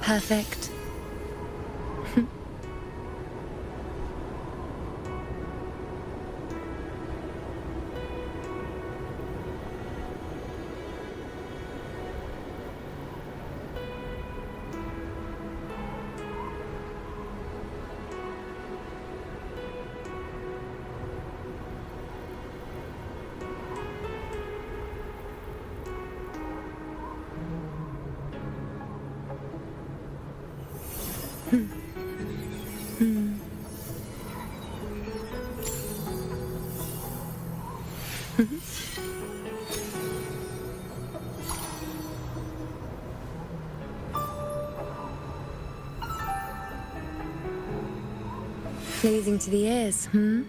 Perfect. Pleasing to the ears, hmm?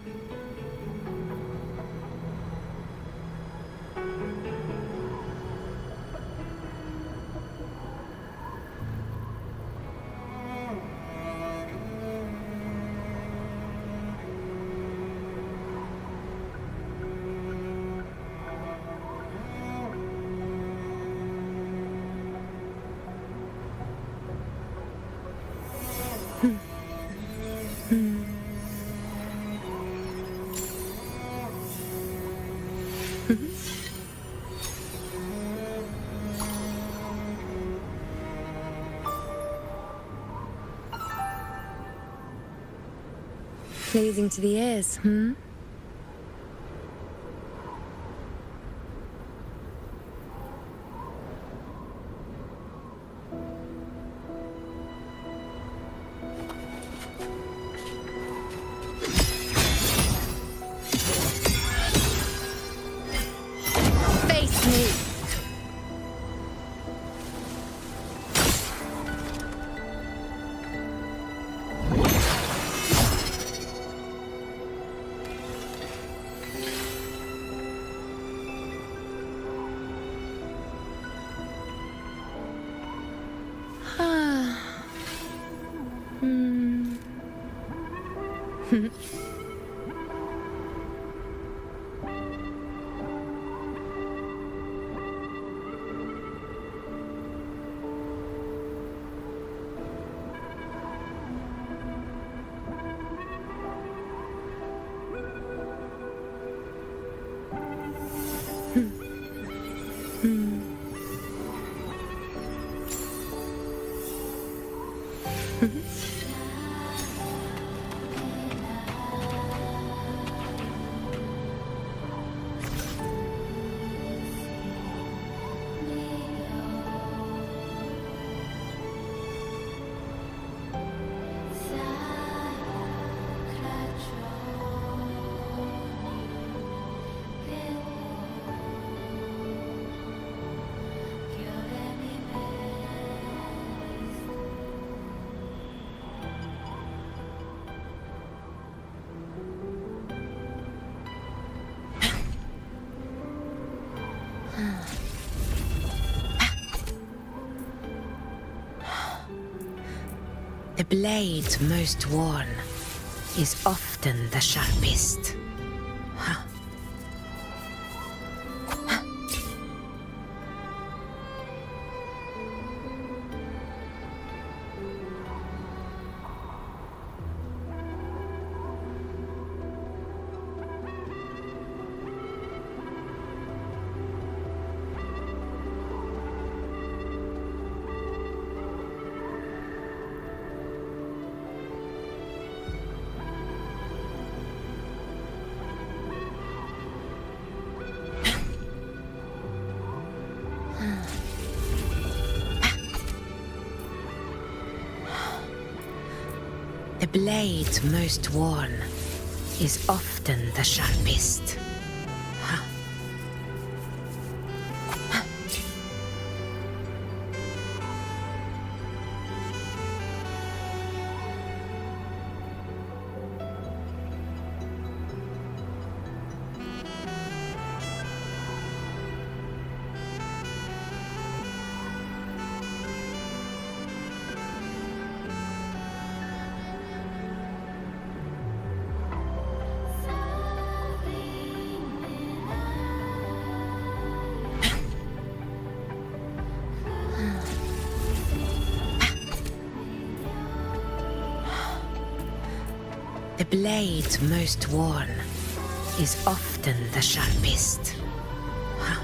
Pleasing to the ears, hmm? Face me! The blade most worn is often the sharpest. The blade most worn is often the sharpest. The blade most worn is often the sharpest. Huh.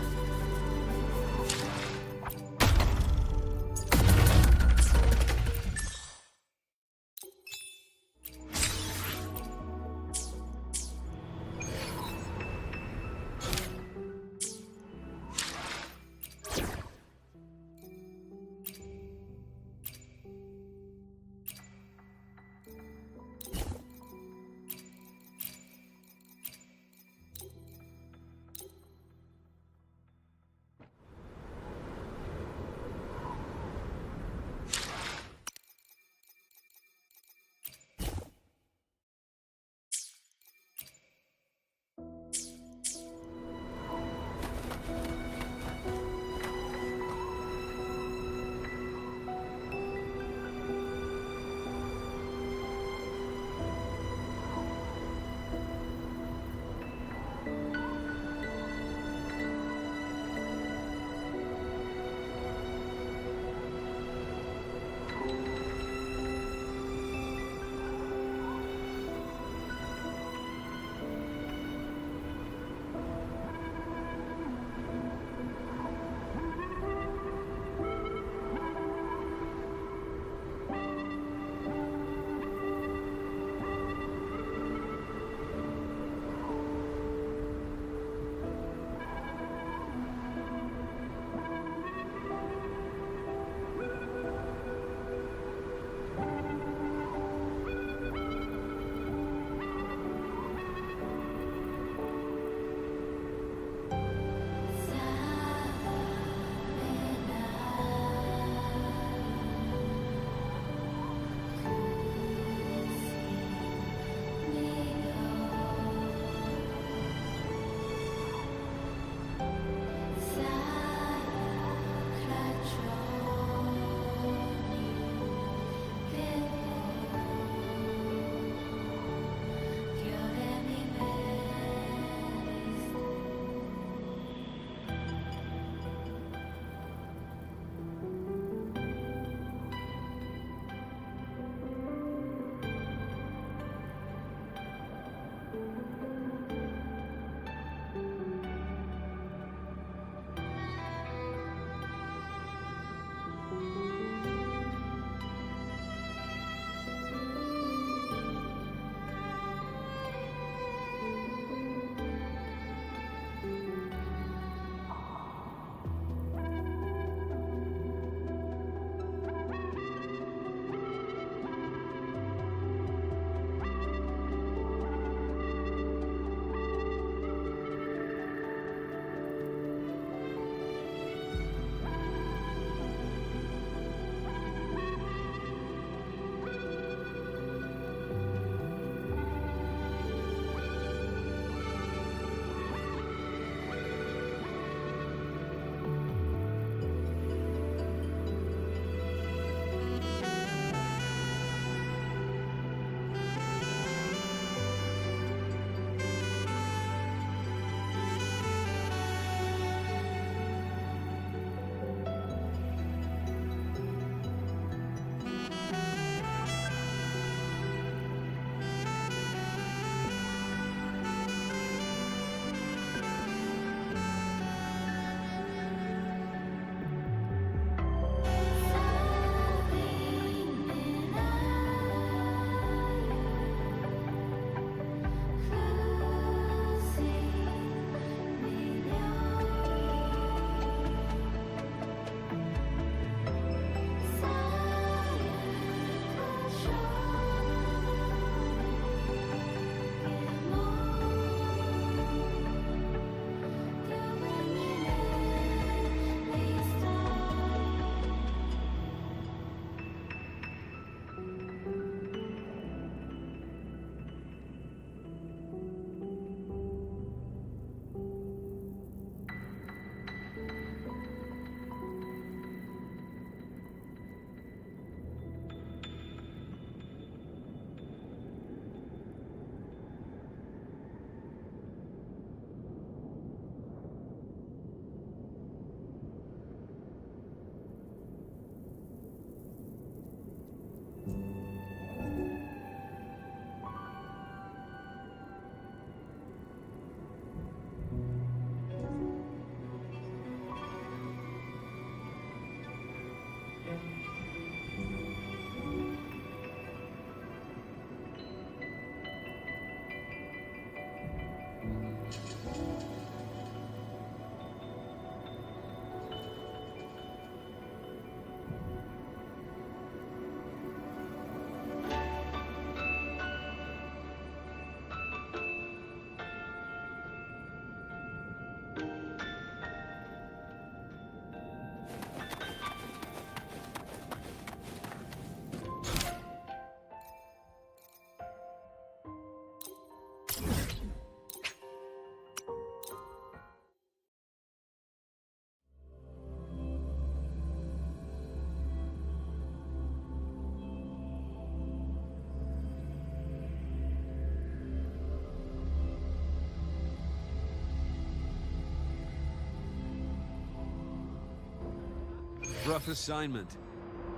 Rough assignment.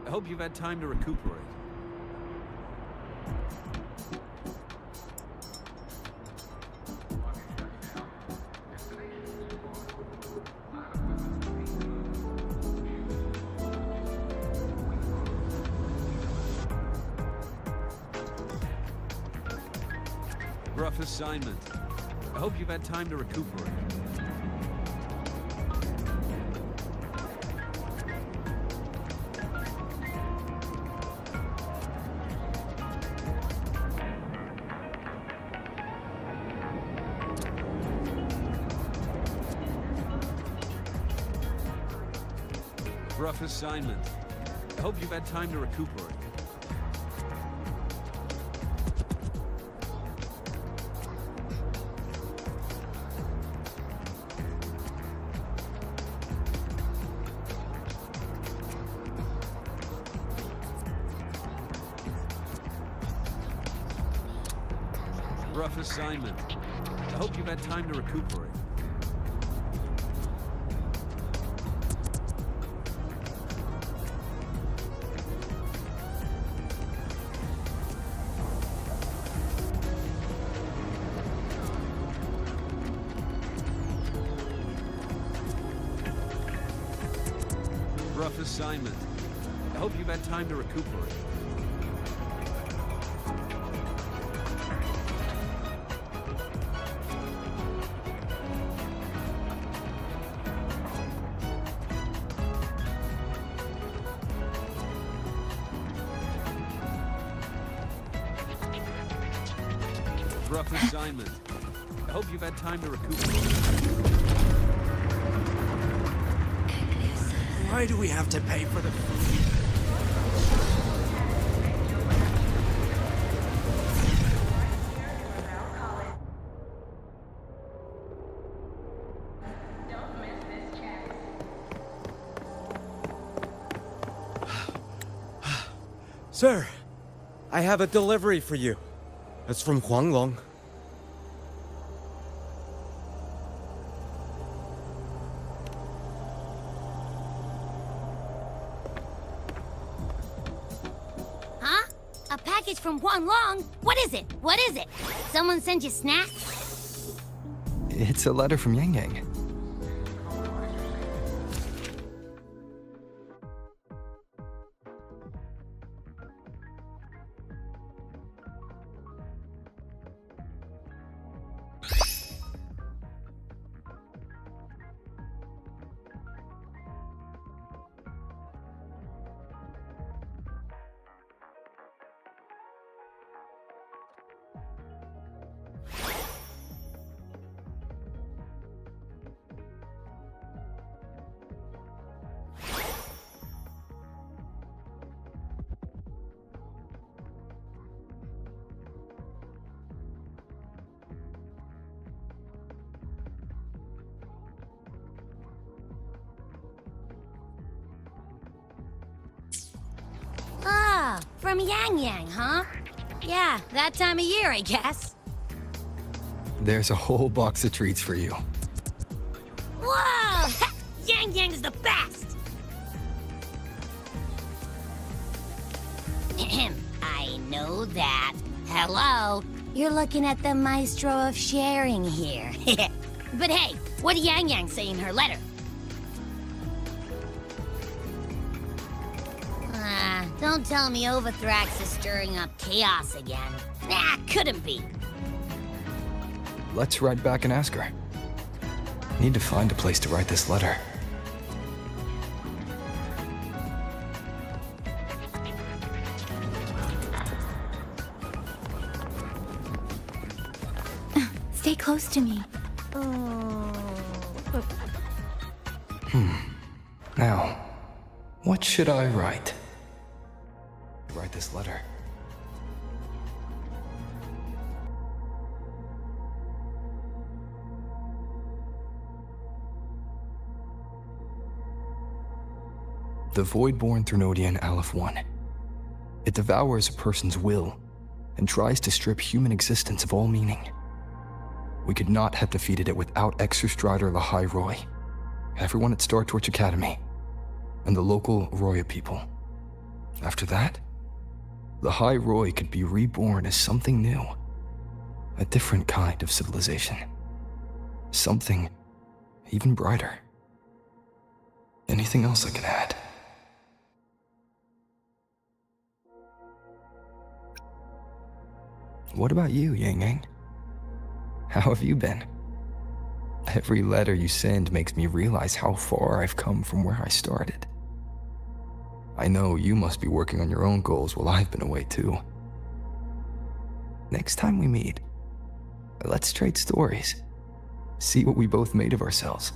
I hope you've had time to recuperate. Rough assignment. I hope you've had time to recuperate. Rough assignment. I hope you've had time to recuperate. Rough assignment. I hope you've had time to recuperate. Rough assignment. I hope you've had time to recuperate. Rough assignment. I hope you've had time to recuperate. Why do we have to pay for the food? Sir, I have a delivery for you. It's from Huanglong. Huh? A package from Huanglong? What is it? What is it? Someone send you snacks? It's a letter from Yang Yang. Ah, from Yang Yang, huh? Yeah, that time of year, I guess. There's a whole box of treats for you. Whoa! Yang Yang's the best! I know that. Hello? You're looking at the maestro of sharing here. But hey, what did Yang Yang say in her letter? Don't tell me Overthrax is stirring up chaos again. Nah, couldn't be. Let's ride back and ask her. Need to find a place to write this letter. Stay close to me. Now, what should I write? Write this letter. The Voidborn Threnodian Aleph 1. It devours a person's will and tries to strip human existence of all meaning. We could not have defeated it without Extra Strider Lahai Roy, everyone at Star Torch Academy, and the local Roya people. After that, the High Roy could be reborn as something new. A different kind of civilization. Something even brighter. Anything else I can add? What about you, Yang Yang? How have you been? Every letter you send makes me realize how far I've come from where I started. I know you must be working on your own goals while I've been away too. Next time we meet, let's trade stories. See what we both made of ourselves.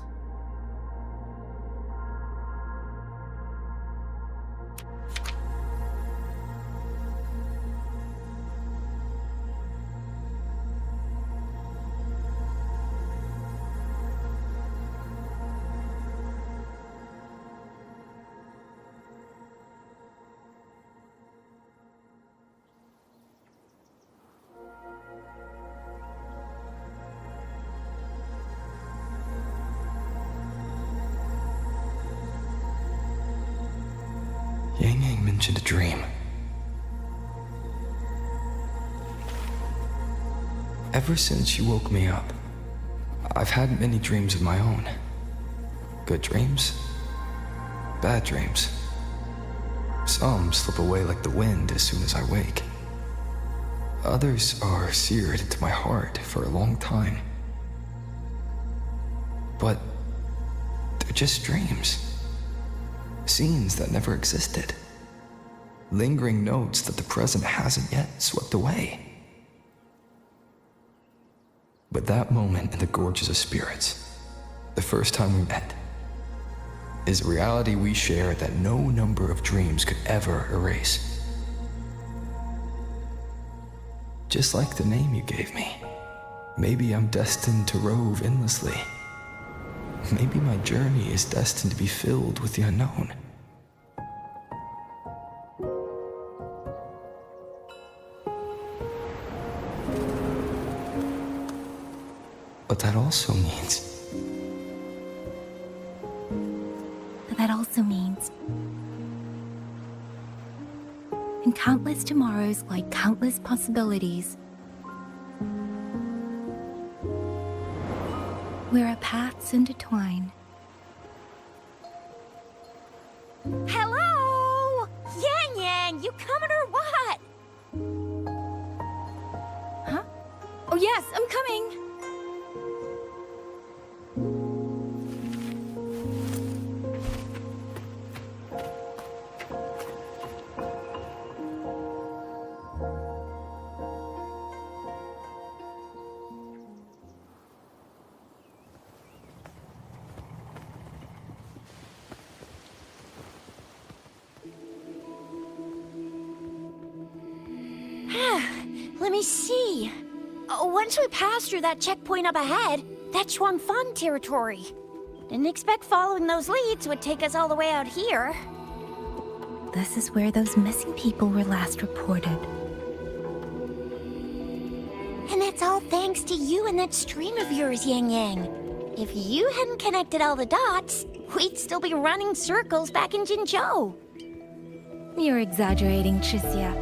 Yang Yang mentioned a dream. Ever since she woke me up, I've had many dreams of my own. Good dreams, bad dreams. Some slip away like the wind as soon as I wake. Others are seared into my heart for a long time. But they're just dreams. Scenes that never existed. Lingering notes that the present hasn't yet swept away. But that moment in the Gorges of Spirits, the first time we met, is a reality we share that no number of dreams could ever erase. Just like the name you gave me, maybe I'm destined to rove endlessly. Maybe my journey is destined to be filled with the unknown. But that also means... in countless tomorrows lie countless possibilities. Where our paths intertwine. Hello? Yang Yang, you coming or what? Huh? Oh yes, I'm coming! Let me see. Once we pass through that checkpoint up ahead, that's Xuanfang territory. Didn't expect following those leads would take us all the way out here. This is where those missing people were last reported. And that's all thanks to you and that stream of yours, Yang Yang. If you hadn't connected all the dots, we'd still be running circles back in Jinzhou. You're exaggerating, Chixia.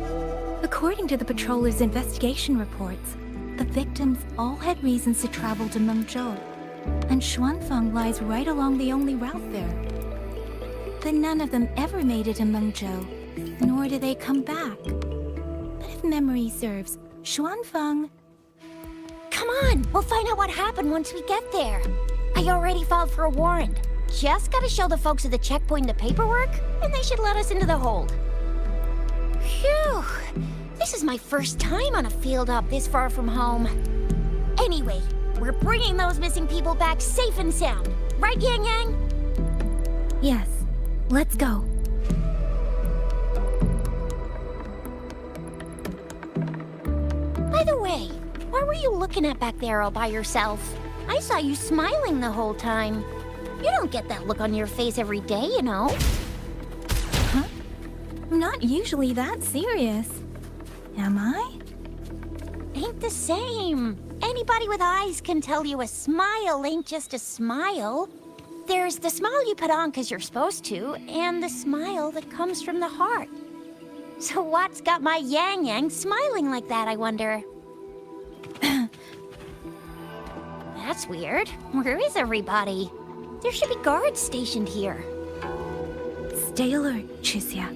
According to the patroller's investigation reports, the victims all had reasons to travel to Mengzhou, and Xuanfang lies right along the only route there. But none of them ever made it to Mengzhou, nor did they come back. But if memory serves, Xuanfang... Come on, we'll find out what happened once we get there. I already filed for a warrant. Just gotta show the folks at the checkpoint the paperwork, and they should let us into the hold. Phew! This is my first time on a field up this far from home. Anyway, we're bringing those missing people back safe and sound. Right, Yang Yang? Yes, let's go. By the way, what were you looking at back there all by yourself? I saw you smiling the whole time. You don't get that look on your face every day, you know. Huh? I'm not usually that serious. Am I? Ain't the same. Anybody with eyes can tell you a smile ain't just a smile. There's the smile you put on because you're supposed to, and the smile that comes from the heart. So what's got my Yang Yang smiling like that, I wonder? That's weird. Where is everybody? There should be guards stationed here. Stay alert, Chisia.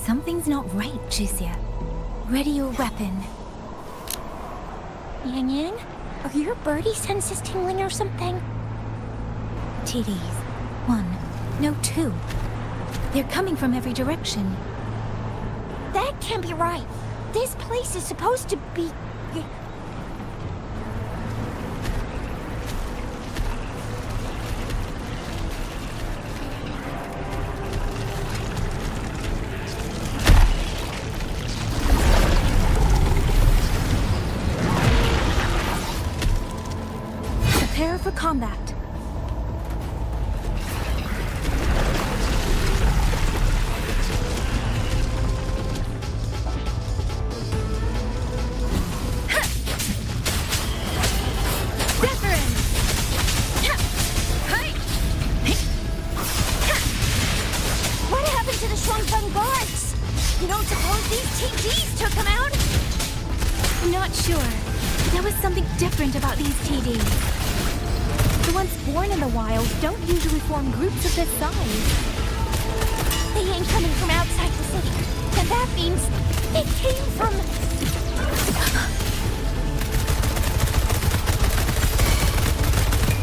Something's not right, Chisia. Ready your weapon. Yang Yang? Are your birdie senses tingling or something? TDs. 1. No, 2. They're coming from every direction. That can't be right. This place is supposed to be... Prepare for combat. What happened to the Shuangfeng guards? You don't suppose these TDs took them out? Not sure. There was something different about these TDs. The ones born in the wild don't usually form groups of this size. They ain't coming from outside the city. And that means it came from...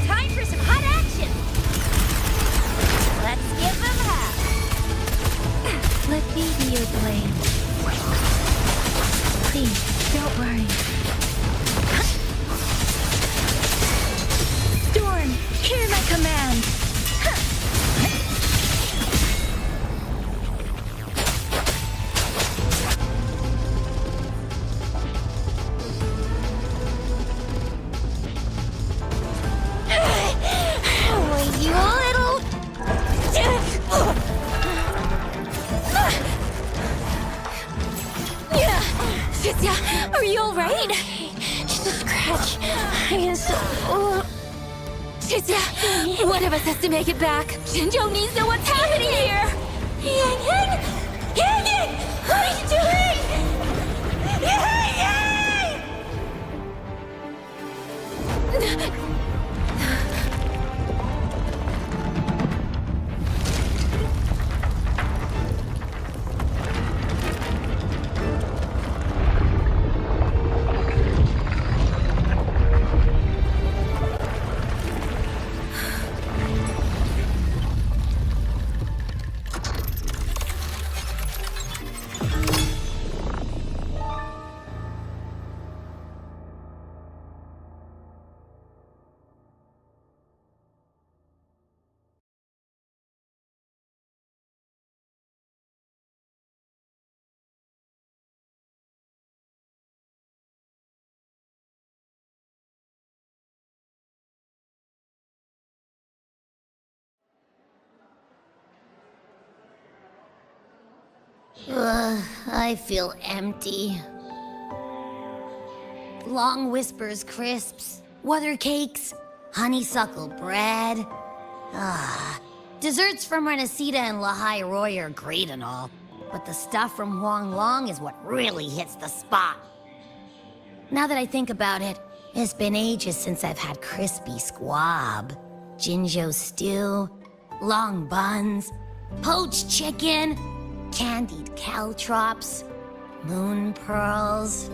Time for some hot action! Let's give them half. Let me be your blade. Please, don't worry. Storm, hear my command! Oh, you little... Chisia, are you alright? Just a scratch. Chisia, one of us has to make it back. Jinzhou needs to know what's happening here! Yang Yang! Yang Yang! What are you doing? Yang Yang! I feel empty. Long whispers, crisps, weather cakes, honeysuckle bread. Desserts from Renacita and Lahai Roy are great and all, but the stuff from Huanglong is what really hits the spot. Now that I think about it, it's been ages since I've had crispy squab, Jinzhou stew, long buns, poached chicken, candied caltrops, moon pearls.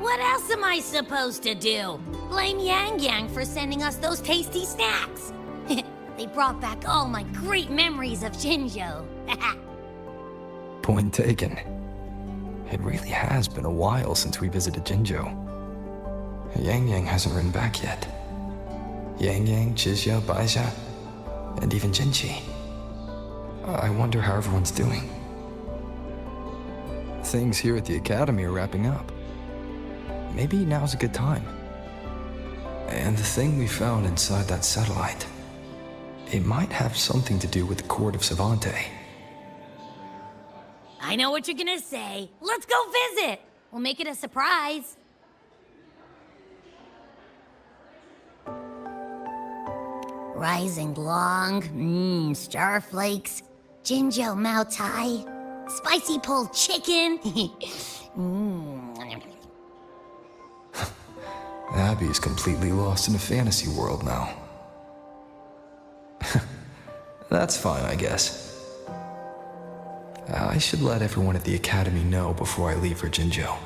What else am I supposed to do? Blame Yang Yang for sending us those tasty snacks. They brought back all my great memories of Jinzhou. Point taken. It really has been a while since we visited Jinzhou. Yang Yang hasn't written back yet. Yang Yang, Chizia, Baizha, and even Jinchi. I wonder how everyone's doing. Things here at the Academy are wrapping up. Maybe now's a good time. And the thing we found inside that satellite, it might have something to do with the Court of Savante. I know what you're gonna say. Let's go visit! We'll make it a surprise. Rising Long, starflakes, Jinjo Mao Tai, spicy pulled chicken. Abby is completely lost in a fantasy world now. That's fine, I guess. I should let everyone at the Academy know before I leave for Jinjo.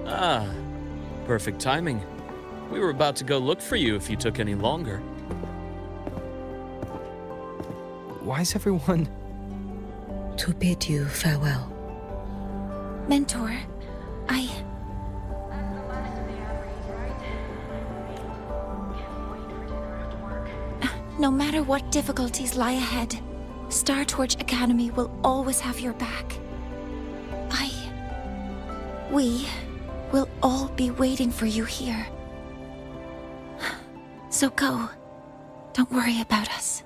Ah, perfect timing. We were about to go look for you if you took any longer. Why is everyone... To bid you farewell. Mentor, No matter what difficulties lie ahead, Star Torch Academy will always have your back. We will all be waiting for you here. So go. Don't worry about us.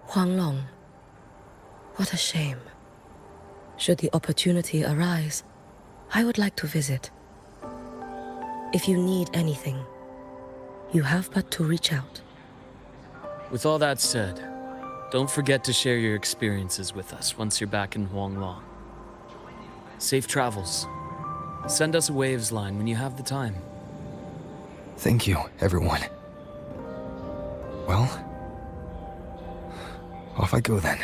Huanglong. What a shame. Should the opportunity arise, I would like to visit. If you need anything, you have but to reach out. With all that said, don't forget to share your experiences with us once you're back in Huanglong. Safe travels. Send us a waves line when you have the time. Thank you, everyone. Well, off I go then.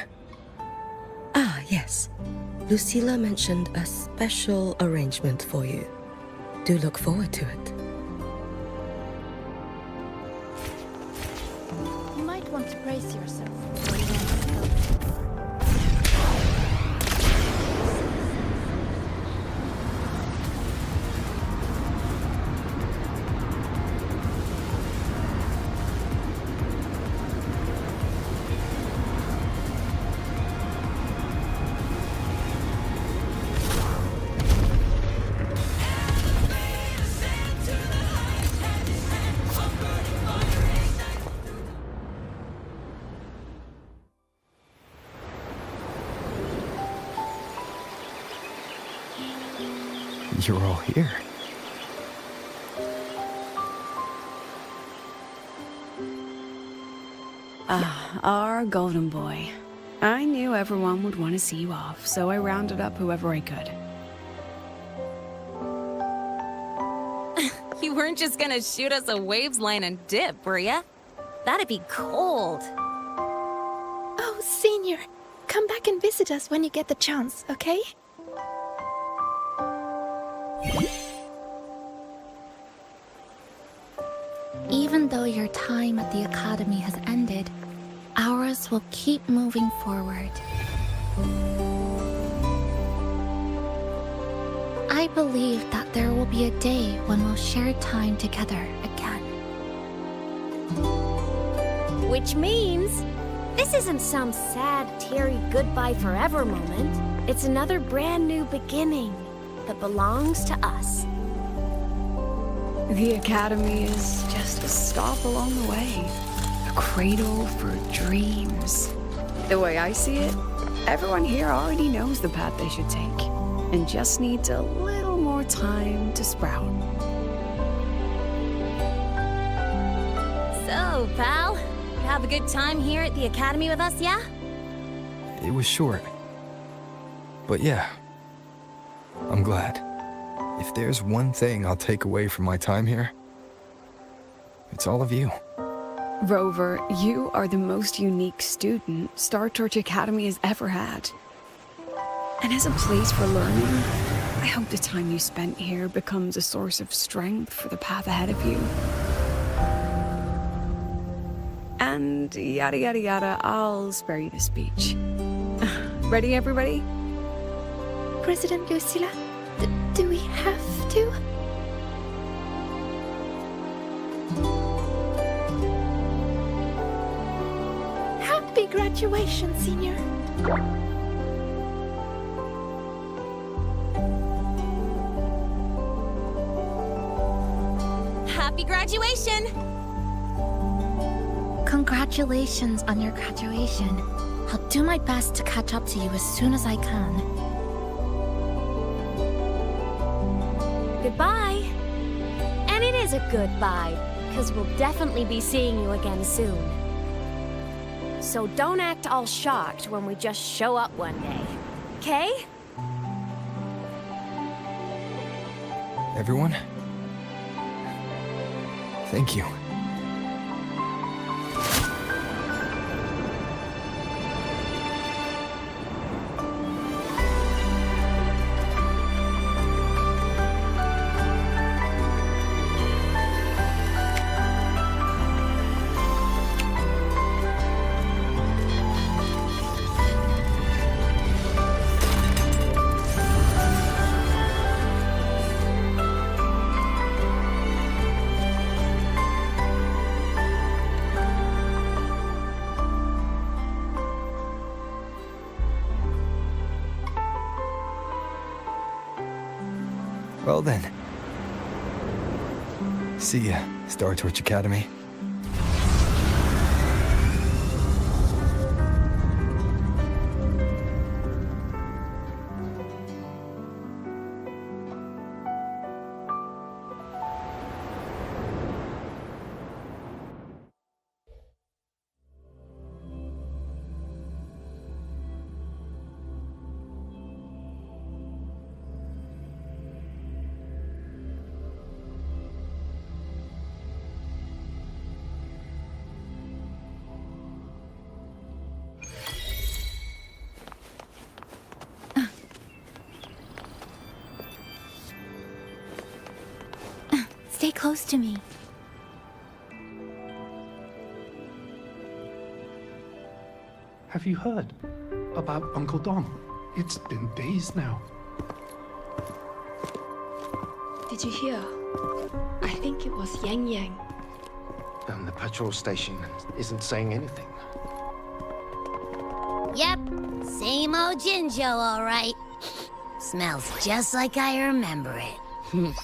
Ah, yes. Lucilla mentioned a special arrangement for you. Do look forward to it. You might want to brace yourself. You're all here. Our golden boy. I knew everyone would want to see you off, so I rounded up whoever I could. You weren't just gonna shoot us a waves line and dip, were ya? That'd be cold. Oh, Senior, come back and visit us when you get the chance, okay? Even though your time at the Academy has ended, ours will keep moving forward. I believe that there will be a day when we'll share time together again. Which means this isn't some sad, teary goodbye forever moment. It's another brand new beginning that belongs to us. The Academy is just a stop along the way. A cradle for dreams. The way I see it, everyone here already knows the path they should take, and just needs a little more time to sprout. So, pal, you have a good time here at the Academy with us, yeah? It was short. But yeah, I'm glad. If there's one thing I'll take away from my time here, it's all of you. Rover, you are the most unique student Star Torch Academy has ever had. And as a place for learning, I hope the time you spent here becomes a source of strength for the path ahead of you. And yada yada yada, I'll spare you the speech. Ready, everybody? President Lucilla, do we have to? Happy graduation, Senior. Happy graduation! Congratulations on your graduation. I'll do my best to catch up to you as soon as I can. Goodbye. And it is a goodbye, because we'll definitely be seeing you again soon. So don't act all shocked when we just show up one day. Okay? Everyone? Thank you. Well then. See ya, Star Torch Academy. Stay close to me. Have you heard about Uncle Dom? It's been days now. Did you hear? I think it was Yang Yang. And the patrol station isn't saying anything. Yep, same old Jinjo, all right. Smells just like I remember it.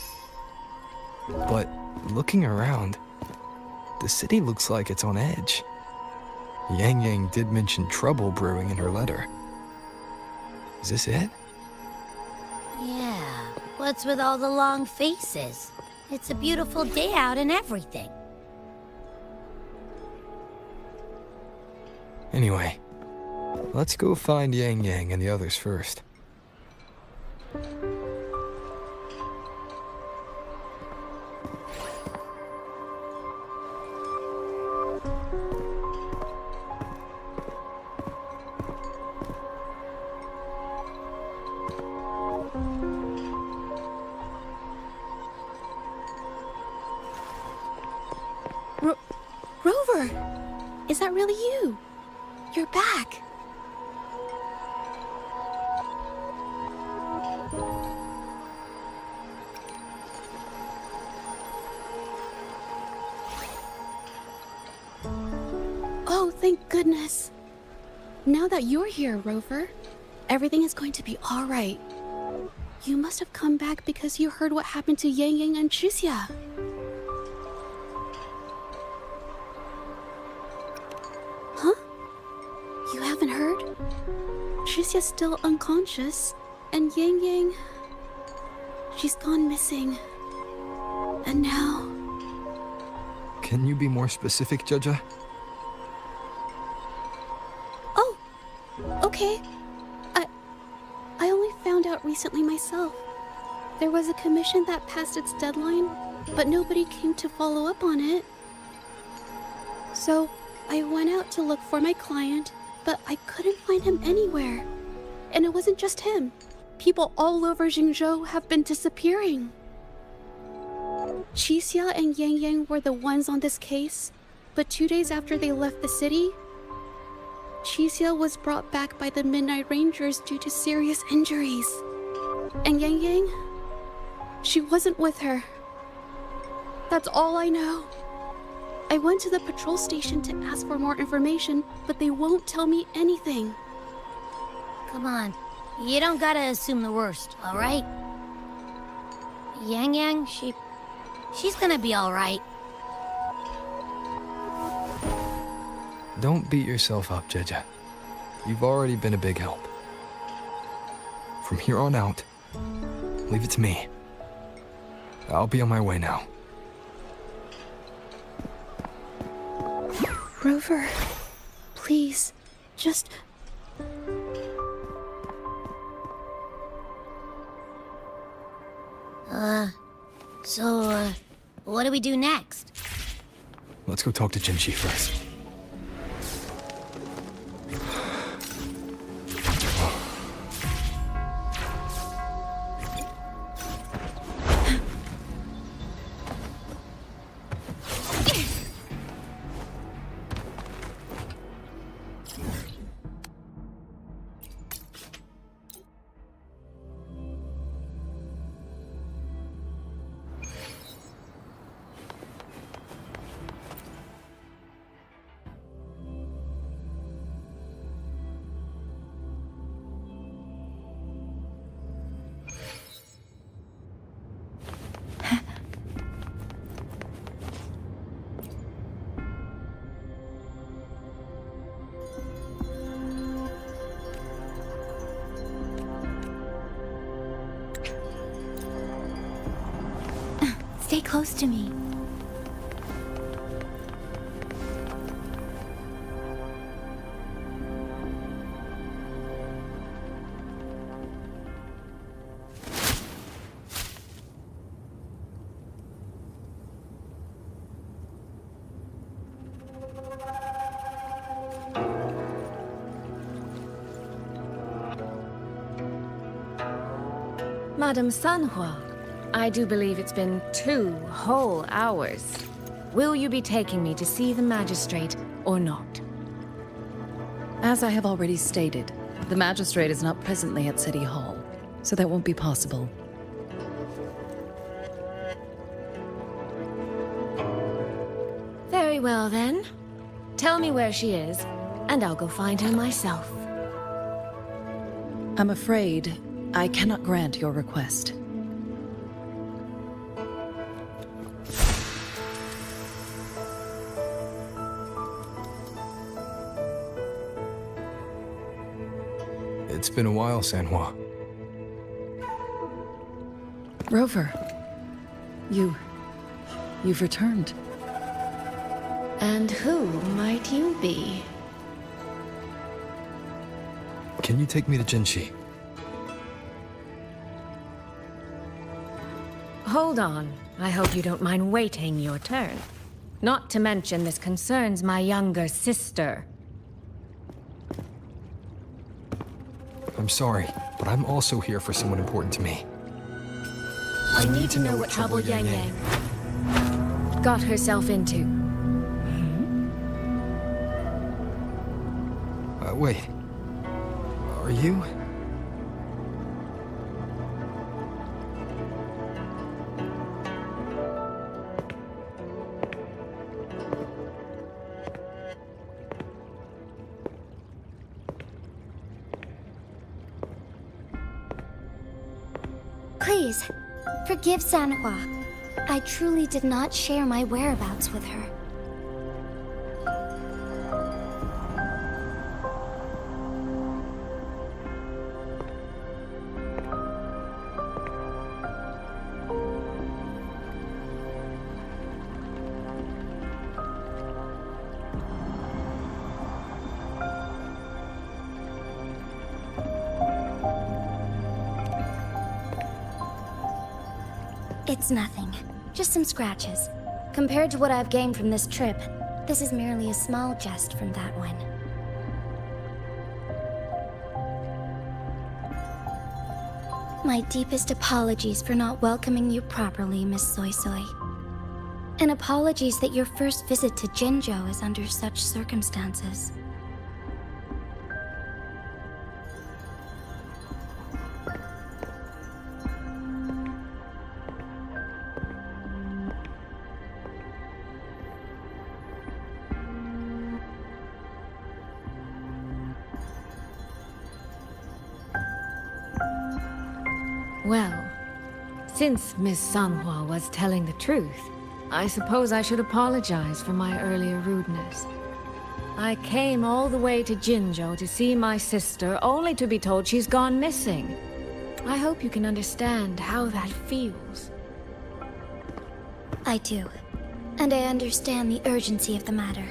But looking around, the city looks like it's on edge. Yang Yang did mention trouble brewing in her letter. Is this it? Yeah, what's with all the long faces? It's a beautiful day out and everything. Anyway, let's go find Yang Yang and the others first. Rover! Is that really you? You're back! Oh, thank goodness. Now that you're here, Rover, everything is going to be all right. You must have come back because you heard what happened to Yang Yang and Chixia. Huh? You haven't heard? Chixia's still unconscious, and Yang Yang... she's gone missing. And now... Can you be more specific, Jaja? Oh, okay. I only found out recently myself. There was a commission that passed its deadline, but nobody came to follow up on it. So, I went out to look for my client, but I couldn't find him anywhere. And it wasn't just him. People all over Jingzhou have been disappearing. Chixia and Yang Yang were the ones on this case, but 2 days after they left the city, Chixia was brought back by the Midnight Rangers due to serious injuries. And Yang Yang? She wasn't with her. That's all I know. I went to the patrol station to ask for more information, but they won't tell me anything. Come on. You don't gotta assume the worst, alright? Yang Yang, she's gonna be alright. Don't beat yourself up, Jeja. You've already been a big help. From here on out, leave it to me. I'll be on my way now. Rover, please, just... So, what do we do next? Let's go talk to Jinchi first. Stay close to me. Madame Sanhua, I do believe it's been 2 whole hours. Will you be taking me to see the magistrate or not? As I have already stated, the magistrate is not presently at City Hall, so that won't be possible. Very well then. Tell me where she is, and I'll go find her myself. I'm afraid I cannot grant your request. It's been a while, Sanhua. Rover, you've returned. And who might you be? Can you take me to Jinchi? Hold on. I hope you don't mind waiting your turn. Not to mention this concerns my younger sister. I'm sorry, but I'm also here for someone important to me. I need to know what trouble Yang Yang got herself into. Wait. Are you? Please, forgive Sanhua. I truly did not share my whereabouts with her. It's nothing. Just some scratches. Compared to what I've gained from this trip, this is merely a small jest from that one. My deepest apologies for not welcoming you properly, Miss Soy Soy. And apologies that your first visit to Jinzhou is under such circumstances. Well, since Miss Sanhua was telling the truth, I suppose I should apologize for my earlier rudeness. I came all the way to Jinzhou to see my sister, only to be told she's gone missing. I hope you can understand how that feels. I do. And I understand the urgency of the matter.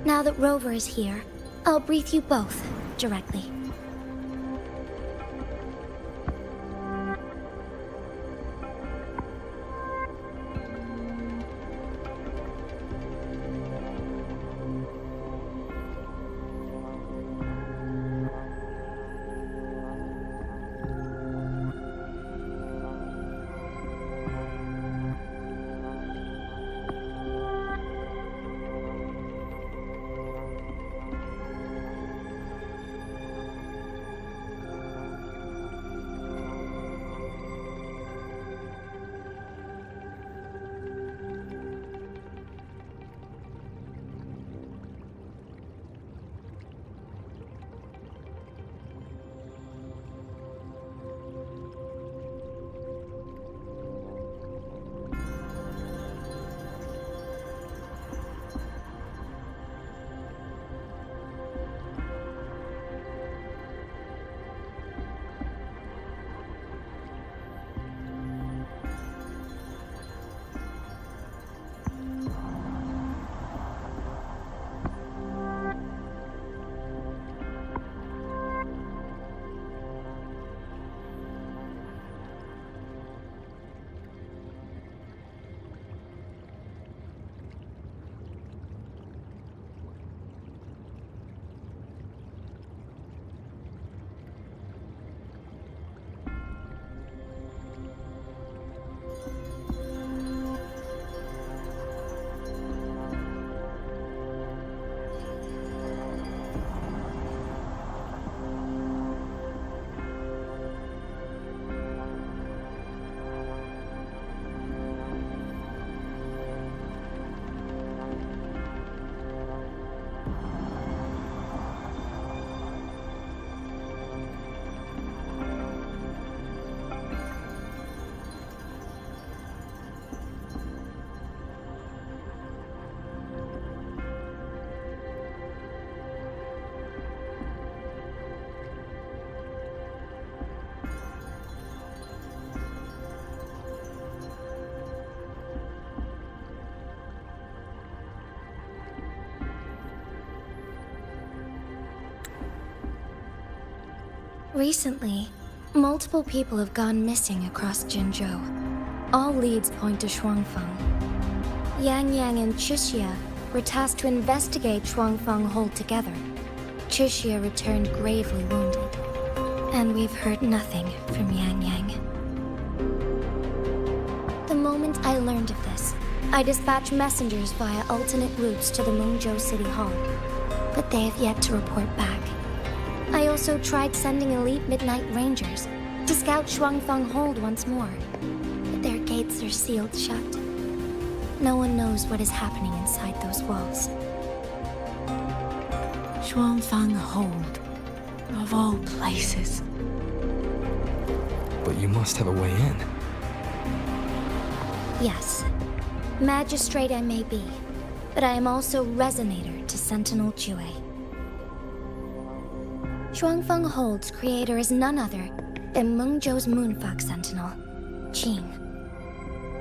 Now that Rover is here, I'll brief you both directly. Recently, multiple people have gone missing across Jinzhou. All leads point to Shuangfeng. Yang Yang and Chixia were tasked to investigate Shuangfeng Hold together. Chixia returned gravely wounded, and we've heard nothing from Yang Yang. The moment I learned of this, I dispatched messengers via alternate routes to the Mengzhou City Hall, but they have yet to report back. I also tried sending elite Midnight Rangers to scout Shuangfeng Hold once more, but their gates are sealed shut. No one knows what is happening inside those walls. Shuangfeng Hold, of all places. But you must have a way in. Yes. Magistrate I may be, but I am also Resonator to Sentinel Jue. Shuangfeng Hold's creator is none other than Mengzhou's Moonfog Sentinel, Qing.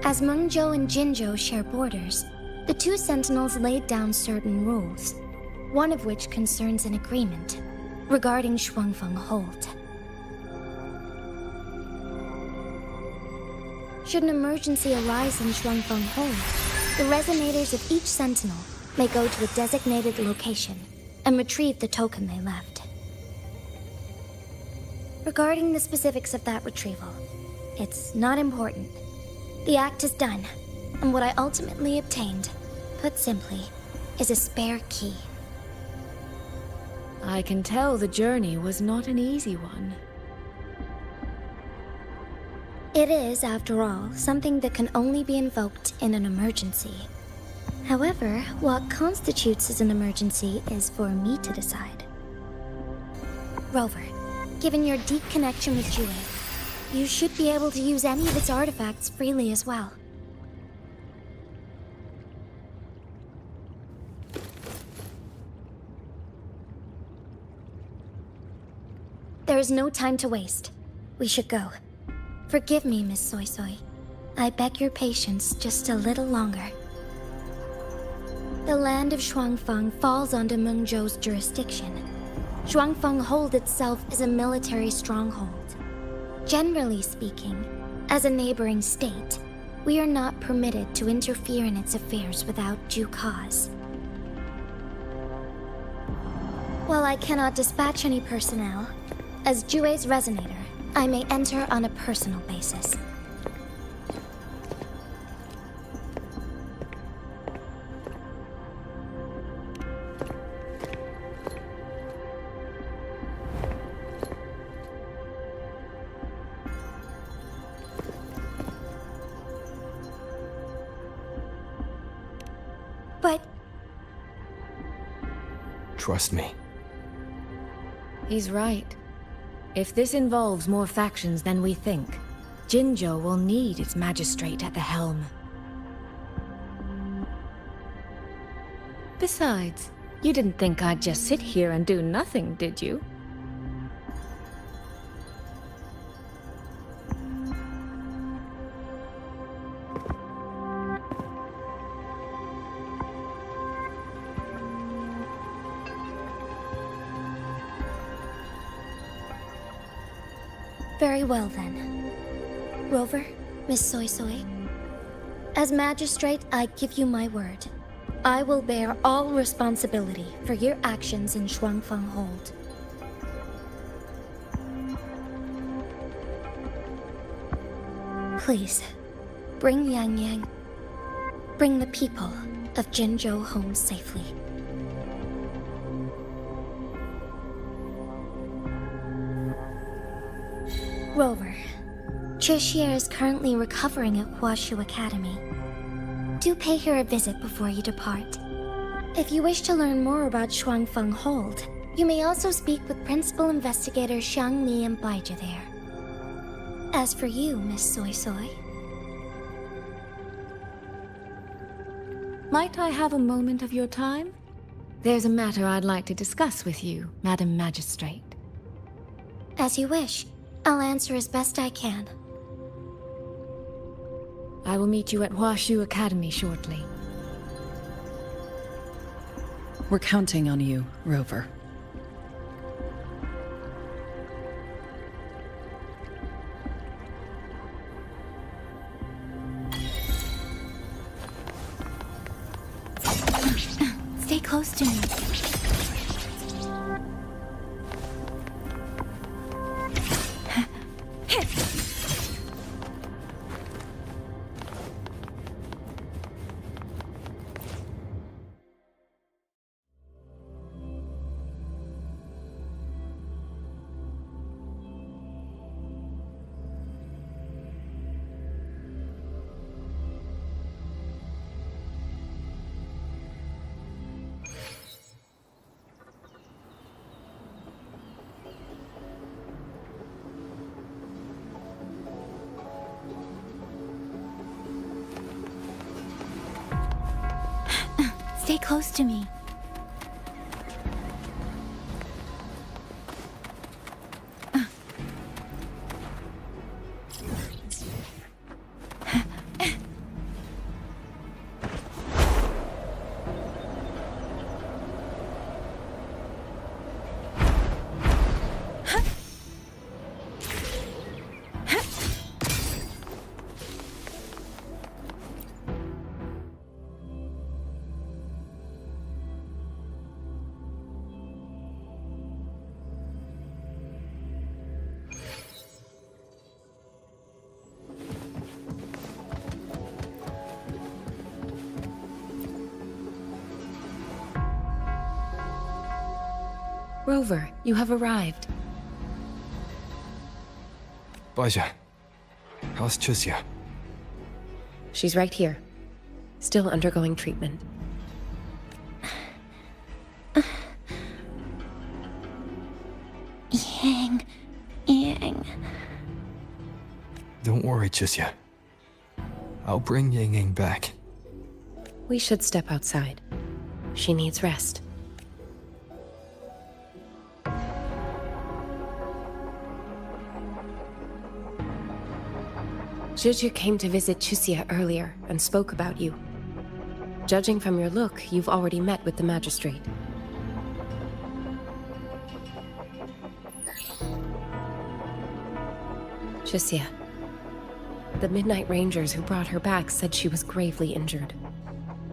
As Mengzhou and Jinzhou share borders, the two sentinels laid down certain rules, one of which concerns an agreement regarding Shuangfeng Hold. Should an emergency arise in Shuangfeng Hold, the resonators of each sentinel may go to a designated location and retrieve the token they left. Regarding the specifics of that retrieval, it's not important. The act is done, and what I ultimately obtained, put simply, is a spare key. I can tell the journey was not an easy one. It is, after all, something that can only be invoked in an emergency. However, what constitutes as an emergency is for me to decide. Rover, given your deep connection with Jue, You should be able to use any of its artifacts freely as well. There is no time to waste. We should go. Forgive me, Miss Soy Soy. I beg your patience just a little longer. The land of Shuangfeng falls under Mengzhou's jurisdiction. Shuangfeng Hold itself is a military stronghold. Generally speaking, as a neighboring state, we are not permitted to interfere in its affairs without due cause. While I cannot dispatch any personnel, as Jue's resonator, I may enter on a personal basis. But... Trust me. He's right. If this involves more factions than we think, Jinzhou will need its magistrate at the helm. Besides, you didn't think I'd just sit here and do nothing, did you? Very well then. Rover, Miss Soy Soy. As magistrate, I give you my word. I will bear all responsibility for your actions in Shuangfeng Hold. Please, bring Yang Yang. Bring the people of Jinzhou home safely. Rover, Trishia is currently recovering at Huashu Academy. Do pay her a visit before you depart. If you wish to learn more about Shuangfeng Hold, you may also speak with Principal Investigator Xiang Mi and Baija there. As for you, Miss Soy Soy... Might I have a moment of your time? There's a matter I'd like to discuss with you, Madam Magistrate. As you wish. I'll answer as best I can. I will meet you at Huashu Academy shortly. We're counting on you, Rover. Stay close to me. Stay close to me. Rover, you have arrived. Baija, how's Chisia? She's right here, still undergoing treatment. Yang. Don't worry, Chisia. I'll bring Yang Yang back. We should step outside. She needs rest. Juju came to visit Chisia earlier and spoke about you. Judging from your look, you've already met with the magistrate. Chisia. The Midnight Rangers who brought her back said she was gravely injured.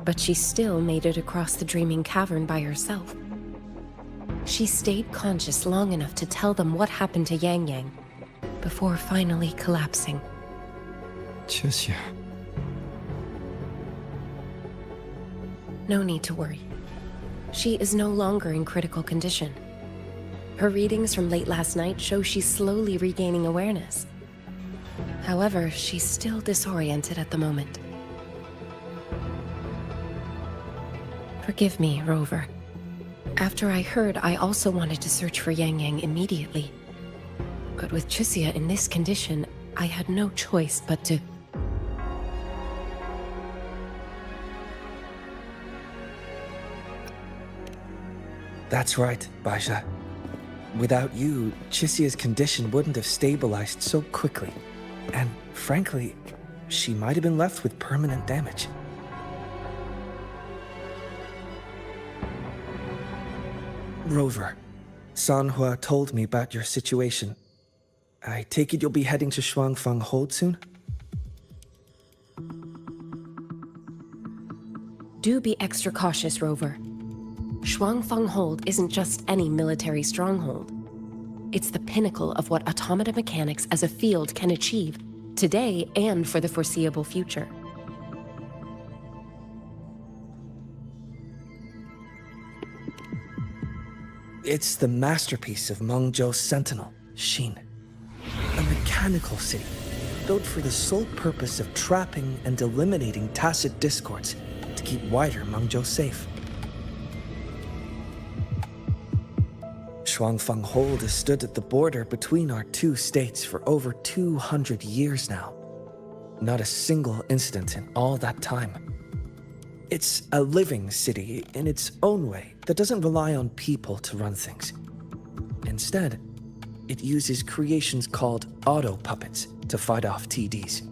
But she still made it across the Dreaming Cavern by herself. She stayed conscious long enough to tell them what happened to Yang Yang, before finally collapsing. Chisia. No need to worry. She is no longer in critical condition. Her readings from late last night show she's slowly regaining awareness. However, she's still disoriented at the moment. Forgive me, Rover. After I heard, I also wanted to search for Yang Yang immediately. But with Chisia in this condition, I had no choice but to... That's right, Baisha. Without you, Chisia's condition wouldn't have stabilized so quickly. And frankly, she might have been left with permanent damage. Rover, Sanhua told me about your situation. I take it you'll be heading to Shuangfang Hold soon? Do be extra cautious, Rover. Shuangfang Hold isn't just any military stronghold. It's the pinnacle of what automata mechanics as a field can achieve, today and for the foreseeable future. It's the masterpiece of Mengzhou's sentinel, Xin. A mechanical city, built for the sole purpose of trapping and eliminating tacit discords to keep wider Mengzhou safe. Shuangfang Hold has stood at the border between our two states for over 200 years now. Not a single incident in all that time. It's a living city in its own way that doesn't rely on people to run things. Instead, it uses creations called auto-puppets to fight off TDs.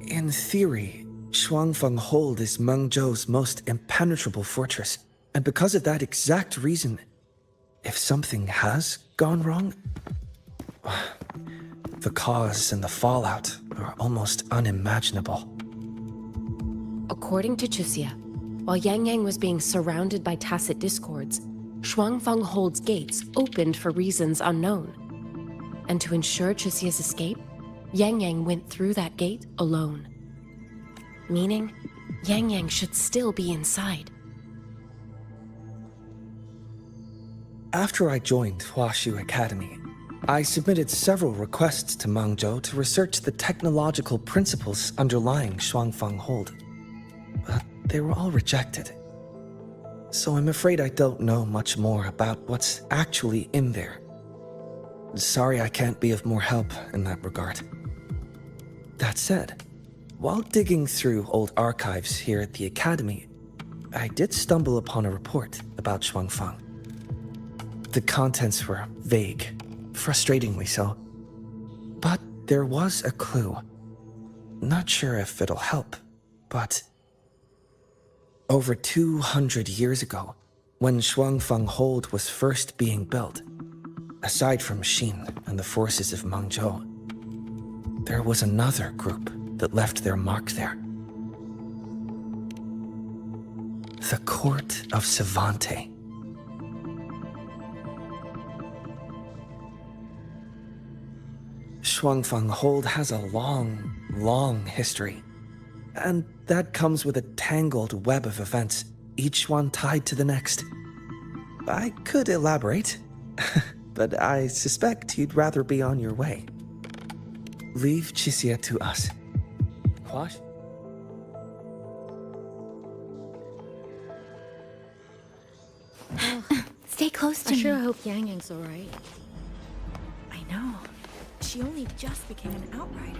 In theory, Shuangfang Hold is Mengzhou's most impenetrable fortress, and because of that exact reason, if something has gone wrong, the cause and the fallout are almost unimaginable. According to Chisia, while Yang Yang was being surrounded by tacit discords, Shuangfang Hold's gates opened for reasons unknown. And to ensure Chisia's escape, Yang Yang went through that gate alone. Meaning, Yang Yang should still be inside. After I joined Huaxu Academy, I submitted several requests to Mengzhou to research the technological principles underlying Shuangfang Hold. But they were all rejected. So I'm afraid I don't know much more about what's actually in there. Sorry I can't be of more help in that regard. That said, while digging through old archives here at the Academy, I did stumble upon a report about Shuangfang. The contents were vague, frustratingly so. But there was a clue. Not sure if it'll help, but... Over 200 years ago, when Shuangfang Hold was first being built, aside from Xin and the forces of Mengzhou, there was another group that left their mark there. The Court of Savante. Shuangfang Hold has a long, long history. And that comes with a tangled web of events, each one tied to the next. I could elaborate, but I suspect you'd rather be on your way. Leave Chisia to us. What? Stay close to I me. sure hope Yang Yang's alright. I know. she only just became an outrider.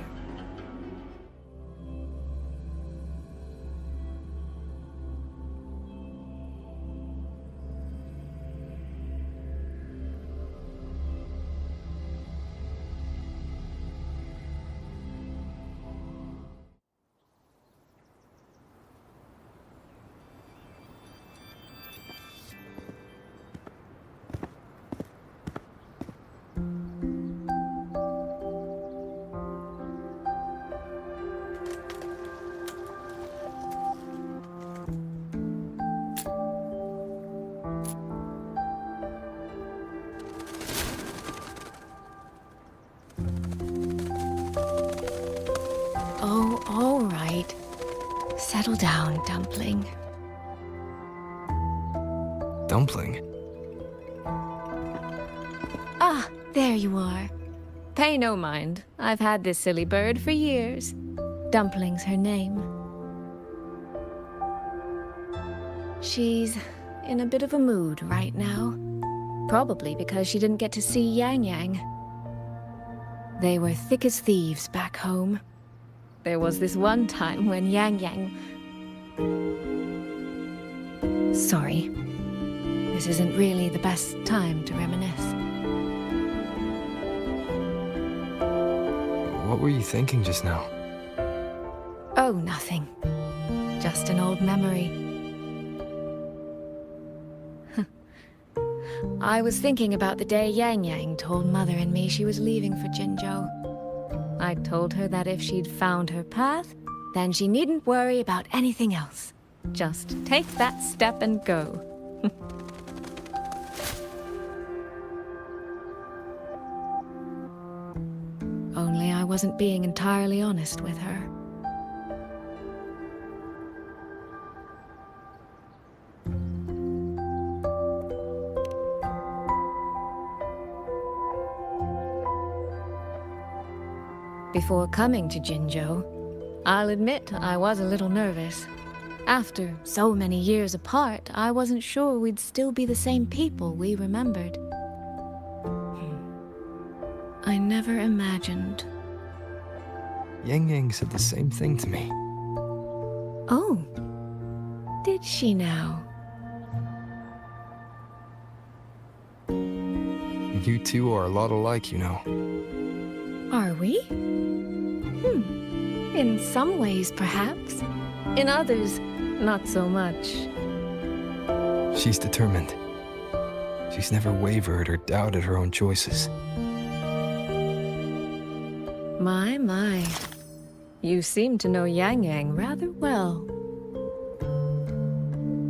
Oh, all right. Settle down, Dumpling. Dumpling? Ah, there you are. Pay no mind. I've had this silly bird for years. Dumpling's her name. She's in a bit of a mood right now. Probably because she didn't get to see Yang Yang. They were thick as thieves back home. There was this one time when Yang Yang... Sorry. This isn't really the best time to reminisce. What were you thinking just now? Oh, nothing. Just an old memory. I was thinking about the day Yang Yang told Mother and me she was leaving for Jinzhou. I told her that if she'd found her path, then she needn't worry about anything else. Just take that step and go. Only I wasn't being entirely honest with her. Before coming to Jinzhou, I'll admit I was a little nervous. After so many years apart, I wasn't sure we'd still be the same people we remembered. I never imagined. Yang Yang said the same thing to me. Oh, did she now? You two are a lot alike, you know. Are we? In some ways, perhaps. In others, not so much. She's determined. She's never wavered or doubted her own choices. My. You seem to know Yang Yang rather well.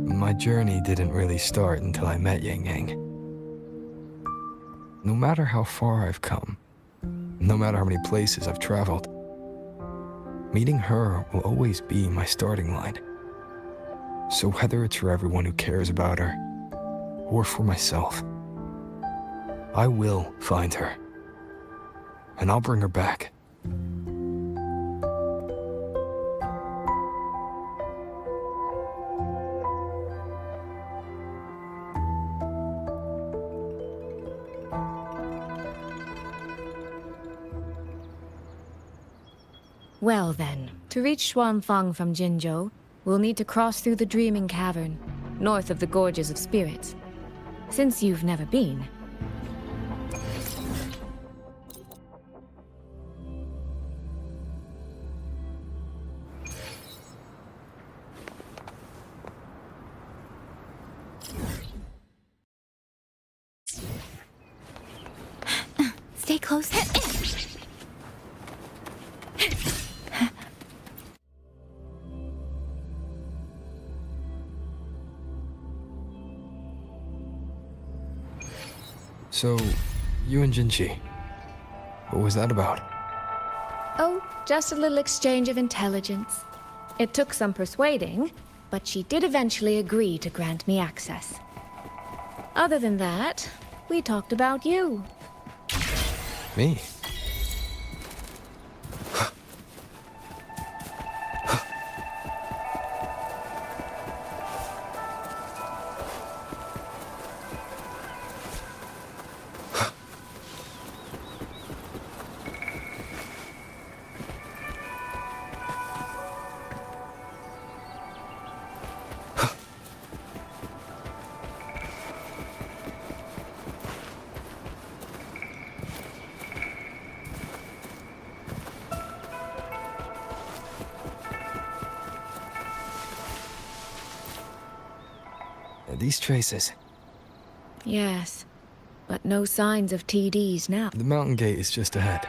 My journey didn't really start until I met Yang Yang. No matter how far I've come, no matter how many places I've traveled, meeting her will always be my starting line. So whether it's for everyone who cares about her, or for myself, I will find her. And I'll bring her back. Well then, to reach Xuanfang from Jinzhou, we'll need to cross through the Dreaming Cavern, north of the Gorges of Spirits. Since you've never been. Stay close. So, you and Jinchi, what was that about? Oh, just a little exchange of intelligence. It took some persuading, but she did eventually agree to grant me access. Other than that, we talked about you. Me? These traces. Yes, but no signs of TDs now. The mountain gate is just ahead.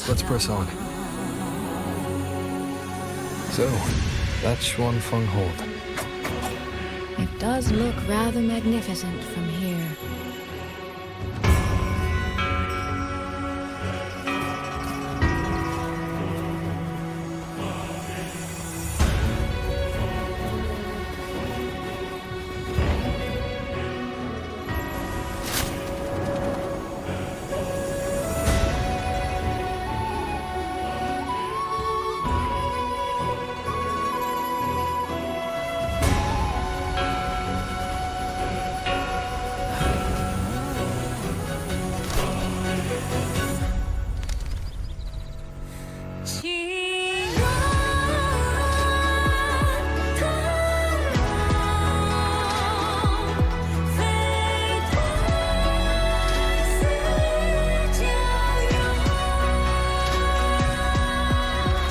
Let's press on. So, that's Xuanfeng Hold. It does look rather magnificent from here.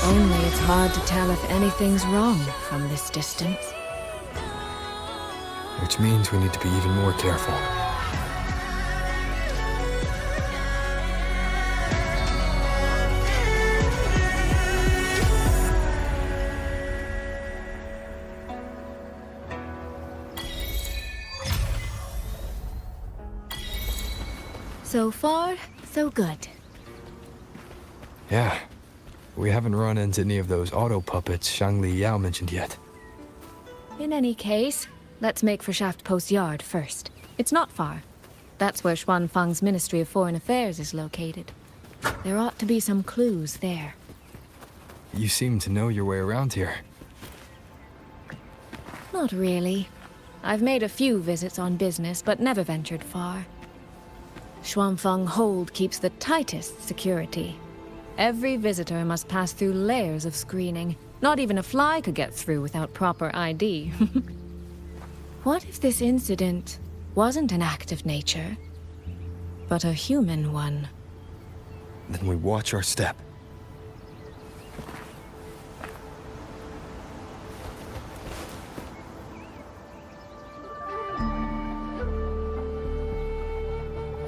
Only it's hard to tell if anything's wrong from this distance. Which means we need to be even more careful. So far, so good. Yeah. We haven't run into any of those auto puppets Shangli Yao mentioned yet. In any case, let's make for Shaft Post Yard first. It's not far. That's where Xuanfeng's Ministry of Foreign Affairs is located. There ought to be some clues there. You seem to know your way around here. Not really. I've made a few visits on business, but never ventured far. Xuanfeng Hold keeps the tightest security. Every visitor must pass through layers of screening. Not even a fly could get through without proper ID. What if this incident wasn't an act of nature, but a human one? Then we watch our step.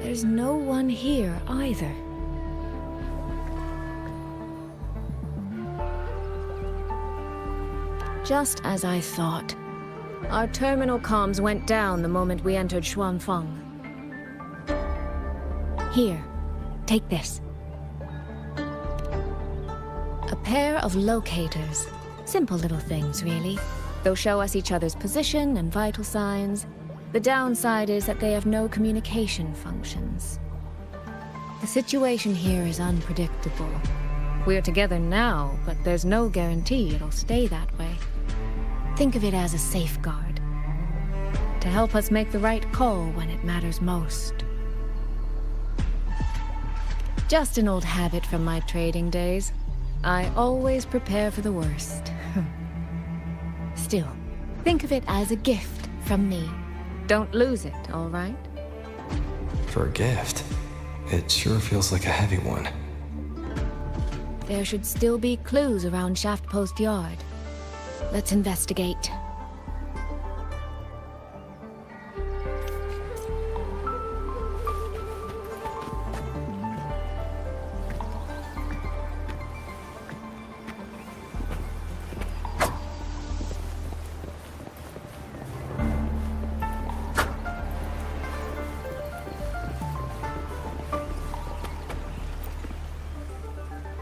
There's no one here either. Just as I thought. Our terminal comms went down the moment we entered Xuanfeng. Here, take this. A pair of locators. Simple little things, really. They'll show us each other's position and vital signs. The downside is that they have no communication functions. The situation here is unpredictable. We're together now, but there's no guarantee it'll stay that way. Think of it as a safeguard, to help us make the right call when it matters most. Just an old habit from my trading days. I always prepare for the worst. Still, think of it as a gift from me. Don't lose it, all right? For a gift, it sure feels like a heavy one. There should still be clues around Shaft Post Yard. Let's investigate.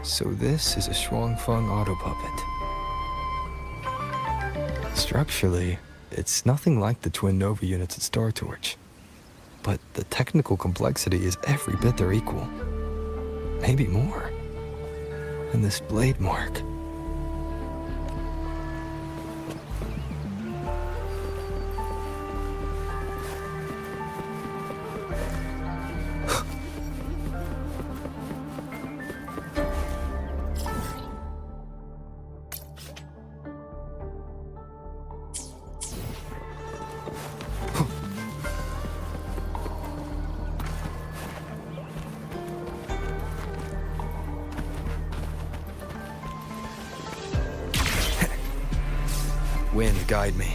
So this is a Shuangfeng auto puppet. Structurally, it's nothing like the twin Nova units at Star Torch. But the technical complexity is every bit their equal. Maybe more. And this blade mark. Wind, guide me.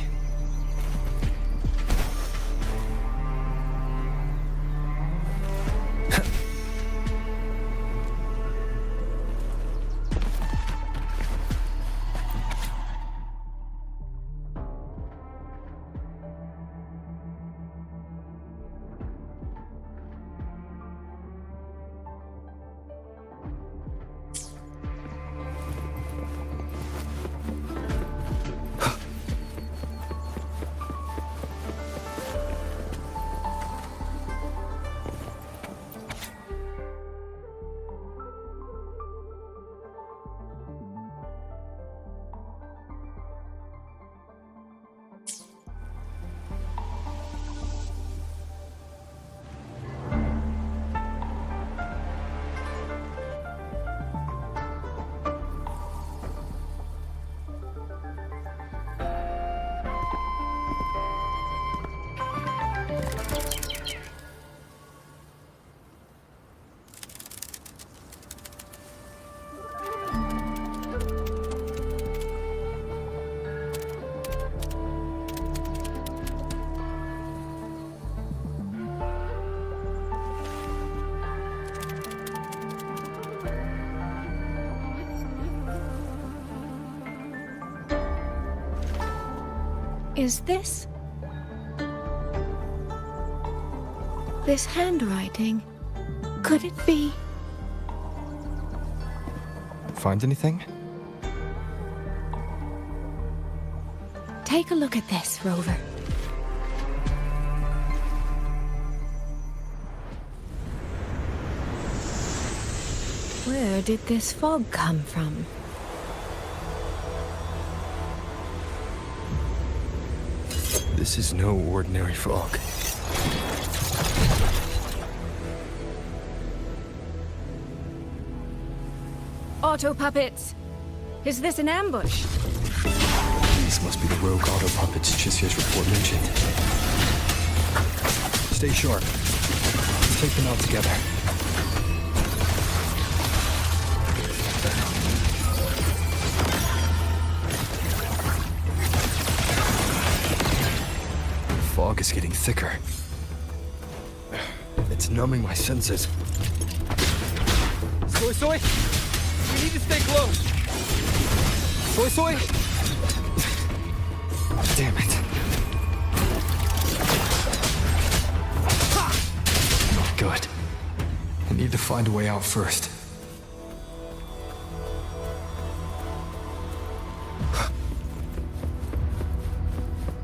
Is this handwriting? Could it be? Find anything? Take a look at this, Rover. Where did this fog come from? This is no ordinary fog. Auto puppets! Is this an ambush? These must be the rogue auto puppets Chisia's report mentioned. Stay sharp. Let's take them out together. The fog is getting thicker. It's numbing my senses. Soy Soy! We need to stay close! Soy Soy! Damn it. Not good. I need to find a way out first.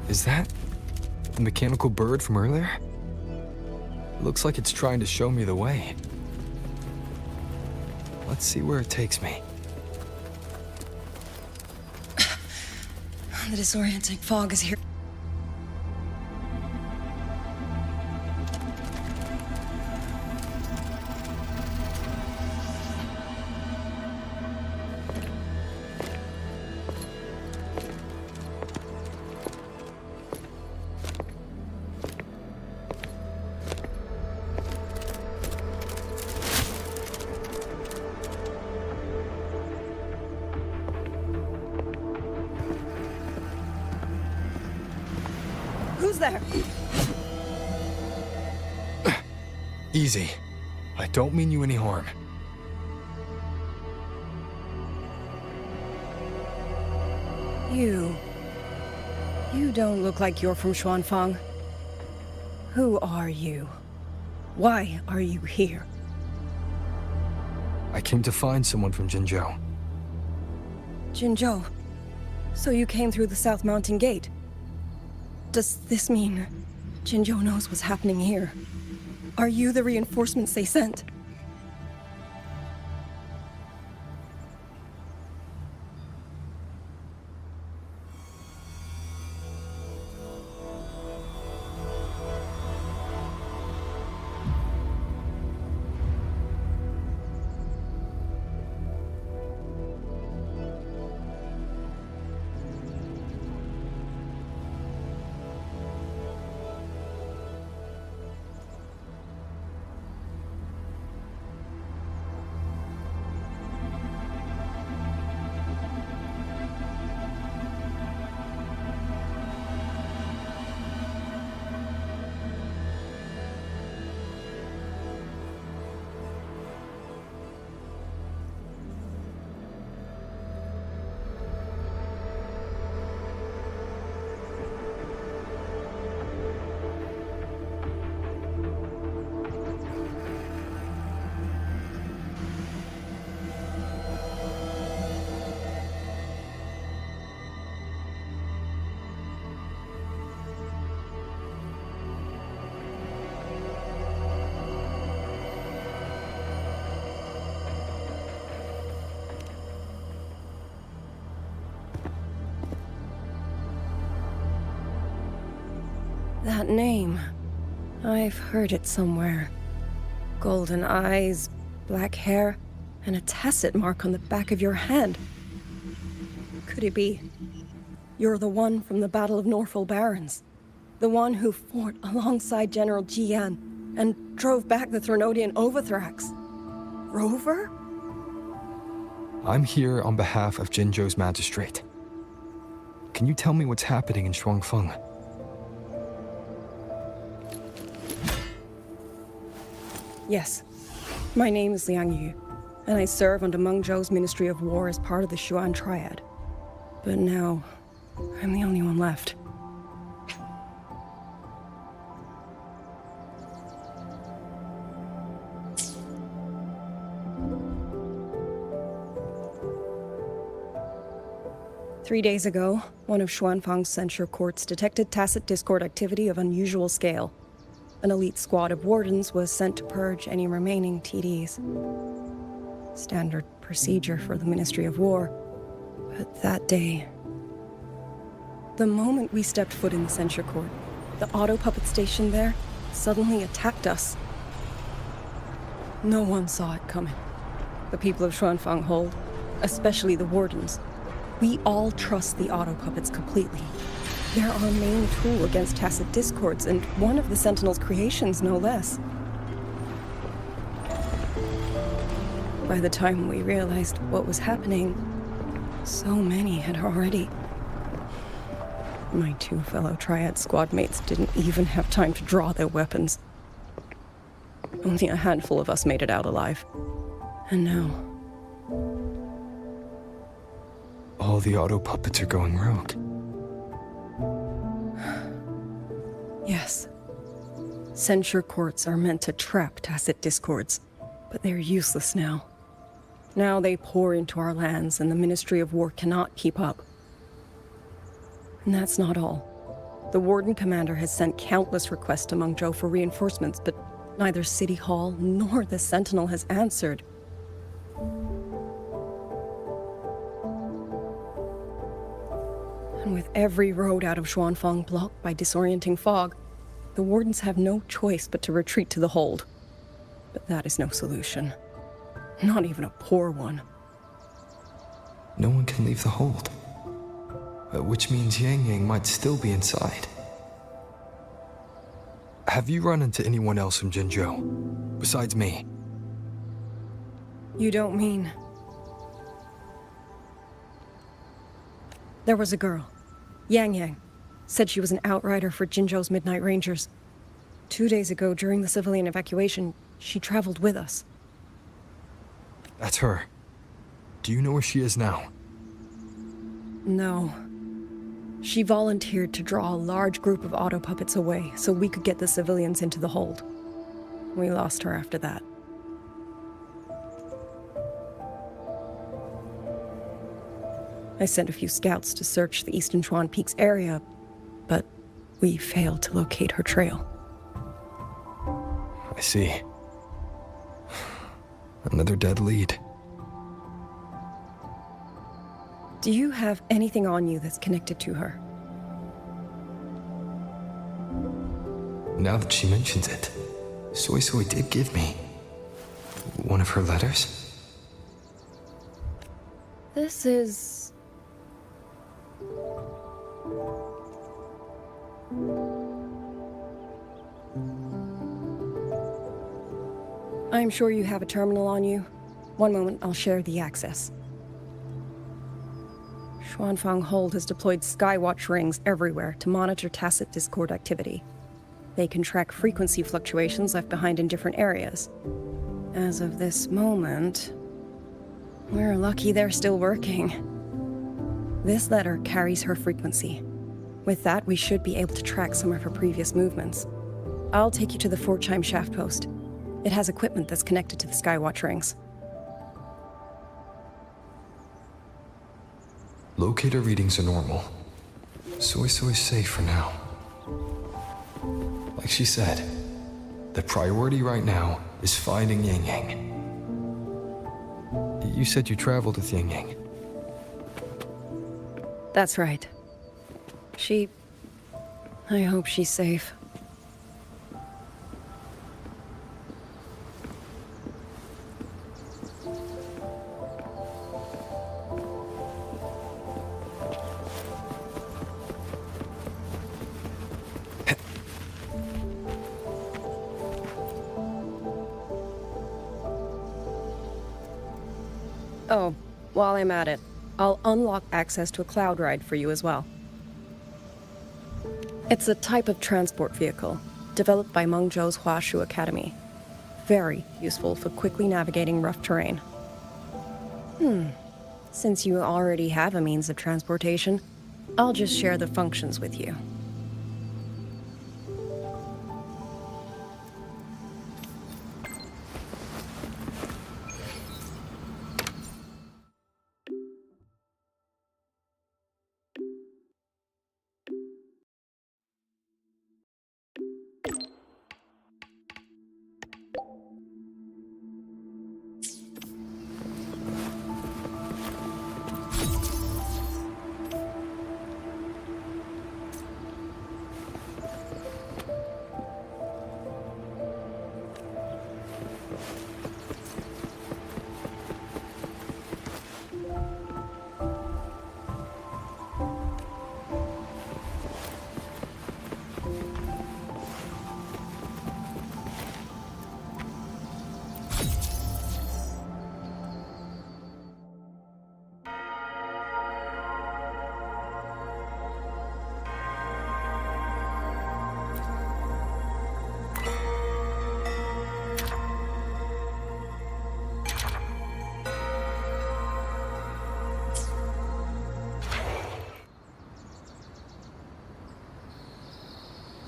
Is that the mechanical bird from earlier? Looks like it's trying to show me the way. Let's see where it takes me. The disorienting fog is here. Who's there? Easy. I don't mean you any harm. You don't look like you're from Shuanfang. Who are you? Why are you here? I came to find someone from Jinzhou. Jinzhou. So you came through the South Mountain Gate. Does this mean Jinzhou knows what's happening here? Are you the reinforcements they sent? That name. I've heard it somewhere. Golden eyes, black hair, and a tacit mark on the back of your hand. Could it be? You're the one from the Battle of Norfolk Barrens. The one who fought alongside General Jian and drove back the Threnodian Overthrax. Rover? I'm here on behalf of Jinzhou's magistrate. Can you tell me what's happening in Shuangfeng? Yes. My name is Liang Yu, and I serve under Meng Zhou's Ministry of War as part of the Xuan Triad. But now, I'm the only one left. Three days ago, one of Xuanfang's censure courts detected tacit discord activity of unusual scale. An elite squad of wardens was sent to purge any remaining TDs. Standard procedure for the Ministry of War. But that day, the moment we stepped foot in the censure court, the auto puppet station there suddenly attacked us. No one saw it coming. The people of Xuanfang Hold, especially the wardens. We all trust the auto puppets completely. They're our main tool against tacit discords, and one of the Sentinel's creations, no less. By the time we realized what was happening, so many had already... My two fellow Triad squad mates didn't even have time to draw their weapons. Only a handful of us made it out alive. And now... All the auto puppets are going rogue. Yes. Censure courts are meant to trap tacit discords, but they're useless now. Now they pour into our lands, and the Ministry of War cannot keep up. And that's not all. The Warden Commander has sent countless requests to Meng Zhou for reinforcements, but neither City Hall nor the Sentinel has answered. And with every road out of Xuanfang blocked by disorienting fog, the Wardens have no choice but to retreat to the hold. But that is no solution. Not even a poor one. No one can leave the hold. Which means Yang Yang might still be inside. Have you run into anyone else from Jinzhou, besides me? You don't mean... There was a girl, Yang Yang. Said she was an outrider for Jinzhou's Midnight Rangers. 2 days ago, during the civilian evacuation, she traveled with us. That's her. Do you know where she is now? No. She volunteered to draw a large group of auto puppets away so we could get the civilians into the hold. We lost her after that. I sent a few scouts to search the Eastern Chuan Peaks area, but we failed to locate her trail. I see. Another dead lead. Do you have anything on you that's connected to her? Now that she mentions it, Soy Soy did give me one of her letters. This is... I'm sure you have a terminal on you. One moment, I'll share the access. Xuanfang Hold has deployed Skywatch rings everywhere to monitor Tacit Discord activity. They can track frequency fluctuations left behind in different areas. As of this moment, we're lucky they're still working. This letter carries her frequency. With that, we should be able to track some of her previous movements. I'll take you to the Fort Chime Shaft Post. It has equipment that's connected to the Skywatch rings. Locator readings are normal. Soy Soy's safe for now. Like she said, the priority right now is finding Yang Yang. You said you traveled with Yang Yang. That's right. I hope she's safe. Oh, while I'm at it, I'll unlock access to a cloud ride for you as well. It's a type of transport vehicle, developed by Mengzhou's Huashu Academy. Very useful for quickly navigating rough terrain. Since you already have a means of transportation, I'll just share the functions with you.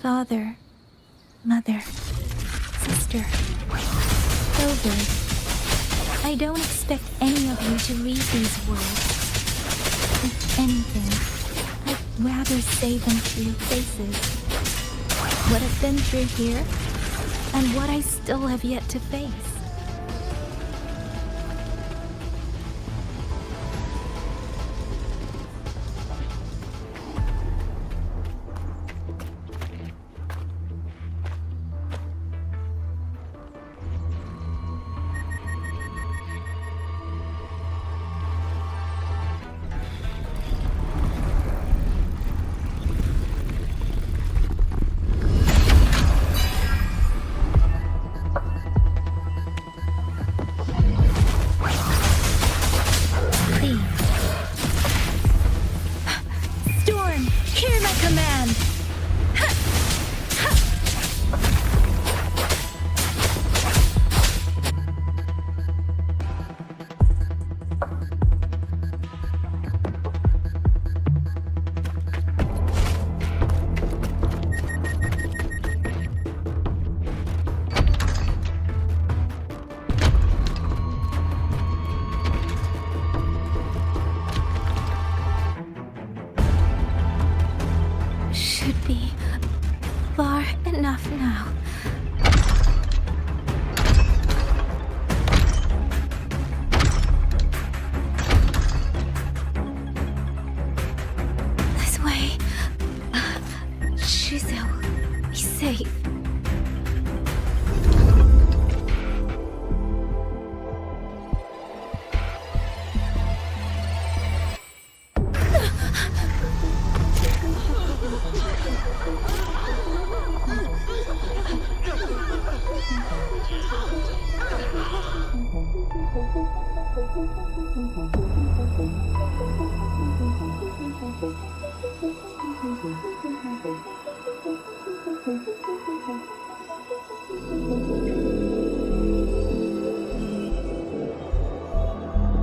Father, mother, sister, children. I don't expect any of you to read these words. If anything, I'd rather say them to your faces. What I've been through here, and what I still have yet to face.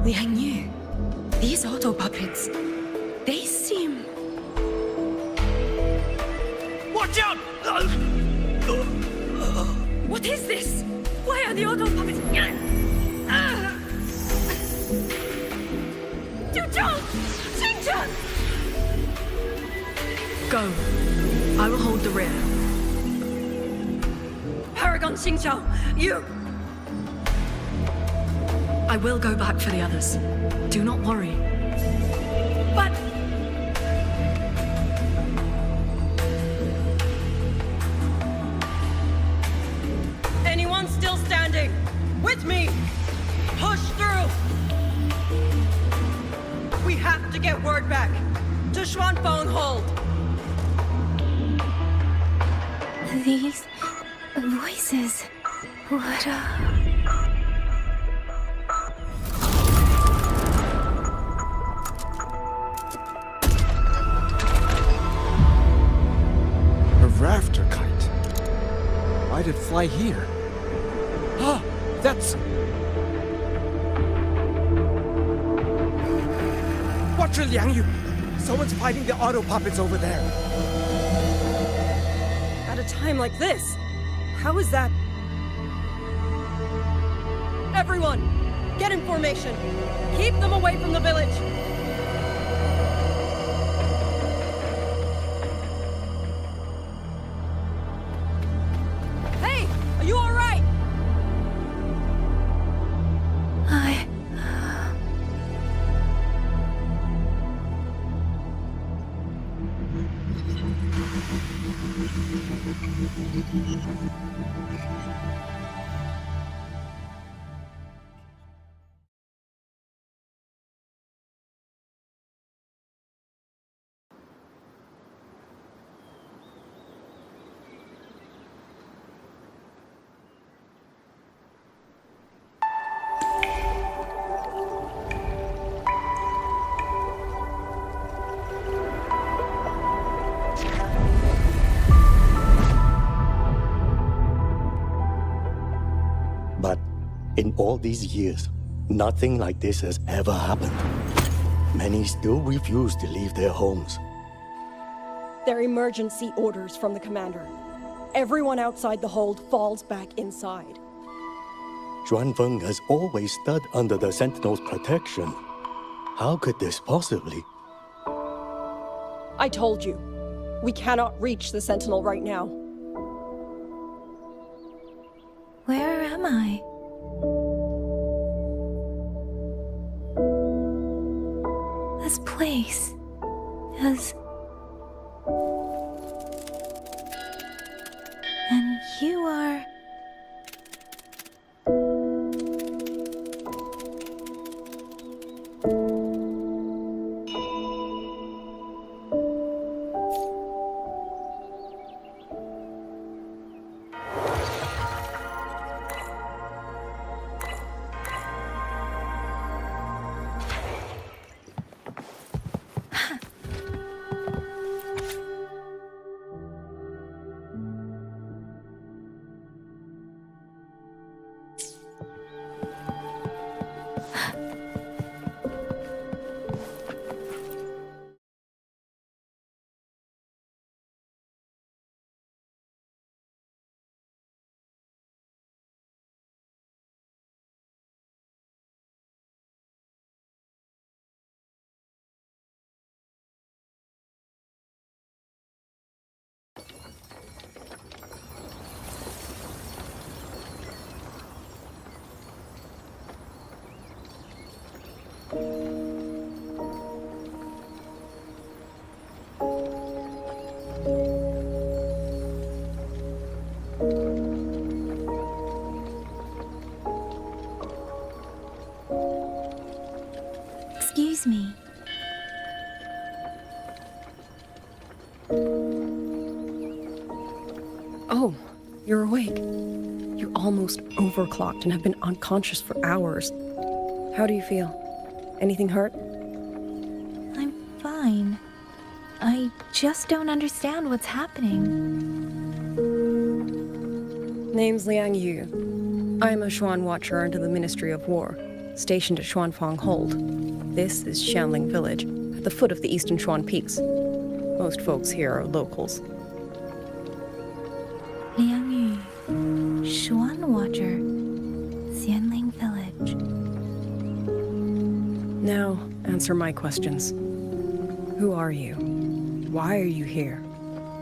Liang Yu, these auto puppets, they seem... Watch out! What is this? Why are the auto puppets... Xinjiang! Go. I will hold the rear. Paragon Xingqiao, you... I will go back for the others. Do not worry. But... Anyone still standing? With me! Push through! We have to get word back to Xuanfeng Hold. These voices. What A rafter kite. Why'd it fly here? Ah, that's... Watch your Liang Yu! Someone's fighting the auto puppets over there. At a time like this, how is that? Everyone, get in formation. Keep them away from the village. Hey, are you all right? But in all these years, nothing like this has ever happened. Many still refuse to leave their homes. They're emergency orders from the commander. Everyone outside the hold falls back inside. Xuanfeng has always stood under the Sentinel's protection. How could this possibly? I told you, we cannot reach the Sentinel right now. Where am I? This place is... And you are... Excuse me. Oh, you're awake. You're almost overclocked and have been unconscious for hours. How do you feel? Anything hurt? I'm fine. I just don't understand what's happening. Name's Liang Yu. I'm a Xuan Watcher under the Ministry of War. stationed at Xuanfang Hold. This is Xianling Village, at the foot of the Eastern Xuan Peaks. Most folks here are locals. Liang Yu, Xuan Watcher, Xianling Village. Now, answer my questions. Who are you? Why are you here?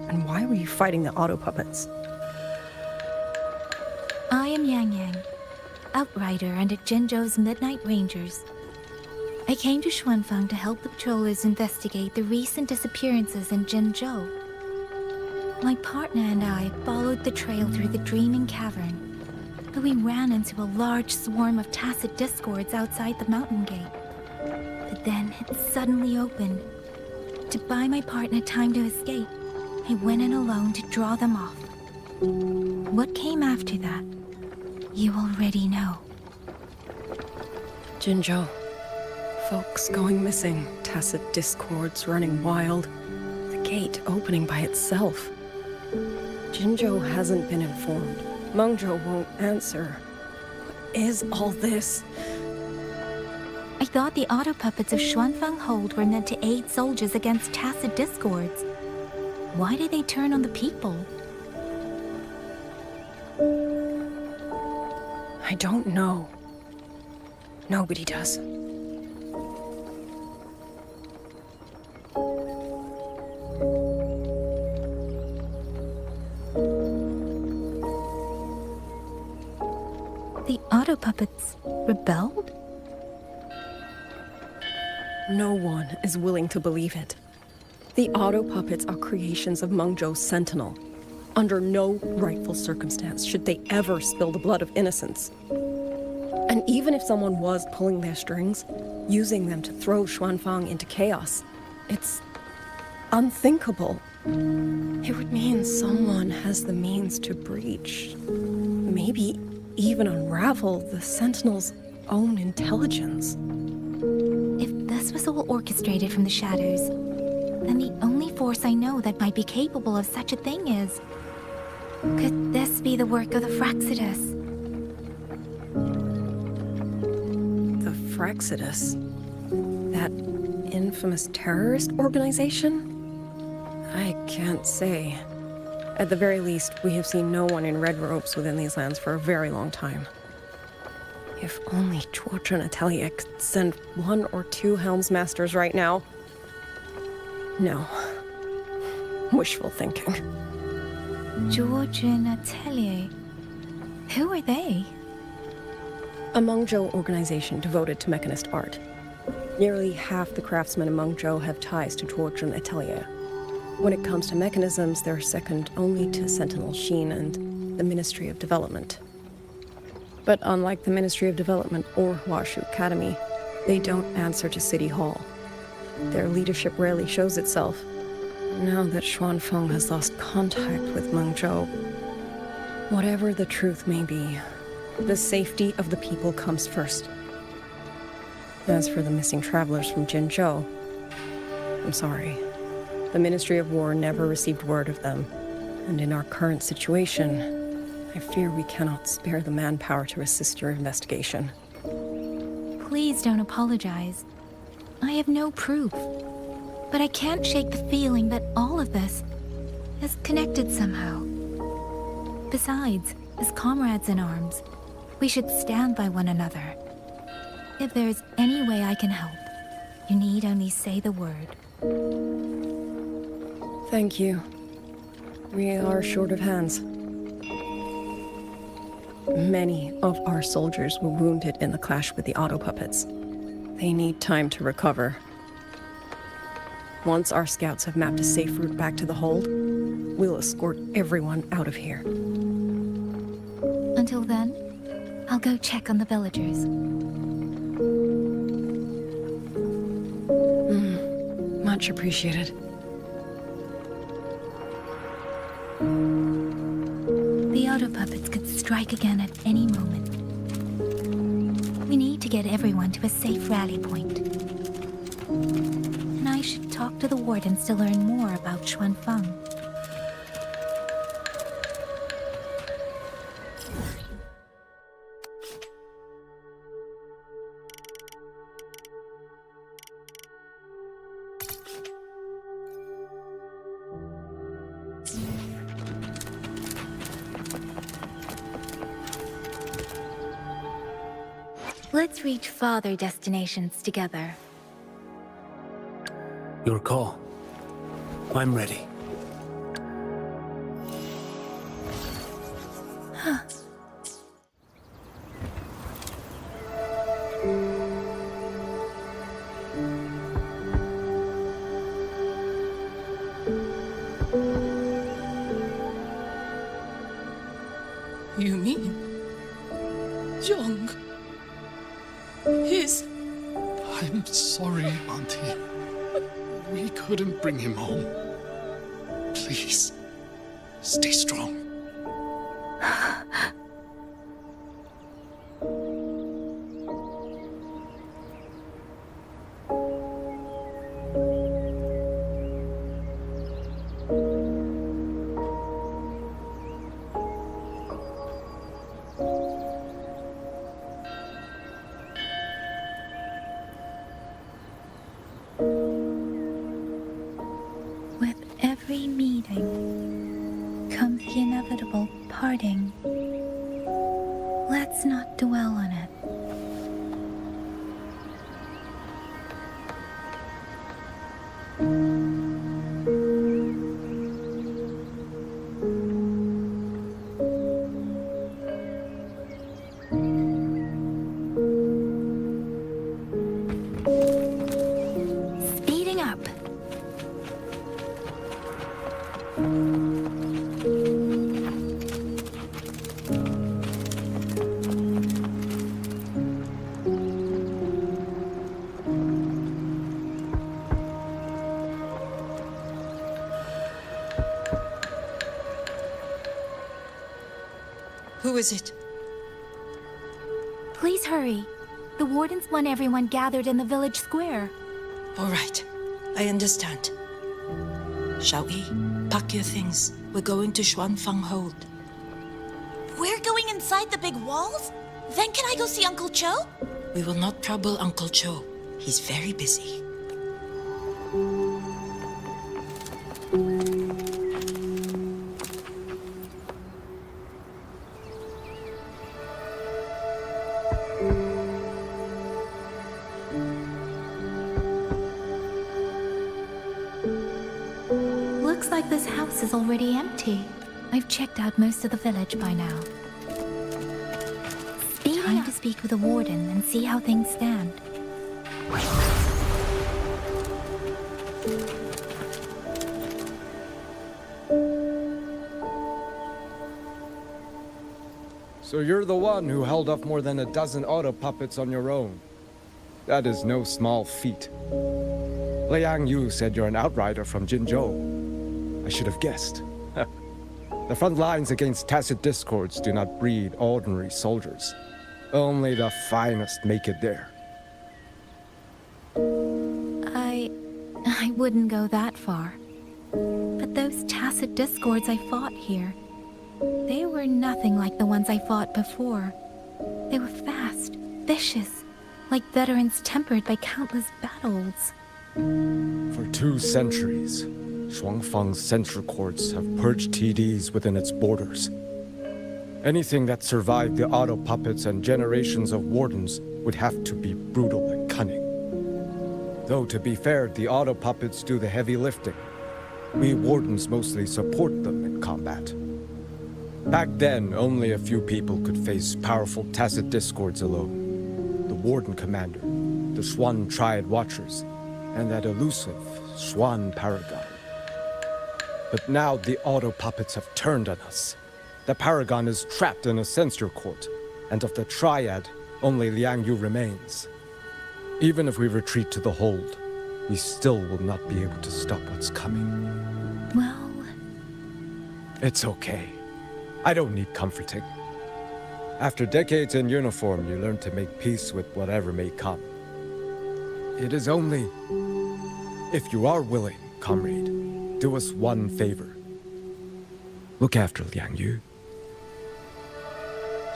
And why were you fighting the auto puppets? I am Yang Yang, outrider under Jinzhou's Midnight Rangers. I came to Xuanfang to help the patrollers investigate the recent disappearances in Jinzhou. My partner and I followed the trail through the Dreaming Cavern, but we ran into a large swarm of tacit discords outside the mountain gate. But then it suddenly opened. To buy my partner time to escape, I went in alone to draw them off. What came after that, you already know. Jinzhou. Folks going missing, tacit discords running wild, the gate opening by itself. Jinzhou hasn't been informed. Mengzhou won't answer. What is all this? I thought the auto puppets of Xuanfang Hold were meant to aid soldiers against tacit discords. Why did they turn on the people? I don't know. Nobody does. The auto puppets rebelled? No one is willing to believe it. The auto puppets are creations of Mengzhou's Sentinel. Under no rightful circumstance should they ever spill the blood of innocents. And even if someone was pulling their strings, using them to throw Xuanfang into chaos, it's unthinkable. It would mean someone has the means to breach, maybe even unravel the Sentinel's own intelligence. If this was all orchestrated from the shadows, then the only force I know that might be capable of such a thing is... Could this be the work of the Fraxidus? The Fraxidus? That infamous terrorist organization? I can't say. At the very least, we have seen no one in red robes within these lands for a very long time. If only Chuochen Atelier could send 1 or 2 Helmsmasters right now. No. Wishful thinking. Georgian Atelier? Who are they? A Mengzhou organization devoted to mechanist art. Nearly half the craftsmen in Mengzhou have ties to Chuochen Atelier. When it comes to mechanisms, they're second only to Sentinel Xin and the Ministry of Development. But unlike the Ministry of Development or Huashu Academy, they don't answer to City Hall. Their leadership rarely shows itself. Now that Xuanfeng has lost contact with Mengzhou, whatever the truth may be, the safety of the people comes first. As for the missing travelers from Jinzhou, I'm sorry. The Ministry of War never received word of them, and in our current situation, I fear we cannot spare the manpower to assist your investigation. Please don't apologize. I have no proof. But I can't shake the feeling that all of this is connected somehow. Besides, as comrades in arms, we should stand by one another. If there is any way I can help, you need only say the word. Thank you. We are short of hands. Many of our soldiers were wounded in the clash with the auto puppets. They need time to recover. Once our scouts have mapped a safe route back to the hold, we'll escort everyone out of here. Until then, I'll go check on the villagers. Much appreciated. The auto puppets could strike again at any moment. We need to get everyone to a safe rally point. And I should talk to the wardens to learn more about Xuanfang. Let's reach farther destinations together. Your call. I'm ready. Huh. You mean Young? He's... I'm sorry, Auntie. We couldn't bring him home. Please, stay strong. With every meeting comes the inevitable parting. Let's not dwell on it. Speeding up. Who is it? Please hurry. The wardens want everyone gathered in the village square. All right, I understand. Shall we? Pack your things. We're going to Xuanfang Hold. We're going inside the big walls? Then can I go see Uncle Cho? We will not trouble Uncle Cho. He's very busy. Looks like this house is already empty. I've checked out most of the village by now. Time to speak with the warden and see how things stand. So you're the one who held off more than a dozen auto puppets on your own. That is no small feat. Liang Yu said you're an outrider from Jinzhou. I should have guessed. The front lines against tacit discords do not breed ordinary soldiers. Only the finest make it there. I wouldn't go that far. But those tacit discords I fought here, they were nothing like the ones I fought before. They were fast, vicious, like veterans tempered by countless battles. For 2 centuries, Shuangfang's censure courts have purged TDs within its borders. Anything that survived the auto puppets and generations of wardens would have to be brutal and cunning. Though to be fair, the auto puppets do the heavy lifting. We wardens mostly support them in combat. Back then, only a few people could face powerful tacit discords alone. The Warden Commander, the Xuan Triad Watchers, and that elusive Xuan Paragon. But now the auto puppets have turned on us. The Paragon is trapped in a censure court, and of the Triad, only Liang Yu remains. Even if we retreat to the hold, we still will not be able to stop what's coming. Well... It's okay. I don't need comforting. After decades in uniform, you learn to make peace with whatever may come. It is only... If you are willing, comrade, do us one favor. Look after Liang Yu.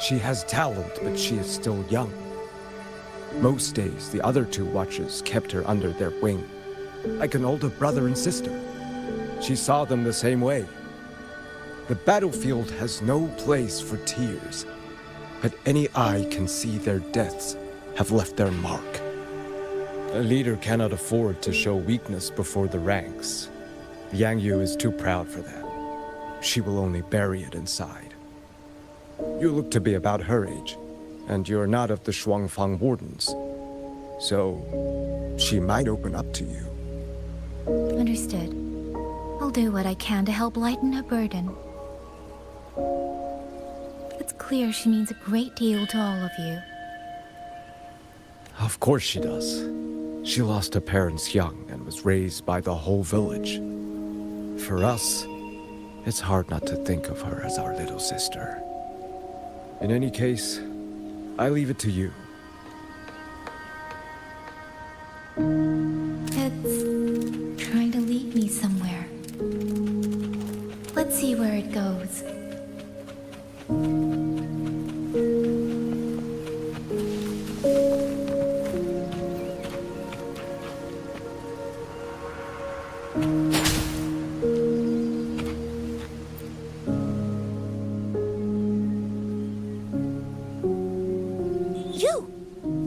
She has talent, but she is still young. Most days, the other 2 watchers kept her under their wing, like an older brother and sister. She saw them the same way. The battlefield has no place for tears, but any eye can see their deaths have left their mark. A leader cannot afford to show weakness before the ranks. Yang Yu is too proud for that. She will only bury it inside. You look to be about her age, and you're not of the Shuangfang Wardens. So, she might open up to you. Understood. I'll do what I can to help lighten her burden. It's clear she means a great deal to all of you. Of course she does. She lost her parents young and was raised by the whole village. For us, it's hard not to think of her as our little sister. In any case, I leave it to you. It's trying to lead me somewhere. Let's see where it goes.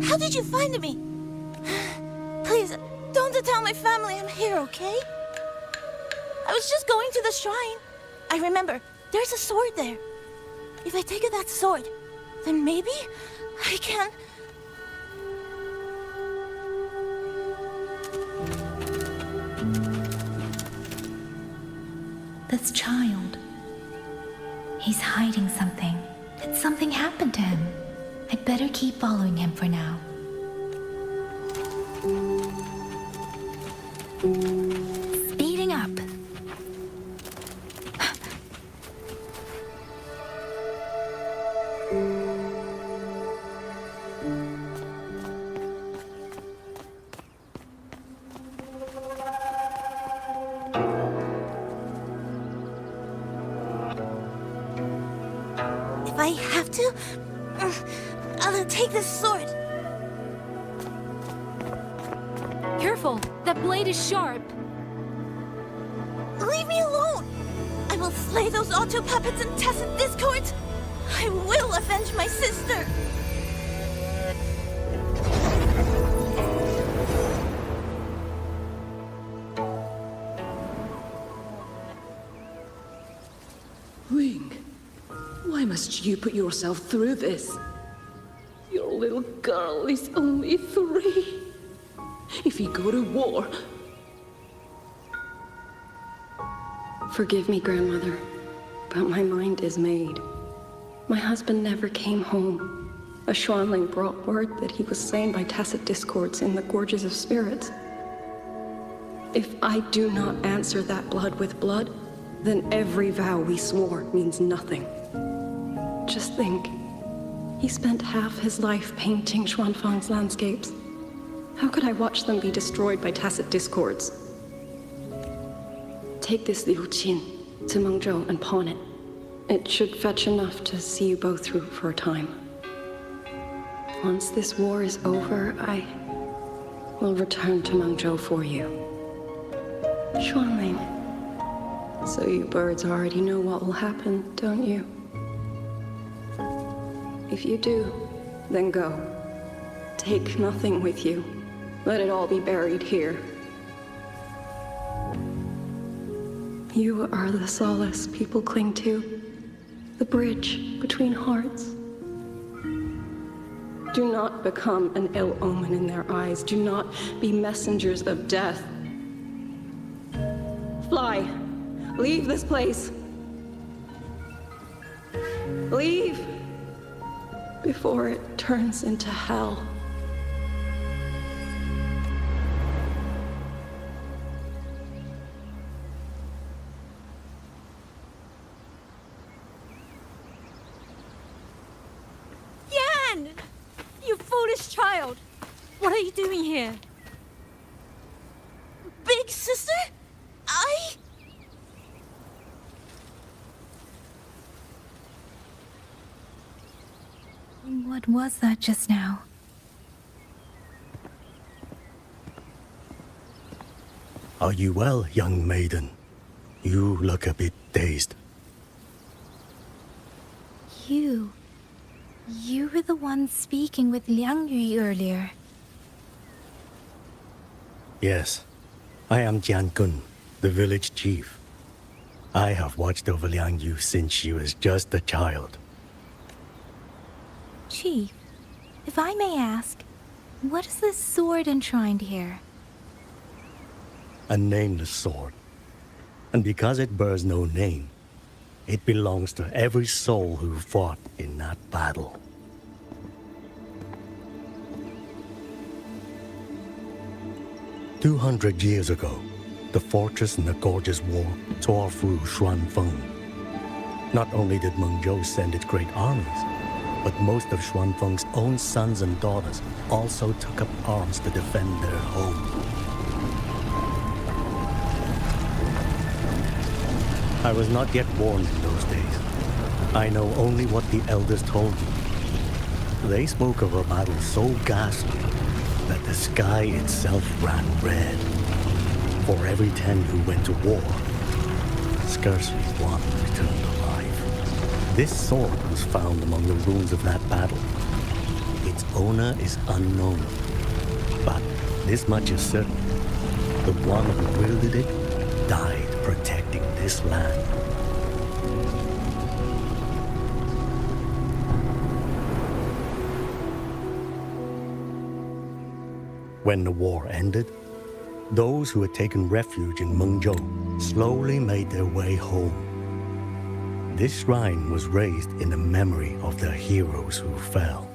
How did you find me? Please, don't tell my family I'm here, okay? I was just going to the shrine. I remember, there's a sword there. If I take that sword, then maybe I can... This child. He's hiding something. Did something happen to him? I'd better keep following him for now. Speeding up. If I have to, I'll take this sword. Careful! That blade is sharp! Leave me alone! I will slay those auto puppets and tacit discords! I will avenge my sister! Wing, why must you put yourself through this? Your little girl is only 3. If you go to war... Forgive me, Grandmother, but my mind is made. My husband never came home. A Xuanling brought word that he was slain by tacit discords in the Gorges of Spirits. If I do not answer that blood with blood, then every vow we swore means nothing. Just think, he spent half his life painting Xuanfang's landscapes. How could I watch them be destroyed by tacit discords? Take this Liu Qin to Mengzhou and pawn it. It should fetch enough to see you both through for a time. Once this war is over, I will return to Mengzhou for you. Xuanling. So you birds already know what will happen, don't you? If you do, then go. Take nothing with you. Let it all be buried here. You are the solace people cling to, the bridge between hearts. Do not become an ill omen in their eyes. Do not be messengers of death. Fly. Leave this place. Leave before it turns into hell. Yan! You foolish child! What are you doing here? Big sister? What was that just now? Are you well, young maiden? You look a bit dazed. You... You were the one speaking with Liang Yui earlier. Yes, I am Jian Kun, the village chief. I have watched over Liang Yu since she was just a child. Chief, if I may ask, what is this sword enshrined here? A nameless sword. And because it bears no name, it belongs to every soul who fought in that battle. "200 years ago, the fortress in the Gorgeous War tore through Xuanfeng. Not only did Mengzhou send its great armies, but most of Xuanfeng's own sons and daughters also took up arms to defend their home. I was not yet born in those days. I know only what the elders told me. They spoke of a battle so ghastly that the sky itself ran red. For every 10 who went to war, scarcely one returned alive. This sword was found among the ruins of that battle. Its owner is unknown, but this much is certain. The one who wielded it died protecting this land. When the war ended, those who had taken refuge in Mengzhou slowly made their way home. This shrine was raised in the memory of the heroes who fell.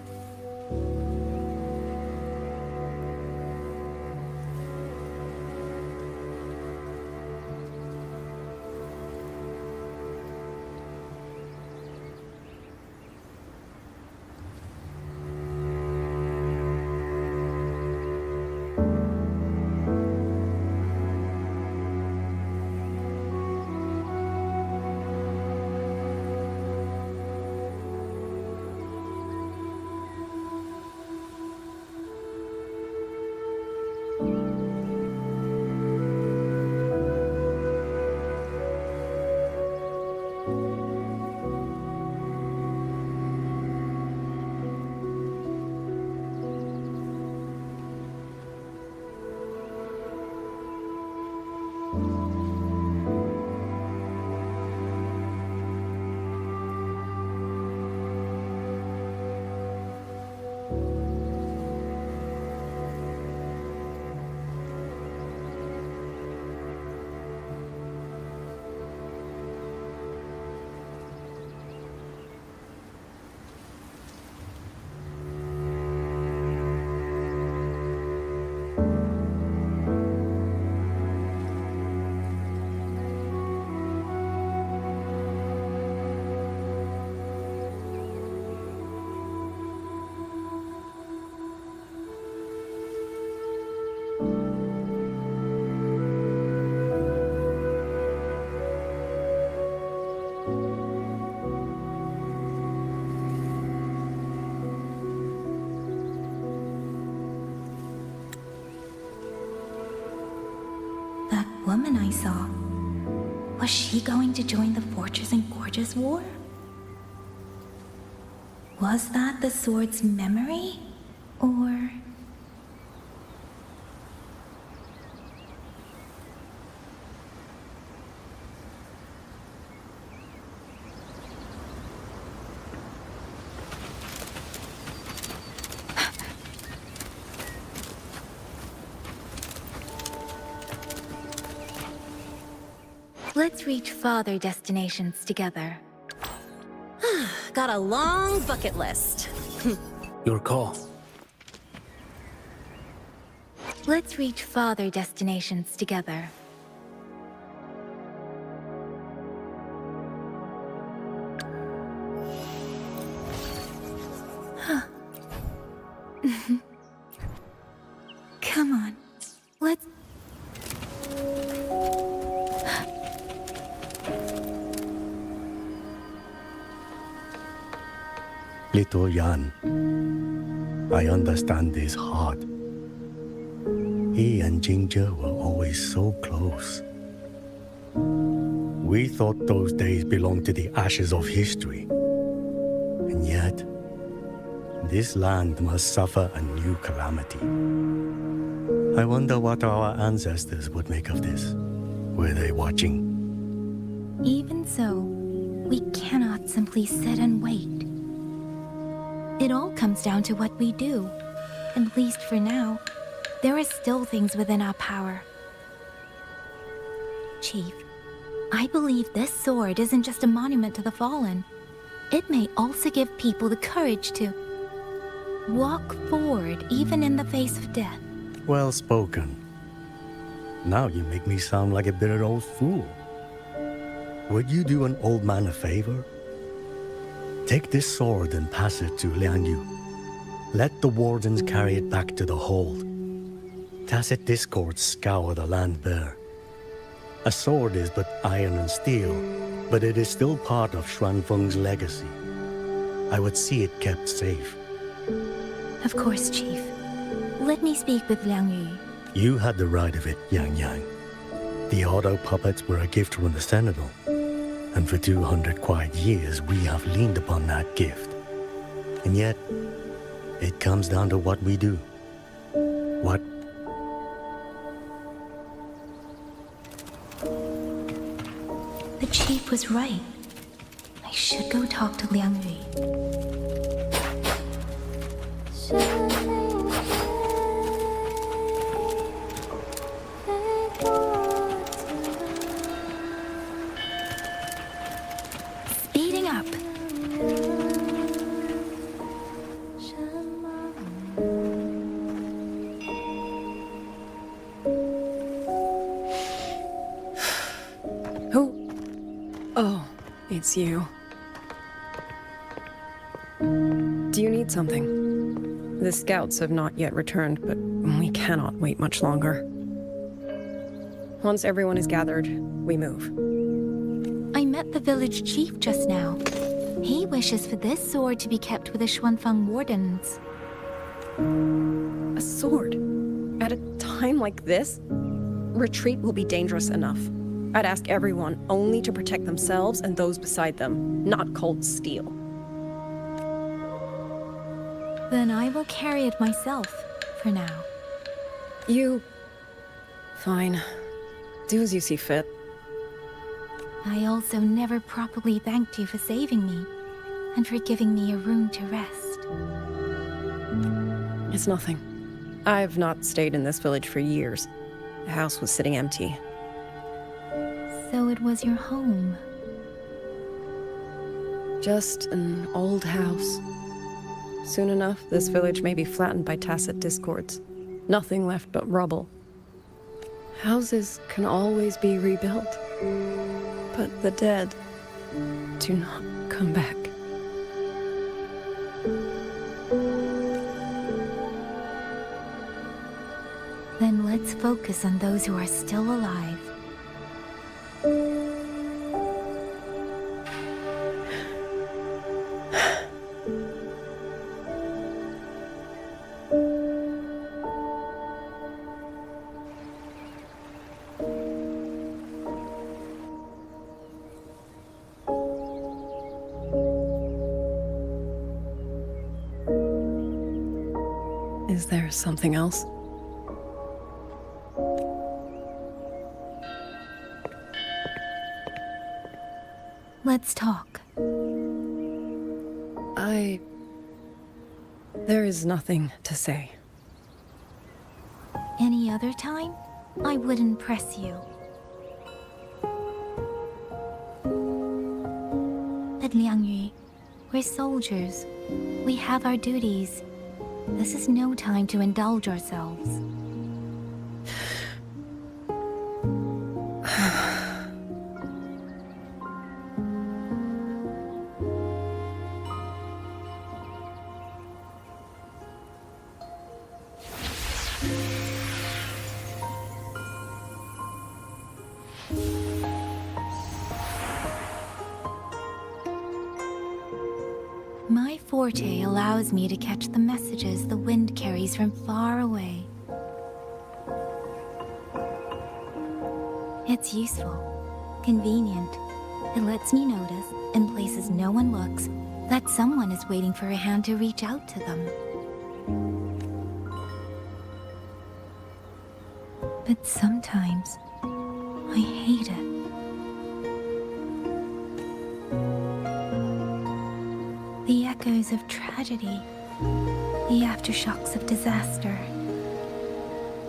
That woman I saw, was she going to join the Fortress and Gorgeous War? Was that the sword's memory? Or... Let's reach farther destinations together. Got a long bucket list. Your call. Let's reach farther destinations together. Huh. Come on. Let's... Little Yan, I understand his heart. He and Ginger were always so close. We thought those days belonged to the ashes of history. And yet, this land must suffer a new calamity. I wonder what our ancestors would make of this. Were they watching? Even so, we cannot simply sit and wait. It all comes down to what we do. At least for now, there are still things within our power. Chief, I believe this sword isn't just a monument to the fallen. It may also give people the courage to walk forward even in the face of death. Well spoken. Now you make me sound like a bitter old fool. Would you do an old man a favor? Take this sword and pass it to Liang Yu. Let the wardens carry it back to the hold. Tacit discords scour the land bare. A sword is but iron and steel, but it is still part of Xuanfeng's legacy. I would see it kept safe. Of course, Chief. Let me speak with Liang Yu. You had the right of it, Yang Yang. The auto puppets were a gift from the Sentinel, and for 200 quiet years we have leaned upon that gift. And yet, it comes down to what we do. What? The Chief was right. I should go talk to Liang Yu. Speeding up. Who? Oh, it's you. Do you need something? The scouts have not yet returned, but we cannot wait much longer. Once everyone is gathered, we move. I met the village chief just now. He wishes for this sword to be kept with the Xuanfeng wardens. A sword? At a time like this? Retreat will be dangerous enough. I'd ask everyone only to protect themselves and those beside them, not cold steel. Then I will carry it myself, for now. You... Fine. Do as you see fit. I also never properly thanked you for saving me, and for giving me a room to rest. It's nothing. I've not stayed in this village for years. The house was sitting empty. So it was your home. Just an old house. Soon enough, this village may be flattened by tacit discords. Nothing left but rubble. Houses can always be rebuilt. But the dead do not come back. Then let's focus on those who are still alive. Is there something else? Let's talk. There is nothing to say. Any other time, I wouldn't press you. But Liang Yu, we're soldiers. We have our duties. This is no time to indulge ourselves. My forte allows me to catch the messages the wind carries from far away. It's useful, convenient. It lets me notice, in places no one looks, that someone is waiting for a hand to reach out to them. But sometimes, I hate it. The echoes of tragedy, the aftershocks of disaster.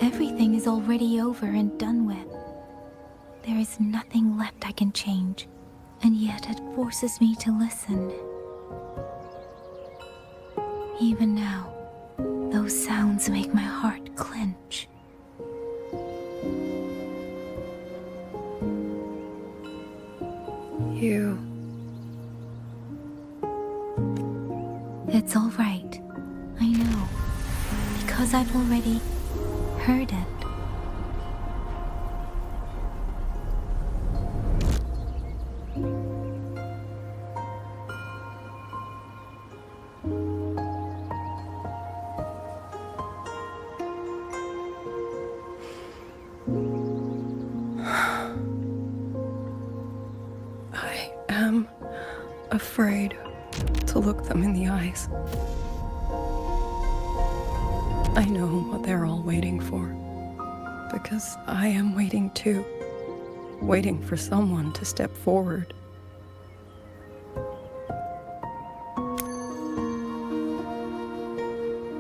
Everything is already over and done with. There is nothing left I can change, and yet it forces me to listen. Even now, those sounds make my heart clench. You... It's all right. I know. Because I've already heard it. I am afraid to look them in the eyes. I know what they're all waiting for, because I am waiting too. Waiting for someone to step forward.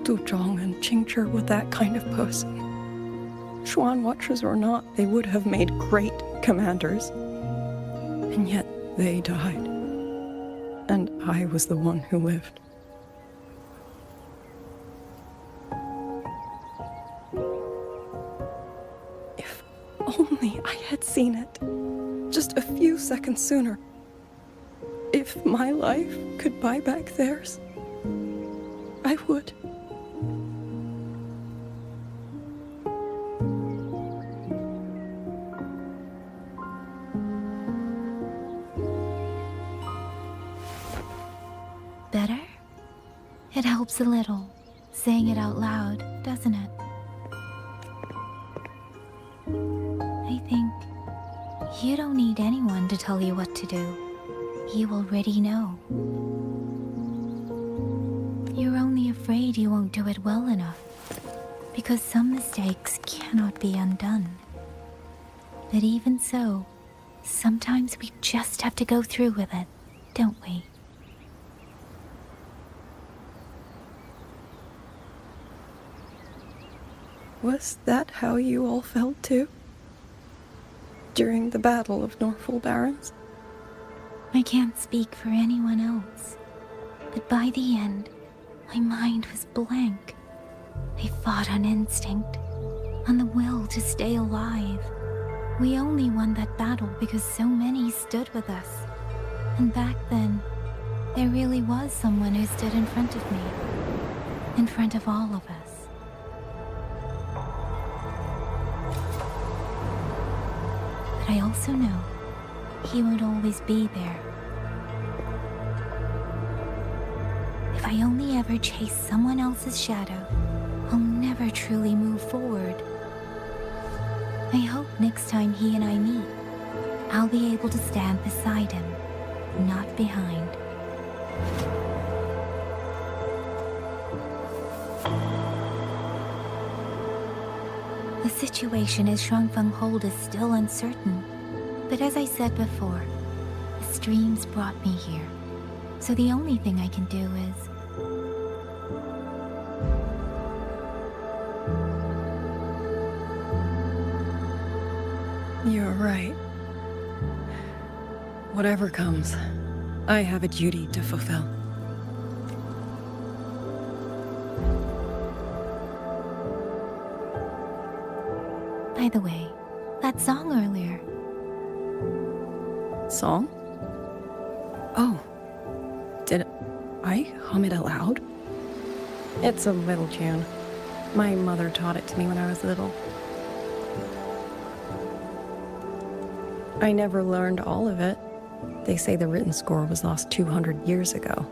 Du Zhong and Qingzhi were that kind of person. Xuan Watchers or not, they would have made great commanders. And yet they died. And I was the one who lived. If only I had seen it. Just a few seconds sooner. If my life could buy back theirs, I would. Better? It helps a little, saying it out loud, doesn't it? I think you don't need anyone to tell you what to do. You already know. You're only afraid you won't do it well enough, because some mistakes cannot be undone. But even so, sometimes we just have to go through with it, don't we? Was that how you all felt too? During the Battle of Norfolk Barrens? I can't speak for anyone else, but by the end, my mind was blank. I fought on instinct, on the will to stay alive. We only won that battle because so many stood with us. And back then, there really was someone who stood in front of me, in front of all of us. But I also know he won't always be there. If I only ever chase someone else's shadow, I'll never truly move forward. I hope next time he and I meet, I'll be able to stand beside him, not behind. The situation as Shuangfeng Hold is still uncertain, but as I said before, the streams brought me here, so the only thing I can do is... You're right. Whatever comes, I have a duty to fulfill. By the way, that song earlier. Song? Oh. Did I hum it aloud? It's a little tune. My mother taught it to me when I was little. I never learned all of it. They say the written score was lost 200 years ago.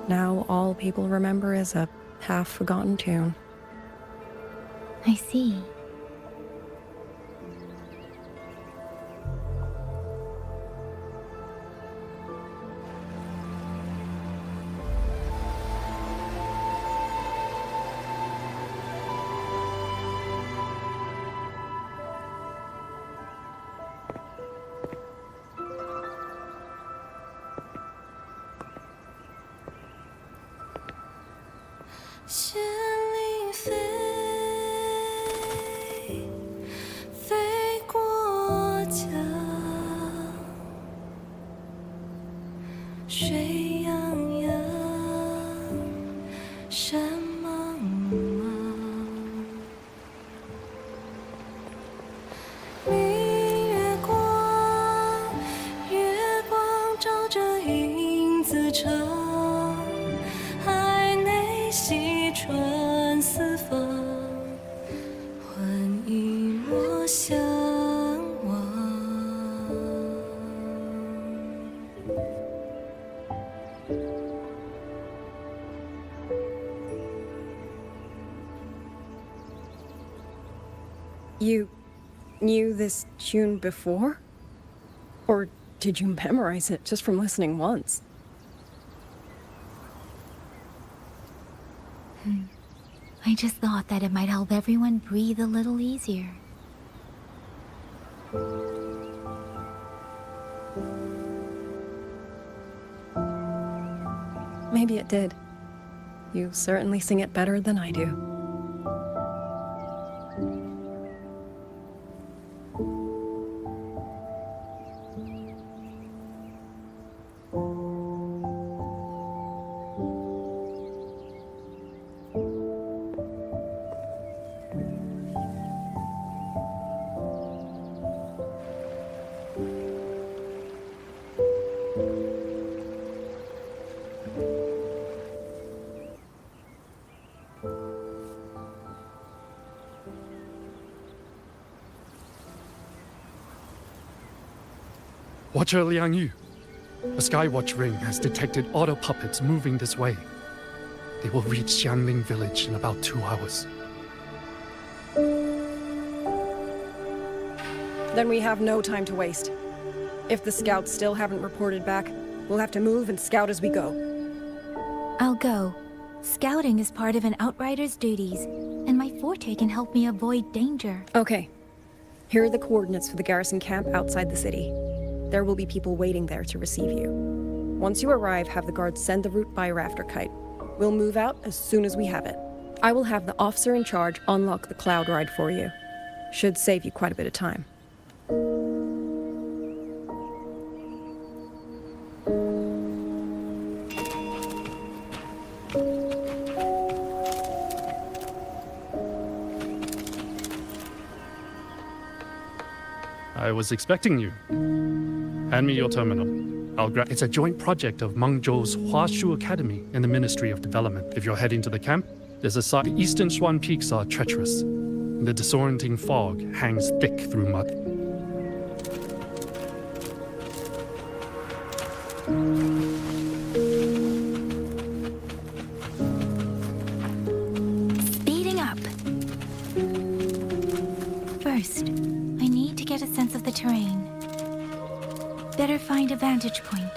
Now all people remember is a half-forgotten tune. I see. 仙灵飞，飞过江，水洋洋，山茫茫。明月光，月光照着影子长。海内细川四方，换一抹相望。You knew this tune before? Or did you memorize it just from listening once? I just thought that it might help everyone breathe a little easier. Maybe it did. You certainly sing it better than I do. Watcher Liang Yu, the Skywatch Ring has detected auto puppets moving this way. They will reach Xiangling village in about 2 hours. Then we have no time to waste. If the scouts still haven't reported back, we'll have to move and scout as we go. I'll go. Scouting is part of an outrider's duties, and my forte can help me avoid danger. Okay. Here are the coordinates for the garrison camp outside the city. There will be people waiting there to receive you. Once you arrive, have the guards send the route by rafter kite. We'll move out as soon as we have it. I will have the officer in charge unlock the cloud ride for you. Should save you quite a bit of time. I was expecting you. Hand me your terminal. It's a joint project of Mengzhou's Huashu Academy and the Ministry of Development. If you're heading to the camp, there's a side. The eastern Shuan peaks are treacherous. The disorienting fog hangs thick through mud. Speeding up. First, I need to get a sense of the terrain. Better find a vantage point.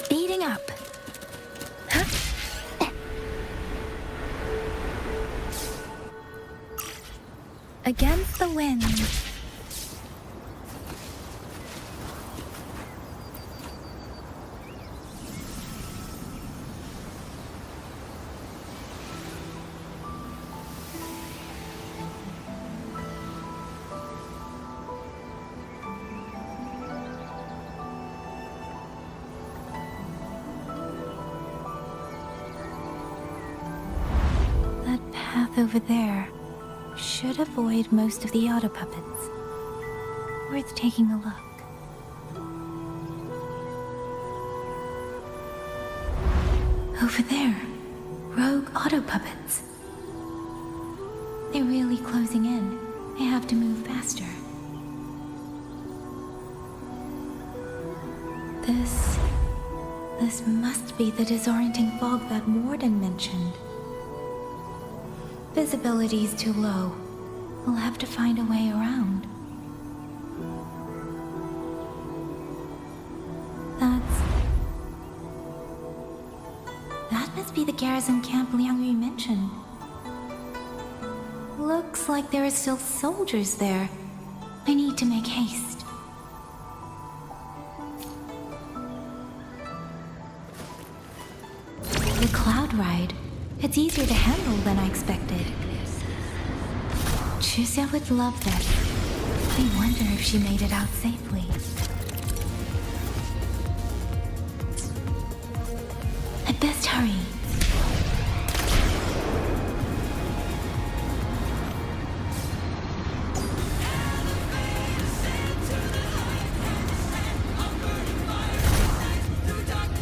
Speeding up. Against the wind. That path over there should avoid most of the auto puppets. Worth taking a look. Over there, rogue auto puppets. They're really closing in. I have to move faster. This must be the disorienting fog that Morden mentioned. Visibility's too low. We'll have to find a way around. That must be the garrison camp Liang Yu mentioned. Looks like there are still soldiers there. I need to make haste. The cloud ride. It's easier to handle than I expected. Chusya would love this. I wonder if she made it out safely. I'd best hurry.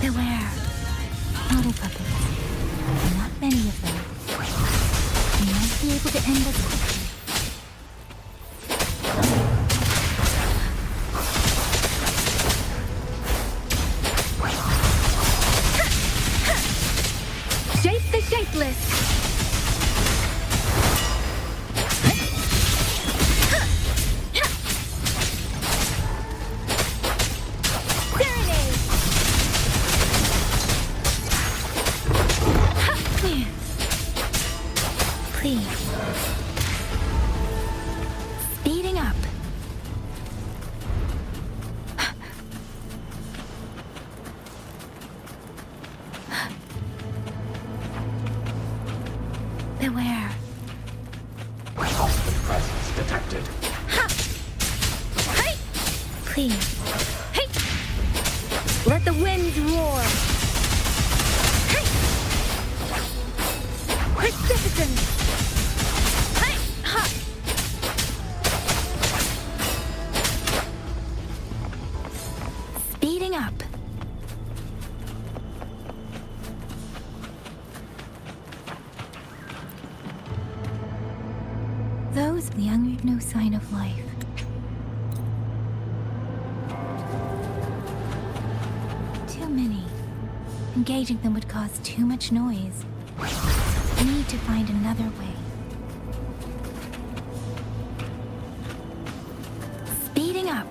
Beware. Auto puppets. Not many of them. We might be able to end this quickly. Shape the shapeless! Please. Speeding up. Beware. Hostile presence detected. Hey! Please. Hey! Let the winds roar. Hey! Precipitant! Speeding up. Those young with no sign of life. Too many. Engaging them would cause too much noise. I need to find another way. Speeding up.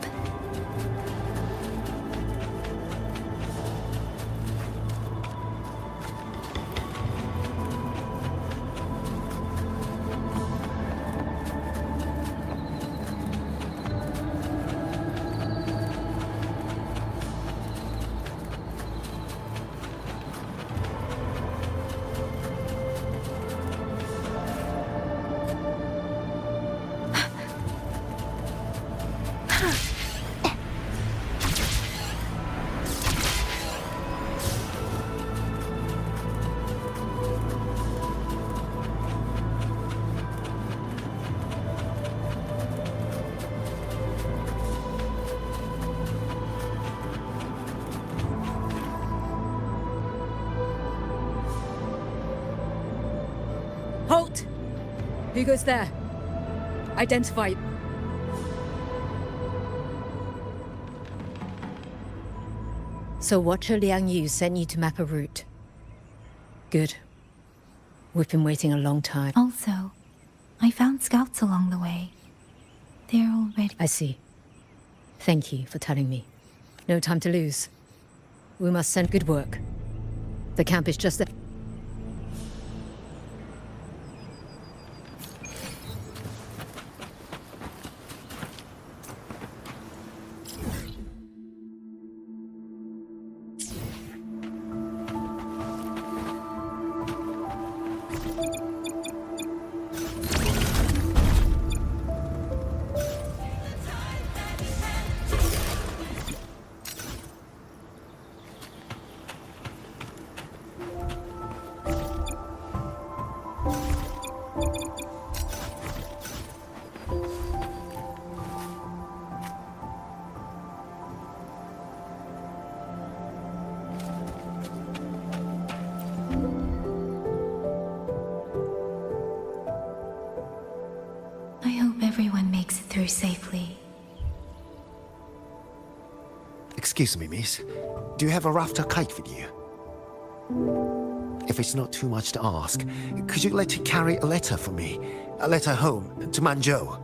Halt! Who goes there? Identify. So Watcher Liang Yu sent you to map a route. Good. We've been waiting a long time. Also, I found scouts along the way. They're already... I see. Thank you for telling me. No time to lose. We must send good work. The camp is just there. I hope everyone makes it through safely. Excuse me, miss. Do you have a rafter kite with you? If it's not too much to ask, could you let it carry a letter for me? A letter home, to Manzhou.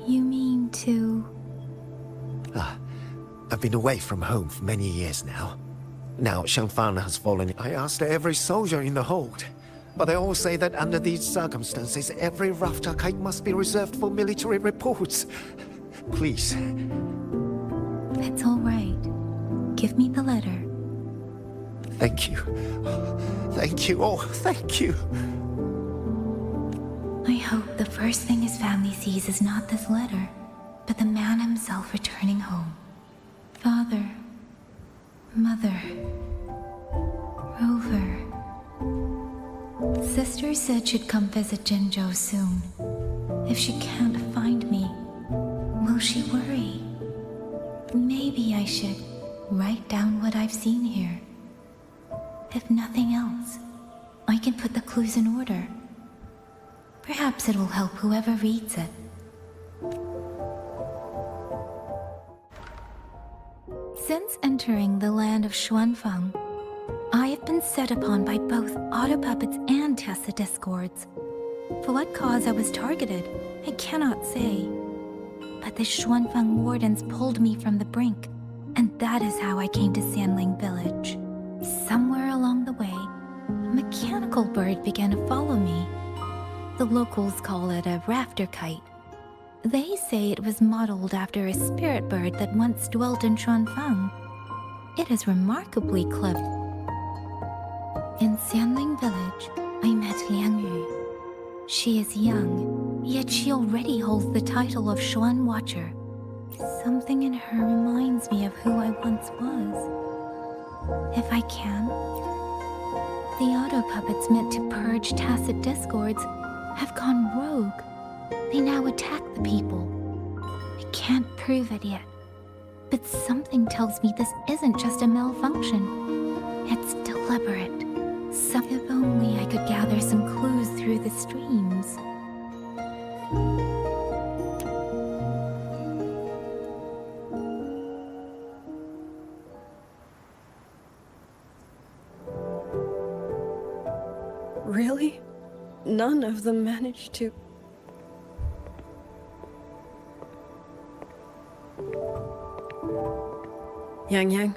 You mean to... I've been away from home for many years now. Now Shangfang has fallen. I asked every soldier in the hold, but they all say that under these circumstances, every rafter kite must be reserved for military reports. Please. It's all right. Give me the letter. Thank you. Thank you. Oh, thank you. I hope the first thing his family sees is not this letter, but the man himself returning home. Father, Mother, Rover. Sister said she'd come visit Jinzhou soon. If she can't find me, will she worry? Maybe I should write down what I've seen here. If nothing else, I can put the clues in order. Perhaps it will help whoever reads it. Since entering the land of Xuanfang, I have been set upon by both auto puppets and Tessa discords. For what cause I was targeted, I cannot say. But the Xuanfang wardens pulled me from the brink, and that is how I came to Sanling Village. Somewhere along the way, a mechanical bird began to follow me. The locals call it a rafter kite. They say it was modeled after a spirit bird that once dwelt in Xuanfang. It is remarkably clever. In Sanling Village, I met Liang Yu. She is young, yet she already holds the title of Xuan Watcher. Something in her reminds me of who I once was. If I can, the auto puppets meant to purge tacit discords have gone rogue. They now attack the people. I can't prove it yet, but something tells me this isn't just a malfunction. It's deliberate. So if only I could gather some clues through the streams. Really? None of them managed to... Yang,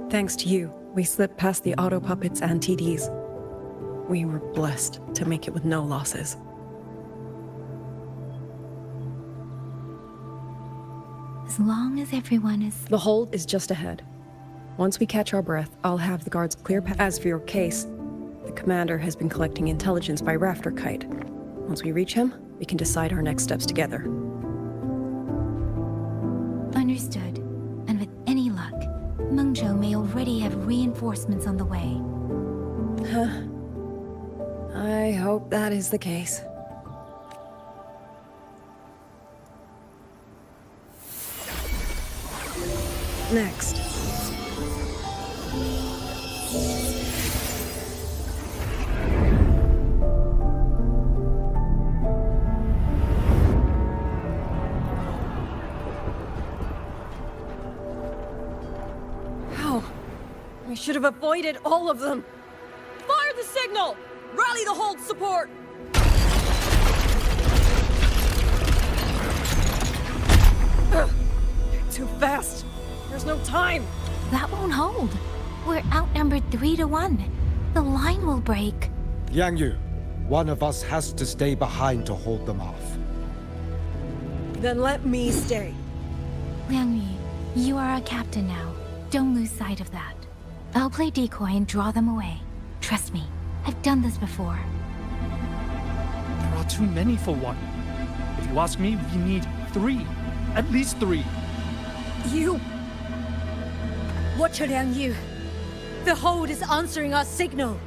thanks to you, we slipped past the auto puppets and TDs. We were blessed to make it with no losses. As long as everyone is... The hold is just ahead. Once we catch our breath, I'll have the guards clear path. As for your case, the commander has been collecting intelligence by Rafter Kite. Once we reach him, we can decide our next steps together. Understood. And with any luck, Mengzhou may already have reinforcements on the way. Huh. I hope that is the case. Next. How? We should have avoided all of them. Fire the signal! Rally the hold support! Too fast. There's no time. That won't hold. We're outnumbered 3-1. The line will break. Yang Yu, one of us has to stay behind to hold them off. Then let me stay. Liang Yu, you are our captain now. Don't lose sight of that. I'll play decoy and draw them away. Trust me, I've done this before. There are too many for one. If you ask me, we need 3. At least 3. You... Watcher Liang Yu. The hold is answering our signal.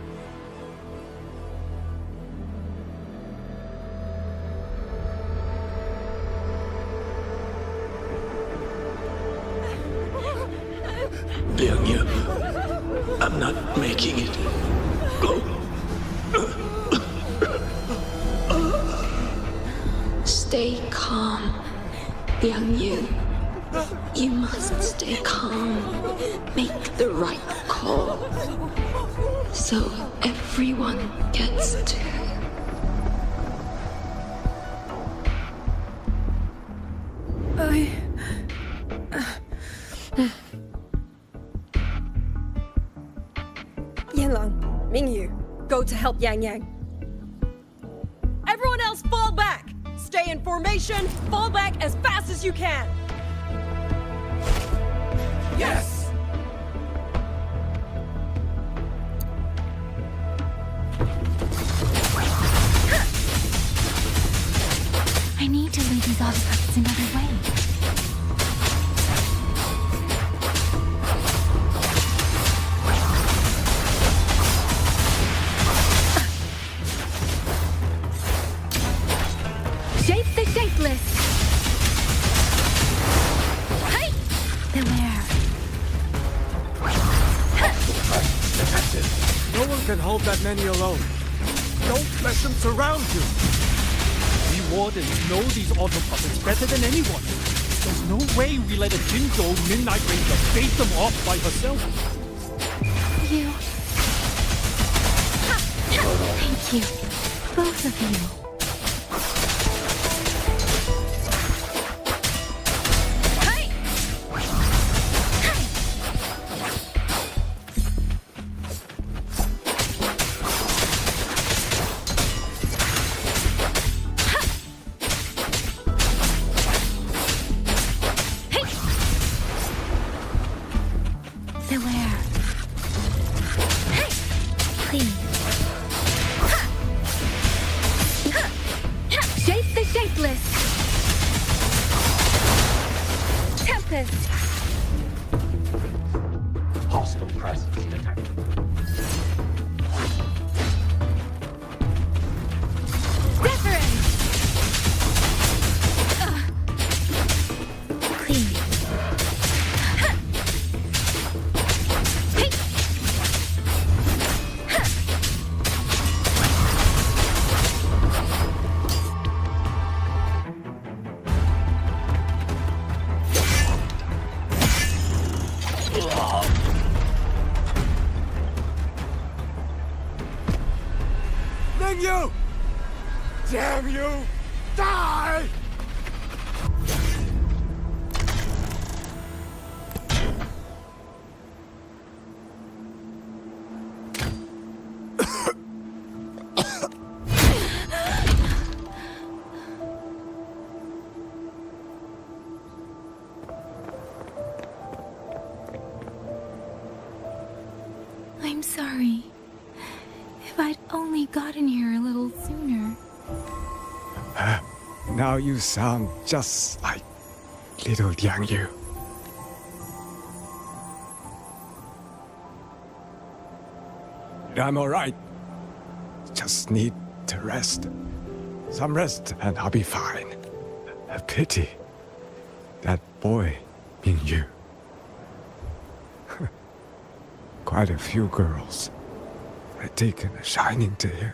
Liang Yu, I'm not making it. Go. Stay calm, Liang Yu. You must stay calm. Make the right call. So everyone gets to... Yanlang, Mingyu, go to help Yang Yang. Everyone else fall back! Stay in formation, fall back as fast as you can! Yes! auto puppets another way. Shape the shapeless! Hey! Beware. No one can hold that many alone. Don't let them surround you. We wardens know these auto puppets better than anyone. There's no way we let a Jinzhou Midnight Ranger bait them off by herself. You. Thank you. Both of you. Beware. Please. Shape the shapeless. Tempest. Hostile presence detected. Wuthering. Clean. You! Damn you! Die! I'm sorry. If I'd only gotten here a little sooner. Now you sound just like little Yang Yu. I'm alright. Just need to rest. Some rest and I'll be fine. A pity. That boy, Ming Yu. Quite a few girls had taken a shining to him.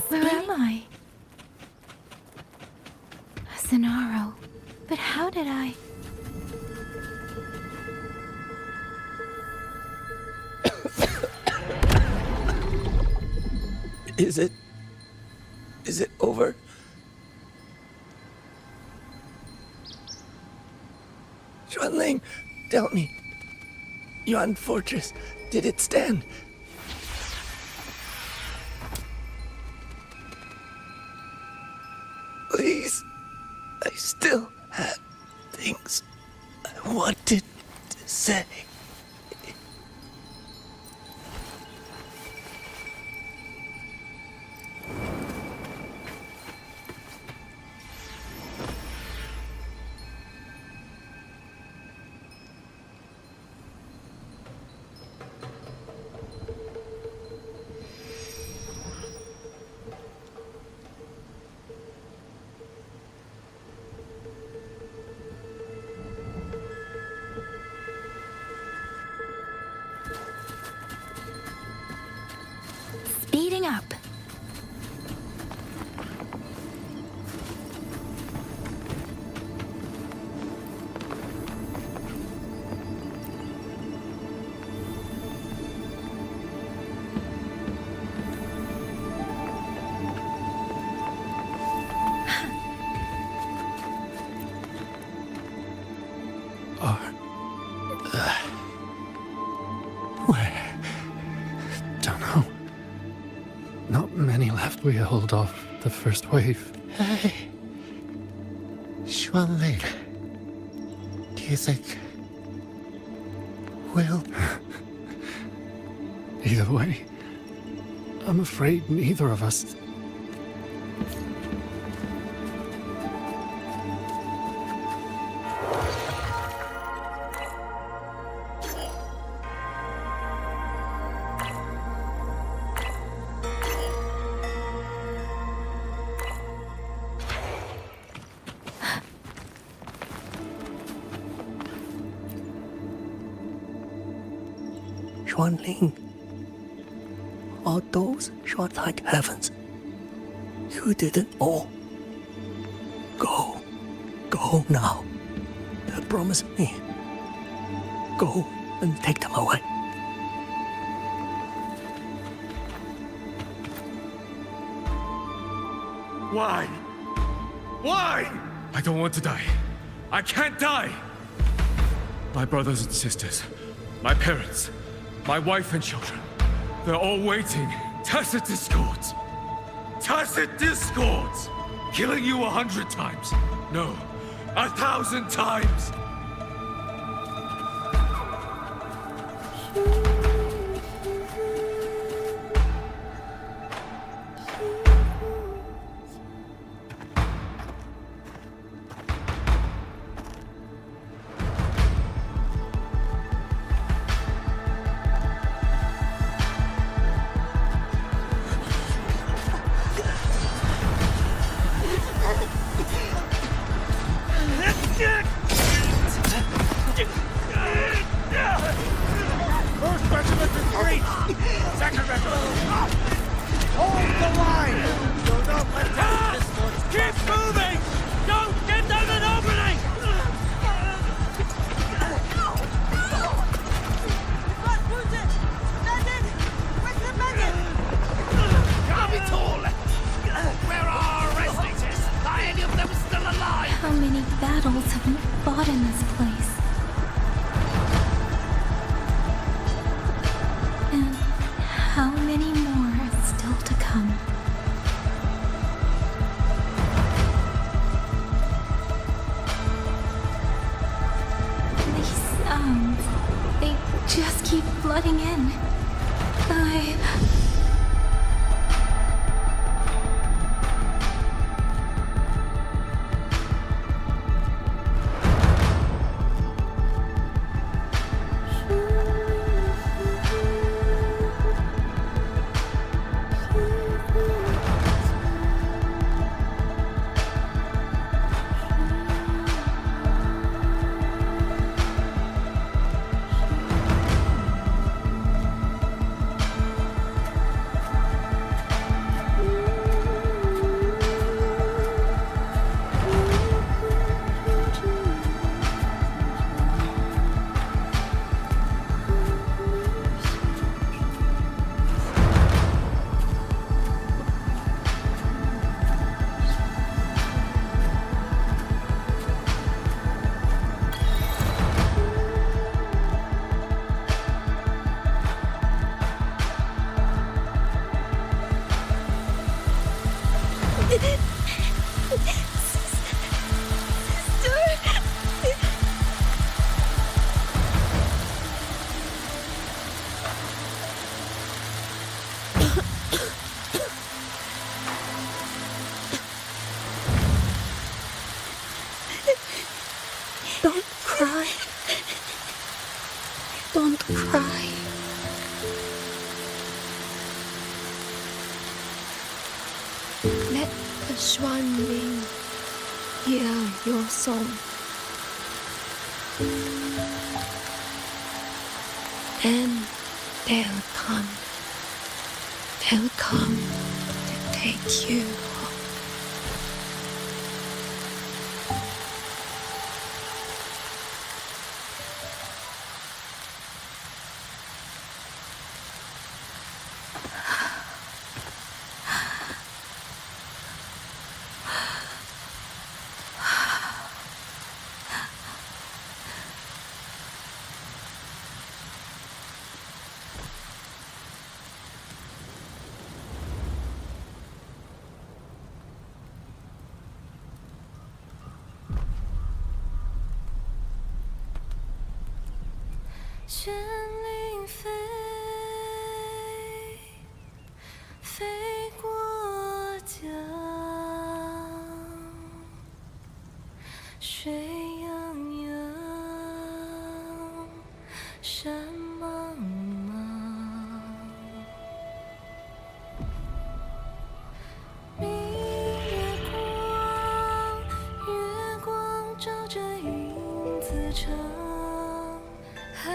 Where am I? Zenaro. But how did I... Is it over? Xuanling, tell me. Yuan Fortress, did it stand? Please, I still have things I wanted to say. coming up. Where? Don't know. Not many left. We held off the first wave. Hey. Xuanling. Do you think... Will? Either way, I'm afraid neither of us. Xuanling. All those shot like heavens. You didn't all. Go. Go now. Promise me. Go and take them away. Why? Why? I don't want to die. I can't die! My brothers and sisters, my parents, my wife and children, they're all waiting. Tacit discords. Tacit discords! Killing you 100 times. No, 1,000 times! First regiment retreat! Second regiment! Hold the line! Do not let down this one! Keep moving! Don't get them an opening! Where are our resonator? Are any of them still alive? How many battles have we fought in this place? And how many more are still to come? These sounds, they just keep flooding in. Don't cry. Don't cry. Let the Xuanling hear your song. And they'll come He'll come to take you.旋铃飞，飞过江，水泱泱，山茫茫。明月光，月光照着影子长。海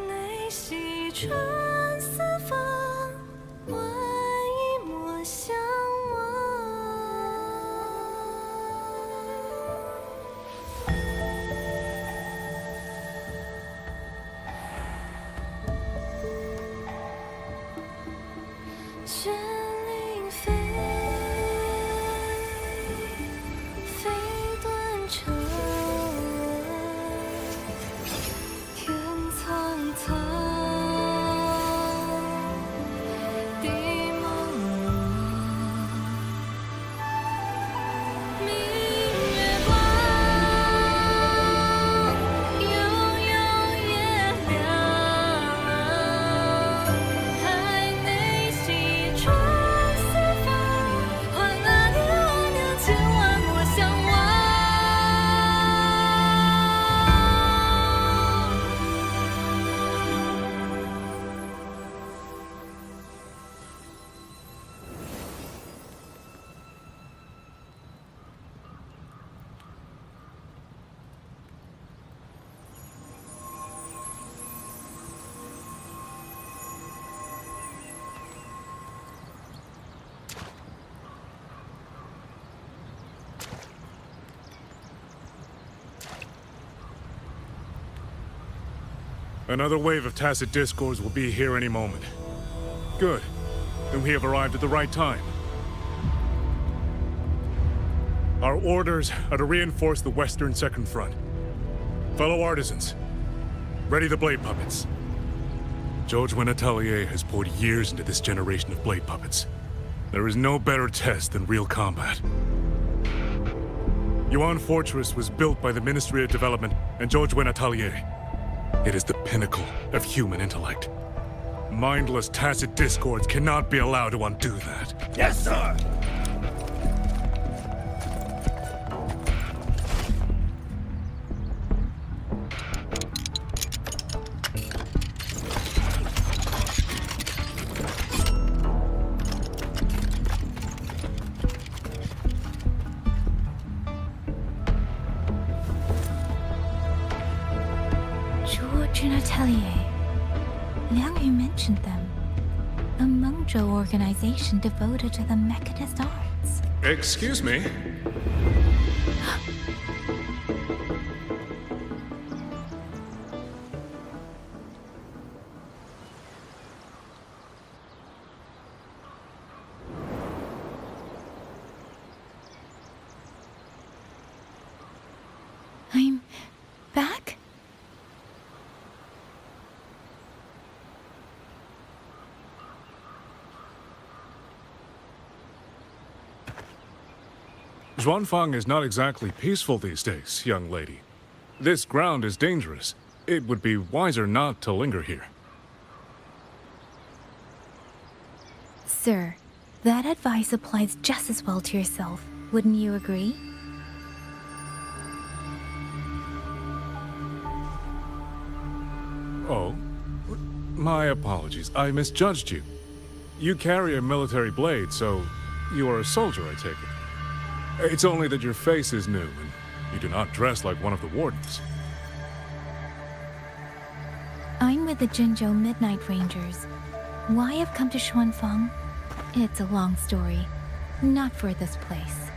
内西川四方，万一莫相忘。旋铃飞，飞断肠。苍苍，地茫茫，明月光，悠悠月亮，海内西川四方，换阿爹阿娘千万莫相忘。Another wave of tacit discords will be here any moment. Good. Then we have arrived at the right time. Our orders are to reinforce the Western Second Front. Fellow artisans, ready the blade puppets. George Atelier has poured years into this generation of blade puppets. There is no better test than real combat. Yuan Fortress was built by the Ministry of Development and George Atelier. It is the pinnacle of human intellect. Mindless, tacit discords cannot be allowed to undo that. Yes, sir! George Atelier. Liang Yu mentioned them. A Mengzhou organization devoted to the mechanist arts. Excuse me? I'm back? Xuanfang is not exactly peaceful these days, young lady. This ground is dangerous. It would be wiser not to linger here. Sir, that advice applies just as well to yourself. Wouldn't you agree? Oh? My apologies. I misjudged you. You carry a military blade, so you are a soldier, I take it. It's only that your face is new, and you do not dress like one of the wardens. I'm with the Jinzhou Midnight Rangers. Why I've come to Xuanfang? It's a long story. Not for this place.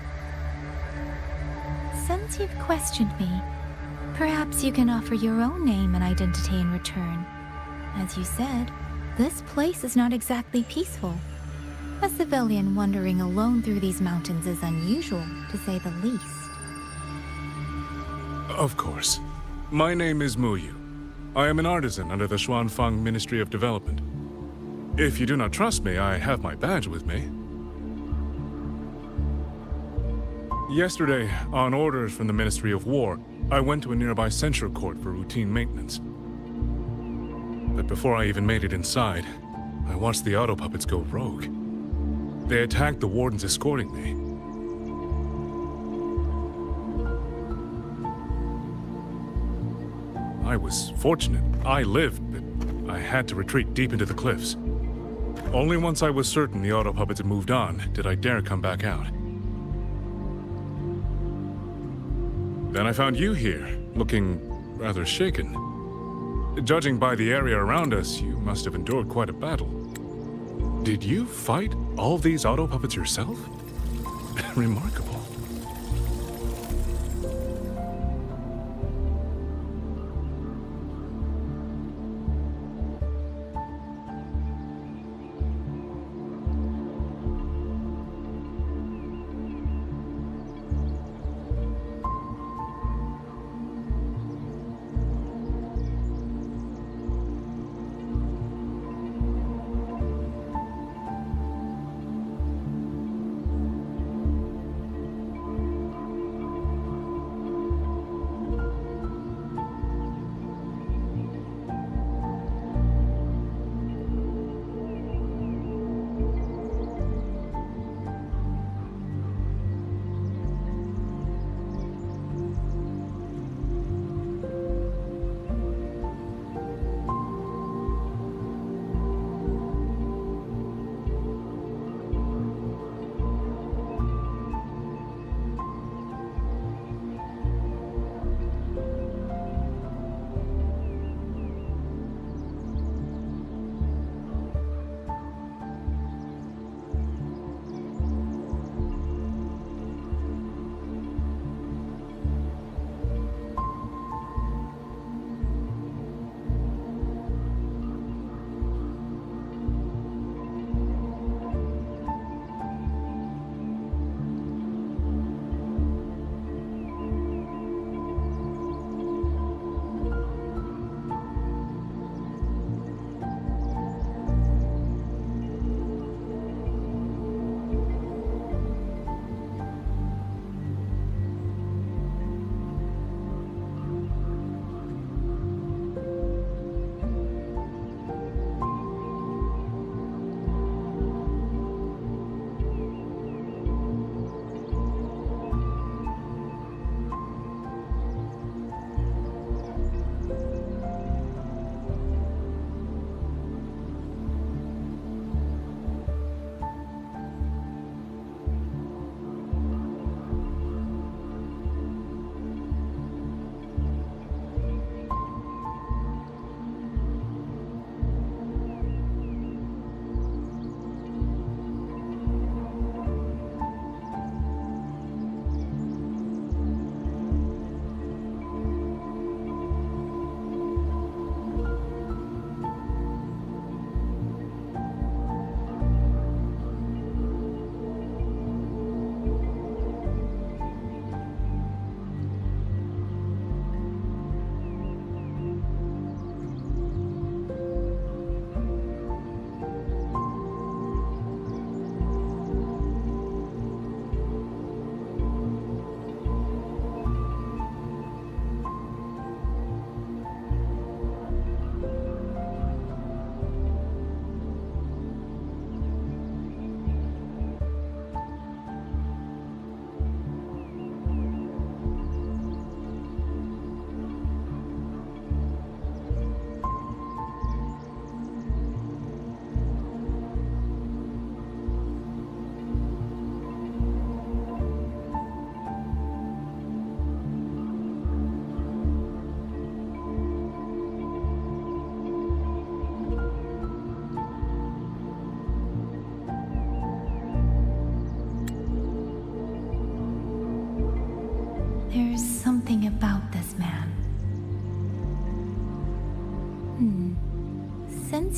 Since you've questioned me, perhaps you can offer your own name and identity in return. As you said, this place is not exactly peaceful. A civilian wandering alone through these mountains is unusual, to say the least. Of course. My name is Muyu. I am an artisan under the Xuanfang Ministry of Development. If you do not trust me, I have my badge with me. Yesterday, on orders from the Ministry of War, I went to a nearby censure court for routine maintenance. But before I even made it inside, I watched the auto puppets go rogue. They attacked the wardens escorting me. I was fortunate. I lived, but I had to retreat deep into the cliffs. Only once I was certain the auto puppets had moved on did I dare come back out. Then I found you here, looking rather shaken. Judging by the area around us, you must have endured quite a battle. Did you fight all these auto puppets yourself? Remarkable.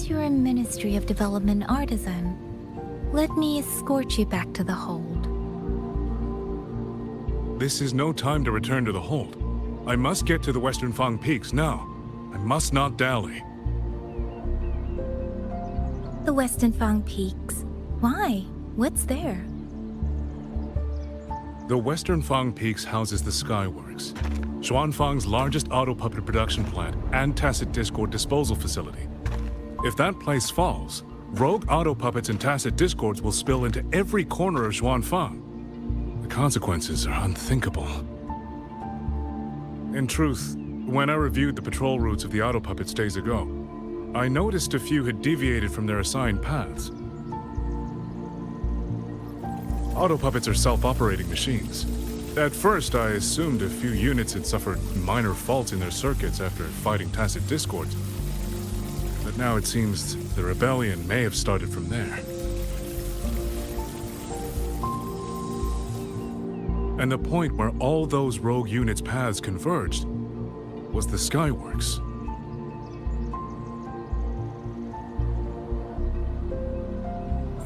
Since you're a Ministry of Development artisan, let me escort you back to the hold. This is no time to return to the hold. I must get to the Western Fang Peaks now. I must not dally. The Western Fang Peaks. Why? What's there? The Western Fang Peaks houses the Skyworks, Xuanfang's largest auto puppet production plant and tacit discord disposal facility. If that place falls, rogue auto puppets and tacit discords will spill into every corner of Xuanfang. The consequences are unthinkable. In truth, when I reviewed the patrol routes of the auto puppets days ago, I noticed a few had deviated from their assigned paths. Auto puppets are self-operating machines. At first, I assumed a few units had suffered minor faults in their circuits after fighting tacit discords. But now it seems the rebellion may have started from there. And the point where all those rogue units' paths converged was the Skyworks.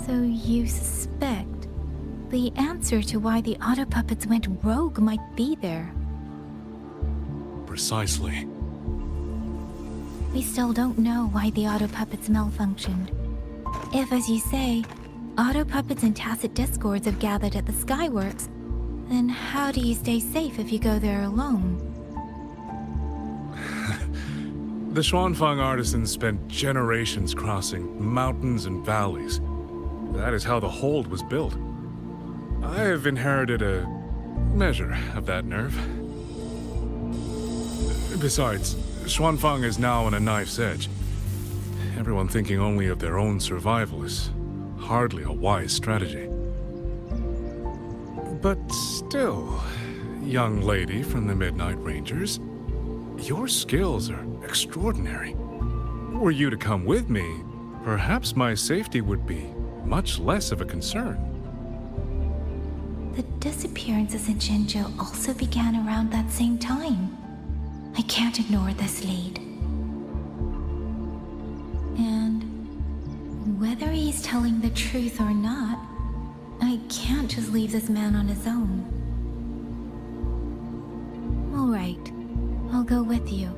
So you suspect the answer to why the auto puppets went rogue might be there. Precisely. We still don't know why the auto puppets malfunctioned. If, as you say, auto puppets and tacit discords have gathered at the Skyworks, then how do you stay safe if you go there alone? The Xuanfang artisans spent generations crossing mountains and valleys. That is how the hold was built. I have inherited a measure of that nerve. Besides, Xuanfang is now on a knife's edge. Everyone thinking only of their own survival is hardly a wise strategy. But still, young lady from the Midnight Rangers, your skills are extraordinary. Were you to come with me, perhaps my safety would be much less of a concern. The disappearances in Jinzhou also began around that same time. I can't ignore this lead. And whether he's telling the truth or not, I can't just leave this man on his own. All right, I'll go with you.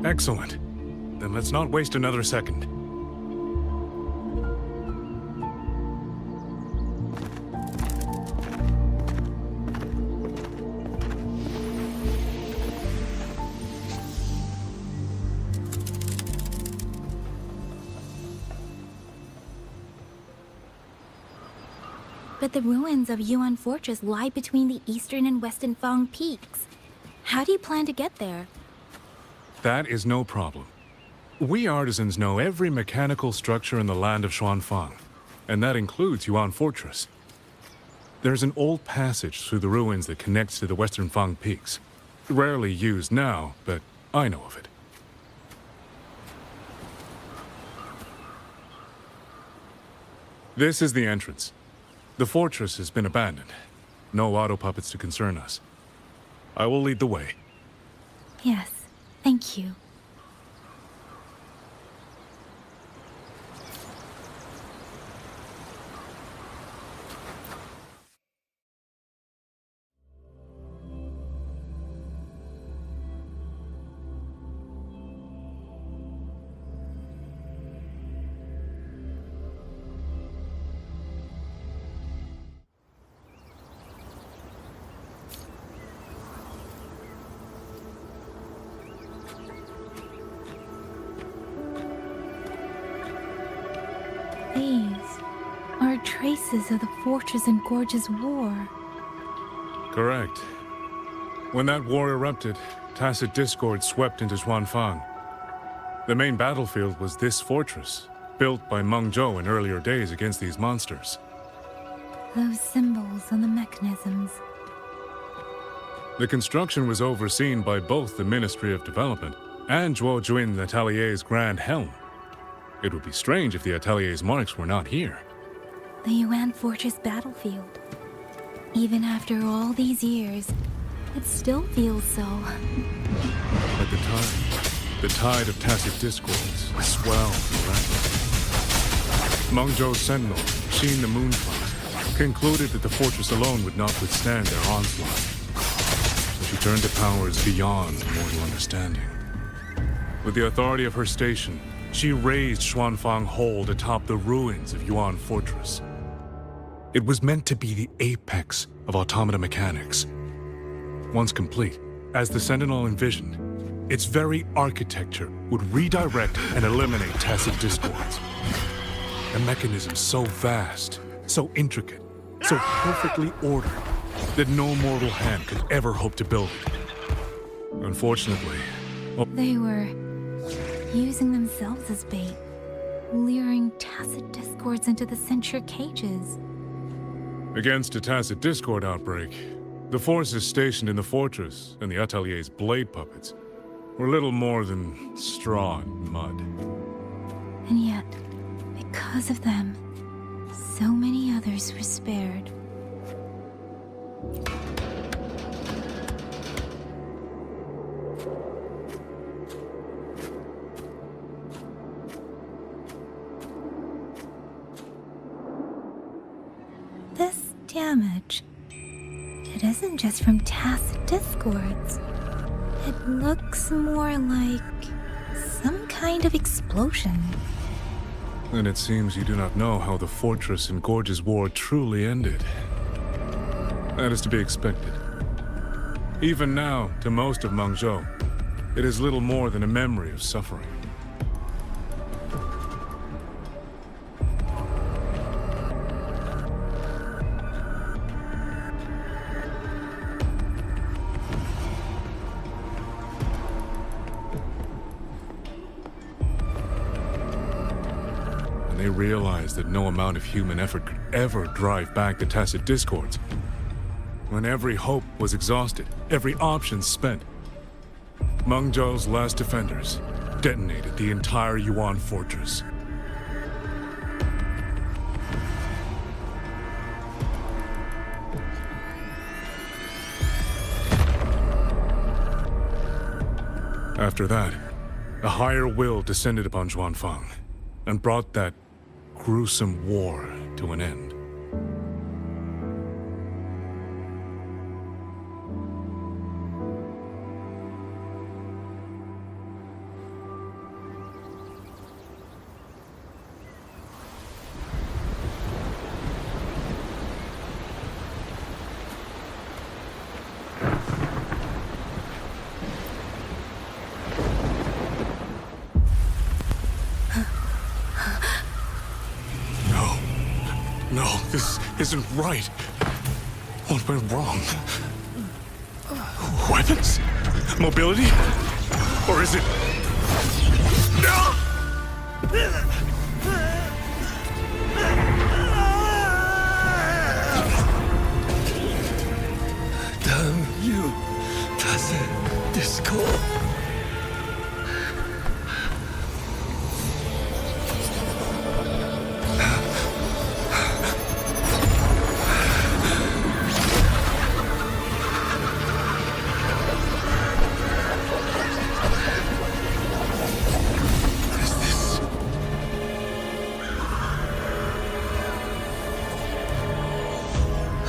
Excellent. Then let's not waste another second. But the ruins of Yuan Fortress lie between the eastern and western Fang Peaks. How do you plan to get there? That is no problem. We artisans know every mechanical structure in the land of Xuanfang, and that includes Yuan Fortress. There's an old passage through the ruins that connects to the Western Fang Peaks. Rarely used now, but I know of it. This is the entrance. The fortress has been abandoned. No auto puppets to concern us. I will lead the way. Yes, thank you. These are traces of the Fortress and Gorge's war. Correct. When that war erupted, tacit discord swept into Xuanfang. The main battlefield was this fortress, built by Meng Zhou in earlier days against these monsters. Those symbols on the mechanisms. The construction was overseen by both the Ministry of Development and Zhuo Jun Atelier's Grand Helm. It would be strange if the Atelier's marks were not here. The Yuan Fortress battlefield. Even after all these years, it still feels so. At the time, the tide of tacit discords swelled rapidly. Meng Zhou's sentinel, Qin the Moonflower, concluded that the fortress alone would not withstand their onslaught. So she turned to powers beyond mortal understanding. With the authority of her station, she raised Xuanfang Hold atop the ruins of Yuan Fortress. It was meant to be the apex of automata mechanics. Once complete, as the Sentinel envisioned, its very architecture would redirect and eliminate tacit discords. A mechanism so vast, so intricate, so perfectly ordered, that no mortal hand could ever hope to build it. Unfortunately, They were using themselves as bait, luring tacit discords into the censure cages. against a tacit discord outbreak, the forces stationed in the fortress and the Atelier's blade puppets were little more than straw and mud. And yet, because of them, so many others were spared. This damage, it isn't just from tacit discords. It looks more like some kind of explosion. And it seems you do not know how the fortress and Gorge's war truly ended. That is to be expected. Even now, to most of Meng Zhou, it is little more than a memory of suffering. They realized that no amount of human effort could ever drive back the tacit discords. When every hope was exhausted, every option spent, Meng Zhou's last defenders detonated the entire Yuan fortress. After that, a higher will descended upon Xuanfang and brought that gruesome war to an end. No, this isn't right. What went wrong? Weapons? Mobility? Or is it... Damn you, tacit discord.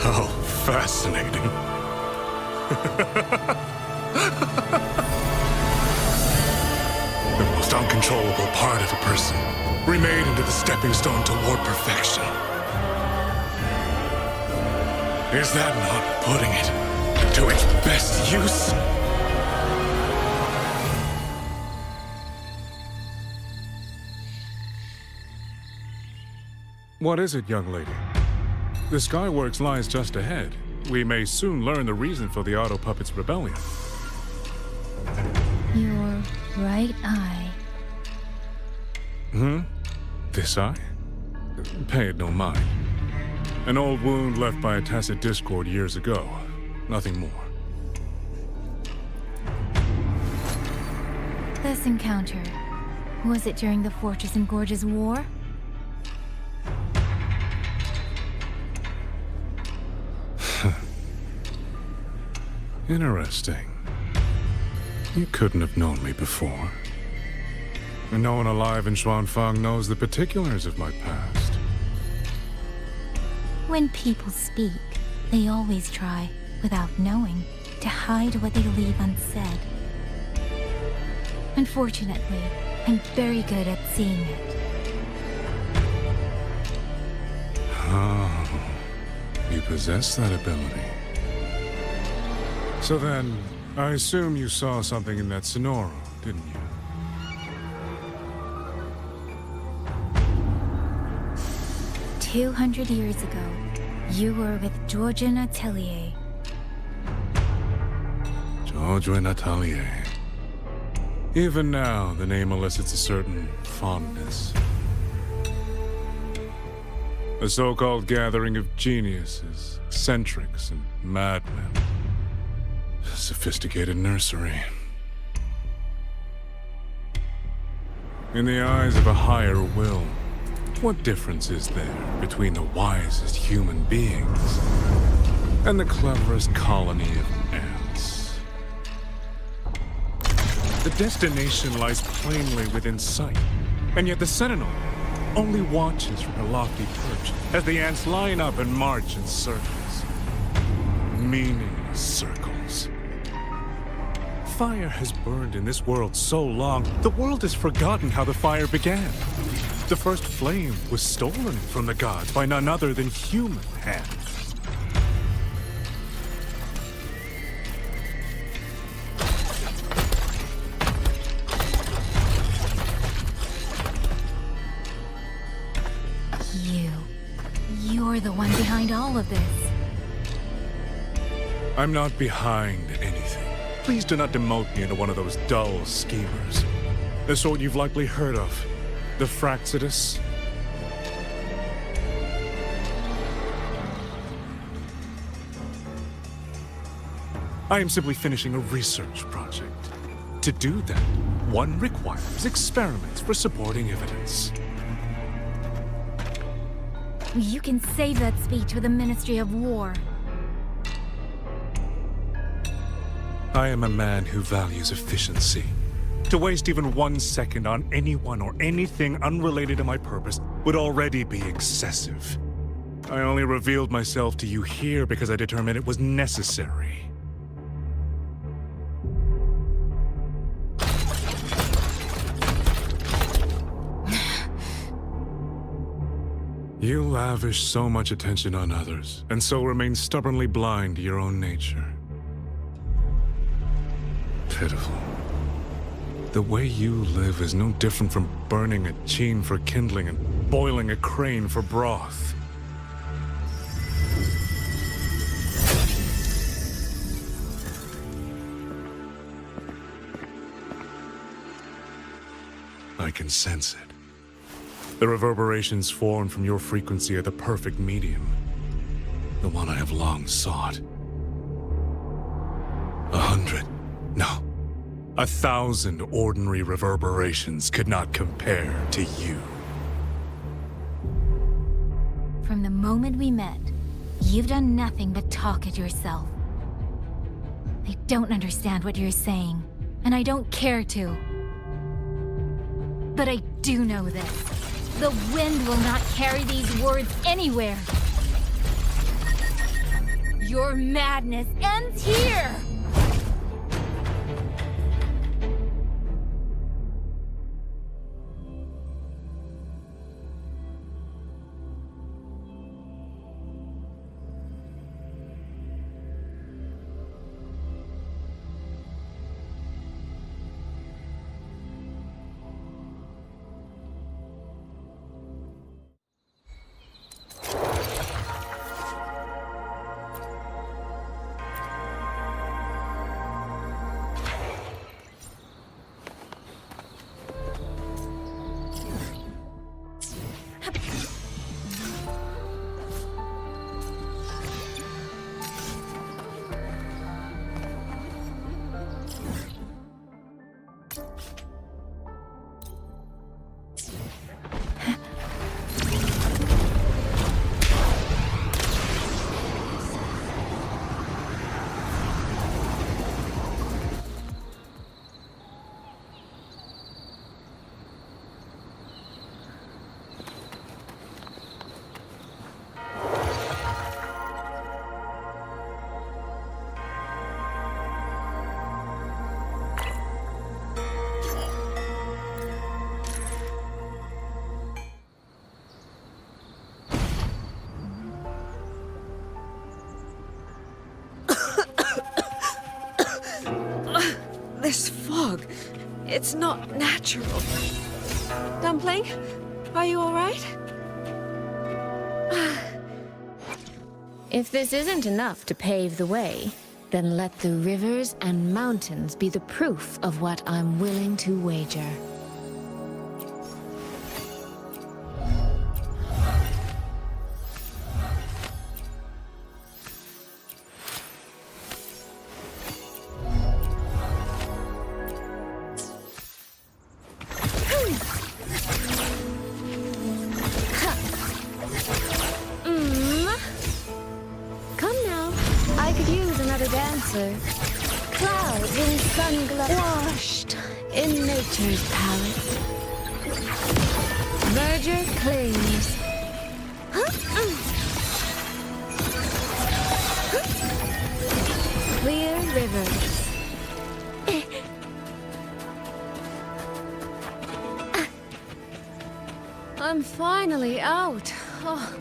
How fascinating. The most uncontrollable part of a person, remade into the stepping stone toward perfection. Is that not putting it to its best use? What is it, young lady? The Skyworks lies just ahead. We may soon learn the reason for the Auto Puppet's rebellion. Your right eye. This eye? Pay it no mind. An old wound left by a tacit discord years ago. Nothing more. This encounter, was it during the Fortress and Gorge's war? Interesting. You couldn't have known me before. And no one alive in Xuanfang knows the particulars of my past. When people speak, they always try, without knowing, to hide what they leave unsaid. Unfortunately, I'm very good at seeing it. Oh, you possess that ability. So then, I assume you saw something in that Sonoro, didn't you? 200 years ago, you were with Georgian Atelier. Georgian Atelier. Even now, the name elicits a certain fondness. A so-called gathering of geniuses, eccentrics, and madmen. A sophisticated nursery. In the eyes of a higher will, what difference is there between the wisest human beings and the cleverest colony of ants? The destination lies plainly within sight, and yet the Sentinel only watches from her lofty perch as the ants line up and march in circles. Meaningless circles. Fire has burned in this world so long, the world has forgotten how the fire began. The first flame was stolen from the gods by none other than human hands. You're the one behind all of this. I'm not behind anything. Please do not demote me into one of those dull schemers. The sort you've likely heard of. The Fraxidus. I am simply finishing a research project. To do that, one requires experiments for supporting evidence. You can save that speech with the Ministry of War. I am a man who values efficiency. To waste even 1 second on anyone or anything unrelated to my purpose would already be excessive. I only revealed myself to you here because I determined it was necessary. You lavish so much attention on others, and so remain stubbornly blind to your own nature. Pitiful. The way you live is no different from burning a chine for kindling and boiling a crane for broth. I can sense it. The reverberations formed from your frequency are the perfect medium. The one I have long sought. 100, no, 1,000 ordinary reverberations could not compare to you. From the moment we met, you've done nothing but talk at yourself. I don't understand what you're saying, and I don't care to. But I do know this. The wind will not carry these words anywhere. Your madness ends here! It's not natural. Dumpling, are you all right? If this isn't enough to pave the way, then let the rivers and mountains be the proof of what I'm willing to wager. Come now. I could use another dancer. Clouds in sunglasses. Washed in nature's palette. Verdure clings. Clear rivers. I'm finally out. Oh.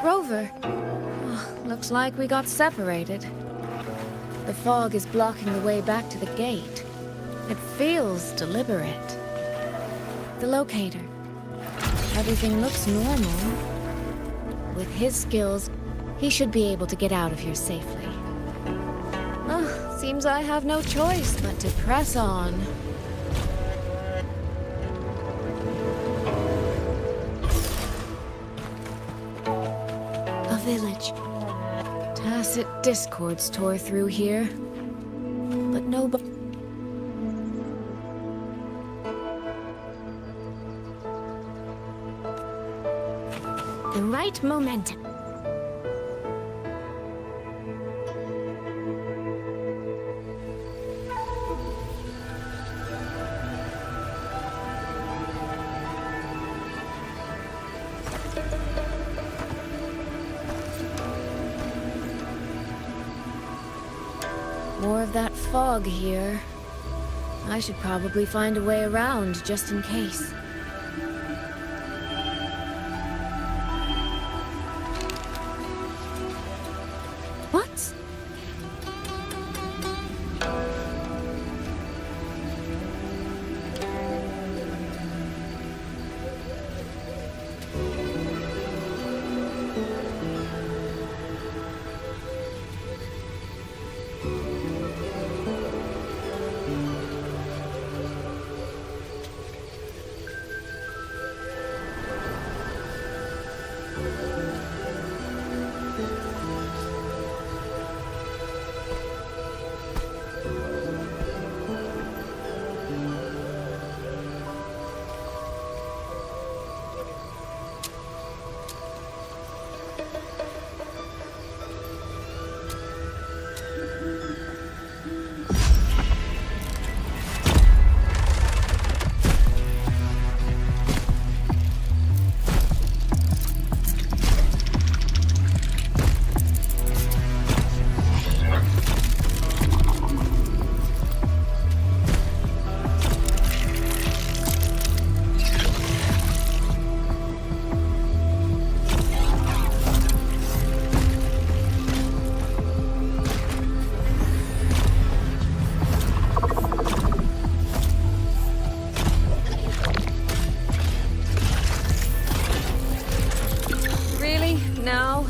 Rover. Oh, looks like we got separated. The fog is blocking the way back to the gate. It feels deliberate. The locator. Everything looks normal. With his skills, he should be able to get out of here safely. Oh, seems I have no choice but to press on. A village. Tacit discords tore through here. But nobody... The right momentum. More of that fog here. I should probably find a way around just in case. What? Now?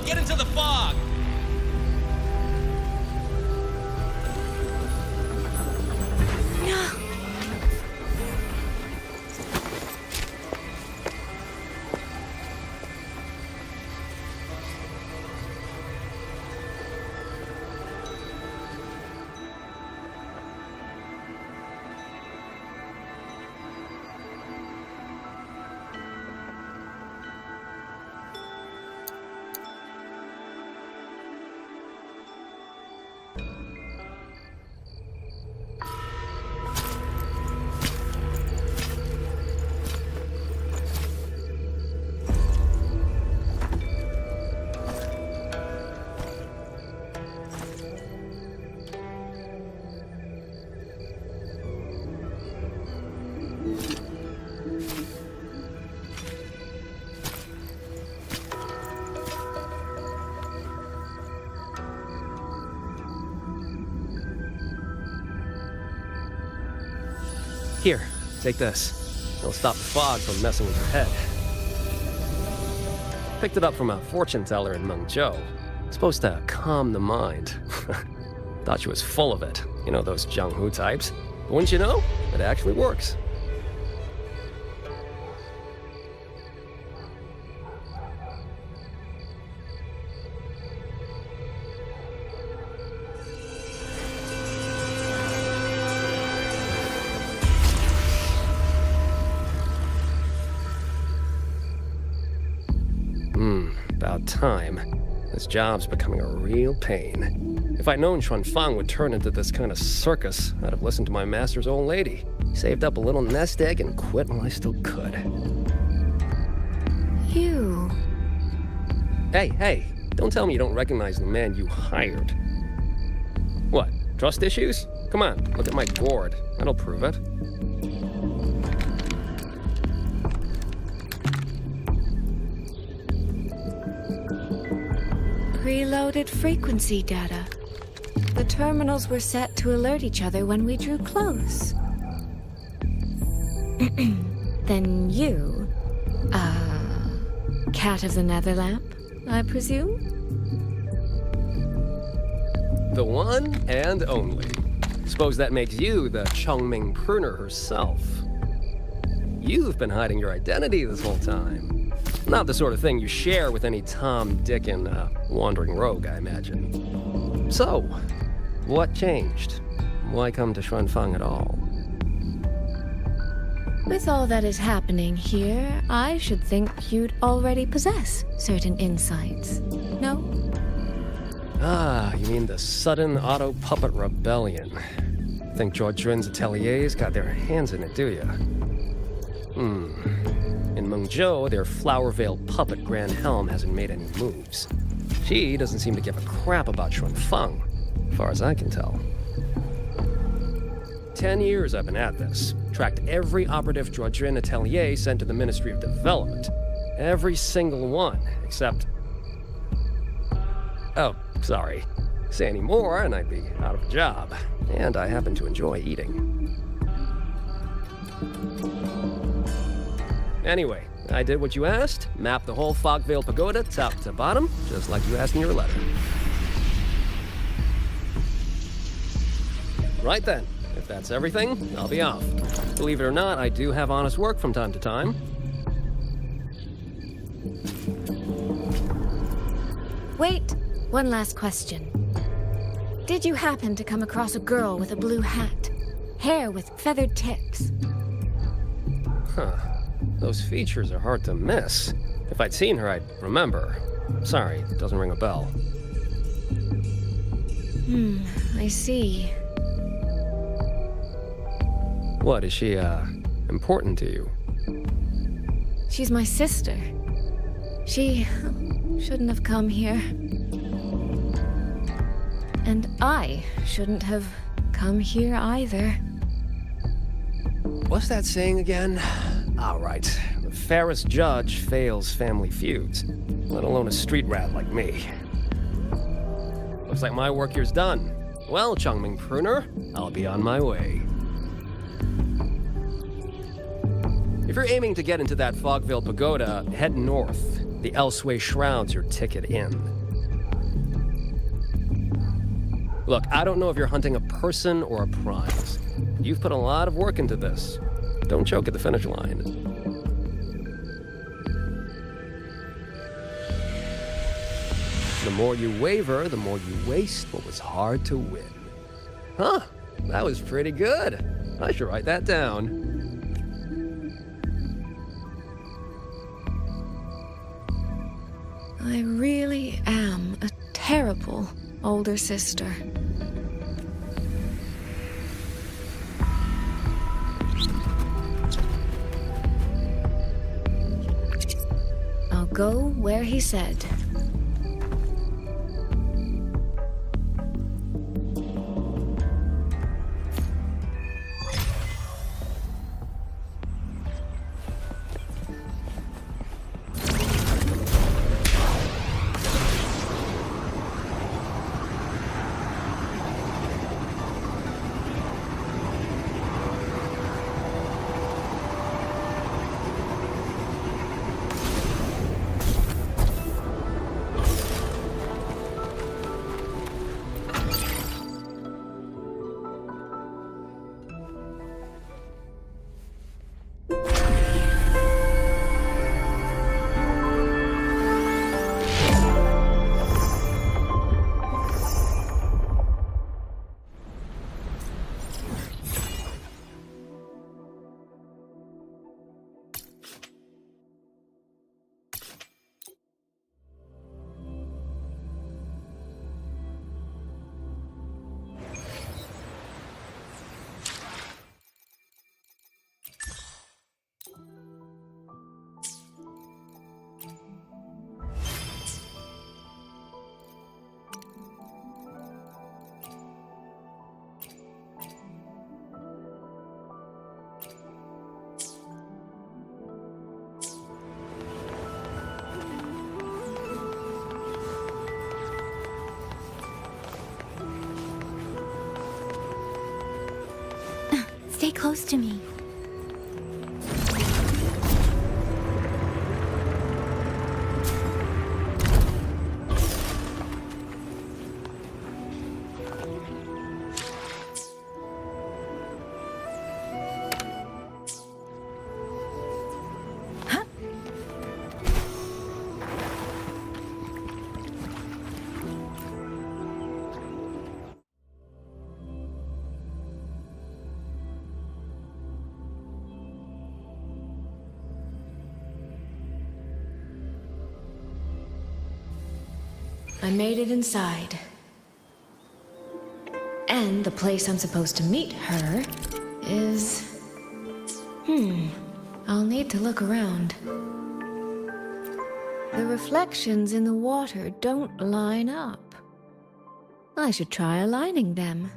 Get into the fog! Here, take this. It'll stop the fog from messing with your head. Picked it up from a fortune teller in Mengzhou. It's supposed to calm the mind. Thought she was full of it. You know, those Jianghu types. But wouldn't you know? It actually works. About time. This job's becoming a real pain. If I'd known Xuanfang would turn into this kind of circus, I'd have listened to my master's old lady. Saved up a little nest egg and quit while I still could. You... Hey, don't tell me you don't recognize the man you hired. What, trust issues? Come on, look at my gourd. That'll prove it. Preloaded frequency data. The terminals were set to alert each other when we drew close. Then you, cat of the Netherlamp, I presume? The one and only. Suppose that makes you the Chongming pruner herself. You've been hiding your identity this whole time. Not the sort of thing you share with any Tom, Dick, and wandering rogue, I imagine. So, what changed? Why come to Xuanfang at all? With all that is happening here, I should think you'd already possess certain insights. No? Ah, you mean the sudden auto-puppet rebellion. Think George Jun's ateliers got their hands in it, do you? In Mengzhou, their Flower Veil puppet Grand Helm hasn't made any moves. She doesn't seem to give a crap about Xuanfang, as far as I can tell. 10 years I've been at this. Tracked every operative Jun atelier sent to the Ministry of Development. Every single one, except... Oh, sorry. Say any more and I'd be out of a job. And I happen to enjoy eating. Anyway, I did what you asked, mapped the whole Fogvale Pagoda top to bottom, just like you asked in your letter. Right then, if that's everything, I'll be off. Believe it or not, I do have honest work from time to time. Wait, one last question. Did you happen to come across a girl with a blue hat? Hair with feathered tips? Huh. Those features are hard to miss. If I'd seen her, I'd remember. Sorry, it doesn't ring a bell. I see. What, is she, important to you? She's my sister. She shouldn't have come here. And I shouldn't have come here either. What's that saying again? All right. The fairest judge fails family feuds, let alone a street rat like me. Looks like my work here's done. Well, Chongming Pruner, I'll be on my way. If you're aiming to get into that Fogvale Pagoda, head north. The Elseway Shroud's your ticket in. Look, I don't know if you're hunting a person or a prize. You've put a lot of work into this. Don't choke at the finish line. The more you waver, the more you waste what was hard to win. Huh, that was pretty good. I should write that down. I really am a terrible older sister. I'll go where he said. close to me. I made it inside. And the place I'm supposed to meet her is... I'll need to look around. The reflections in the water don't line up. I should try aligning them.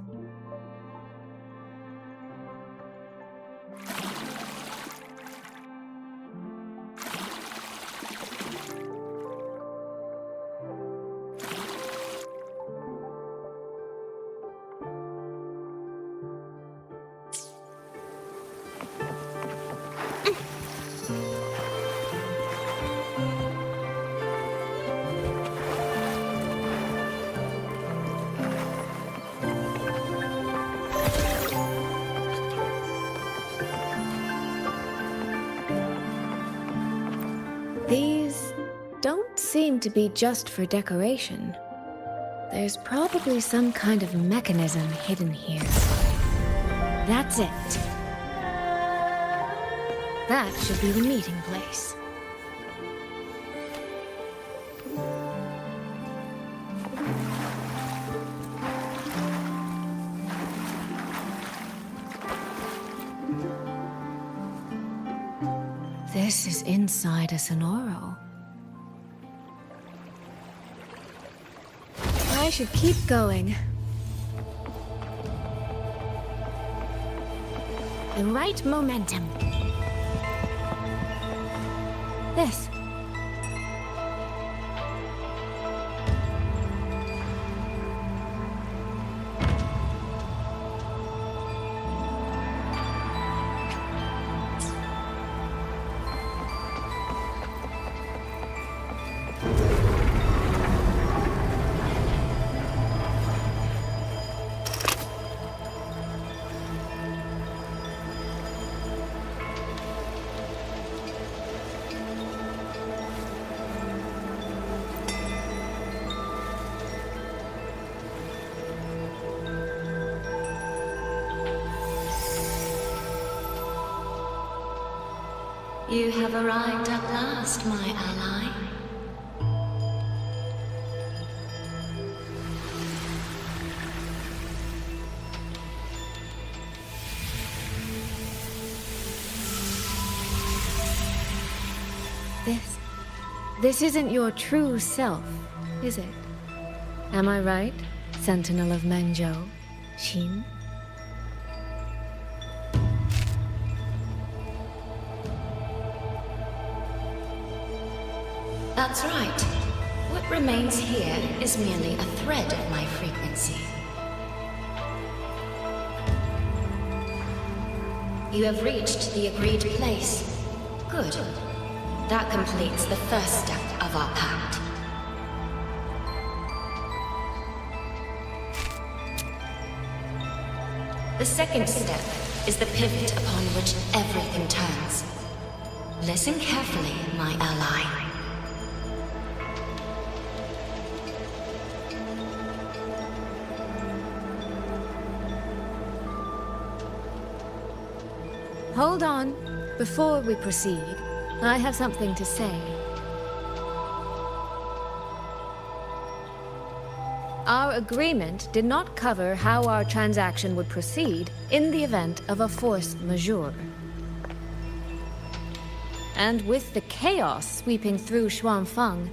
These don't seem to be just for decoration. There's probably some kind of mechanism hidden here. That's it. That should be the meeting place. This is inside a Sonoro. I should keep going. The right momentum. This. You have arrived at last, my ally. This isn't your true self, is it? Am I right, Sentinel of Mengzhou, Xin? That's right. What remains here is merely a thread of my frequency. You have reached the agreed place. Good. That completes the first step of our pact. The second step is the pivot upon which everything turns. Listen carefully, my ally. Hold on. Before we proceed, I have something to say. Our agreement did not cover how our transaction would proceed in the event of a force majeure. And with the chaos sweeping through Xuanfeng,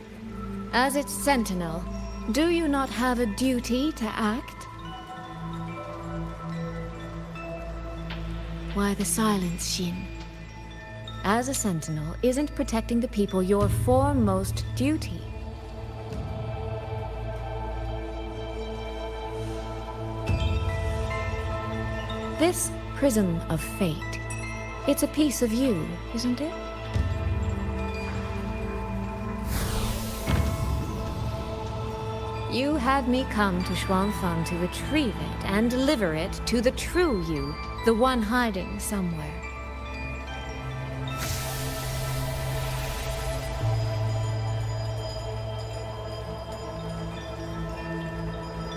as its sentinel, do you not have a duty to act? Why the silence, Xin? As a sentinel, isn't protecting the people your foremost duty? This prism of fate. It's a piece of you, isn't it? You had me come to Xuanfang to retrieve it and deliver it to the true you, the one hiding somewhere.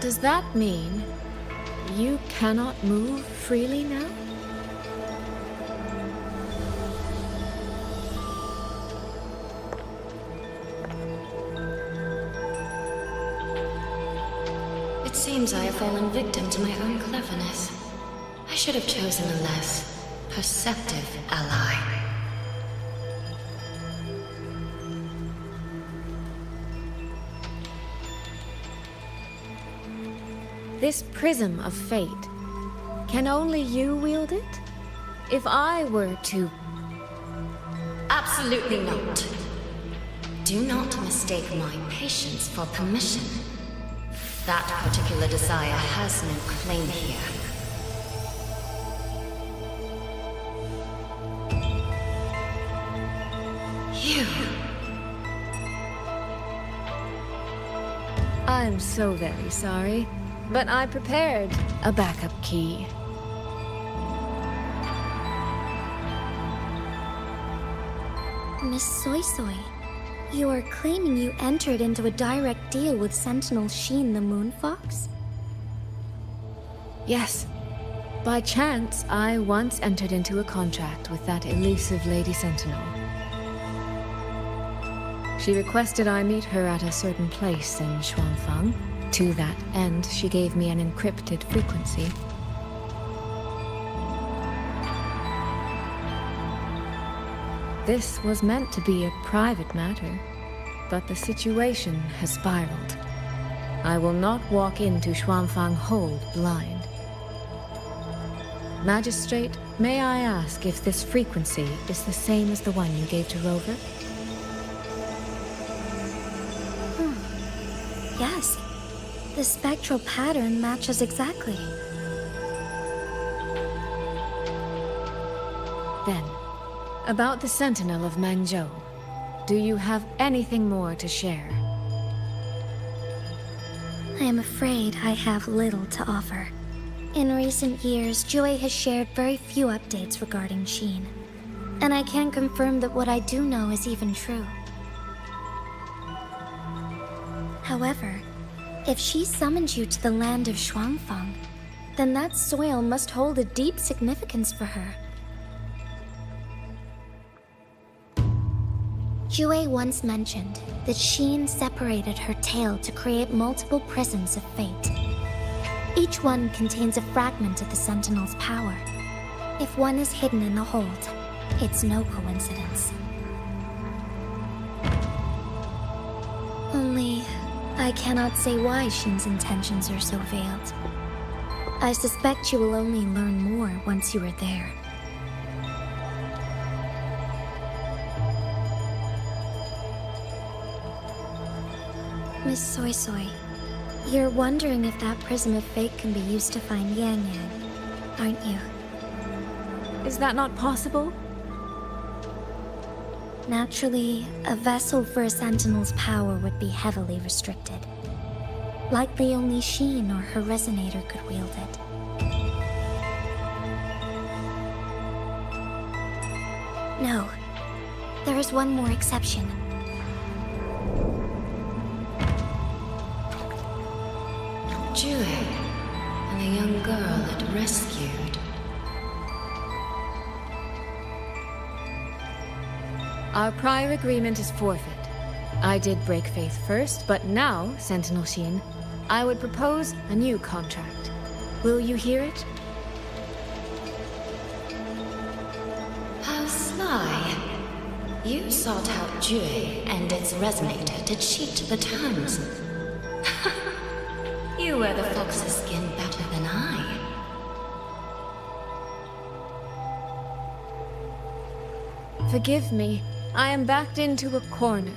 Does that mean you cannot move freely now? It seems I have fallen victim to my own cleverness. I should have chosen a less perceptive ally. This prism of fate, can only you wield it? If I were to... Absolutely not. Do not mistake my patience for permission. That particular desire has no claim here. You... I'm so very sorry, but I prepared a backup key. Miss Soy Soy, you are claiming you entered into a direct deal with Sentinel Sheen the Moonfox? Yes. By chance, I once entered into a contract with that elusive Lady Sentinel. She requested I meet her at a certain place in Xuanfang. To that end, she gave me an encrypted frequency. This was meant to be a private matter, but the situation has spiraled. I will not walk into Xuanfang Hold blind. Magistrate, may I ask if this frequency is the same as the one you gave to Rover? Yes. The spectral pattern matches exactly. Then, about the Sentinel of Manzhou, do you have anything more to share? I am afraid I have little to offer. In recent years, Jue has shared very few updates regarding Sheen. And I can confirm that what I do know is even true. However, if she summoned you to the land of Xuanfang, then that soil must hold a deep significance for her. Jue once mentioned that Sheen separated her tail to create multiple prisms of fate. Each one contains a fragment of the Sentinel's power. If one is hidden in the hold, it's no coincidence. Only, I cannot say why Sheen's intentions are so veiled. I suspect you will only learn more once you are there. Miss Soy Soy, you're wondering if that prism of fate can be used to find Yang Yang, aren't you? Is that not possible? Naturally, a vessel for a Sentinel's power would be heavily restricted. Likely only Sheen or her resonator could wield it. No. There is one more exception. Jue, and the young girl it rescued. Our prior agreement is forfeit. I did break faith first, but now, Sentinel Sheen, I would propose a new contract. Will you hear it? How sly. You sought out Jue and its resonator to cheat the terms. You wear the fox's skin better than I. Forgive me. I am backed into a corner.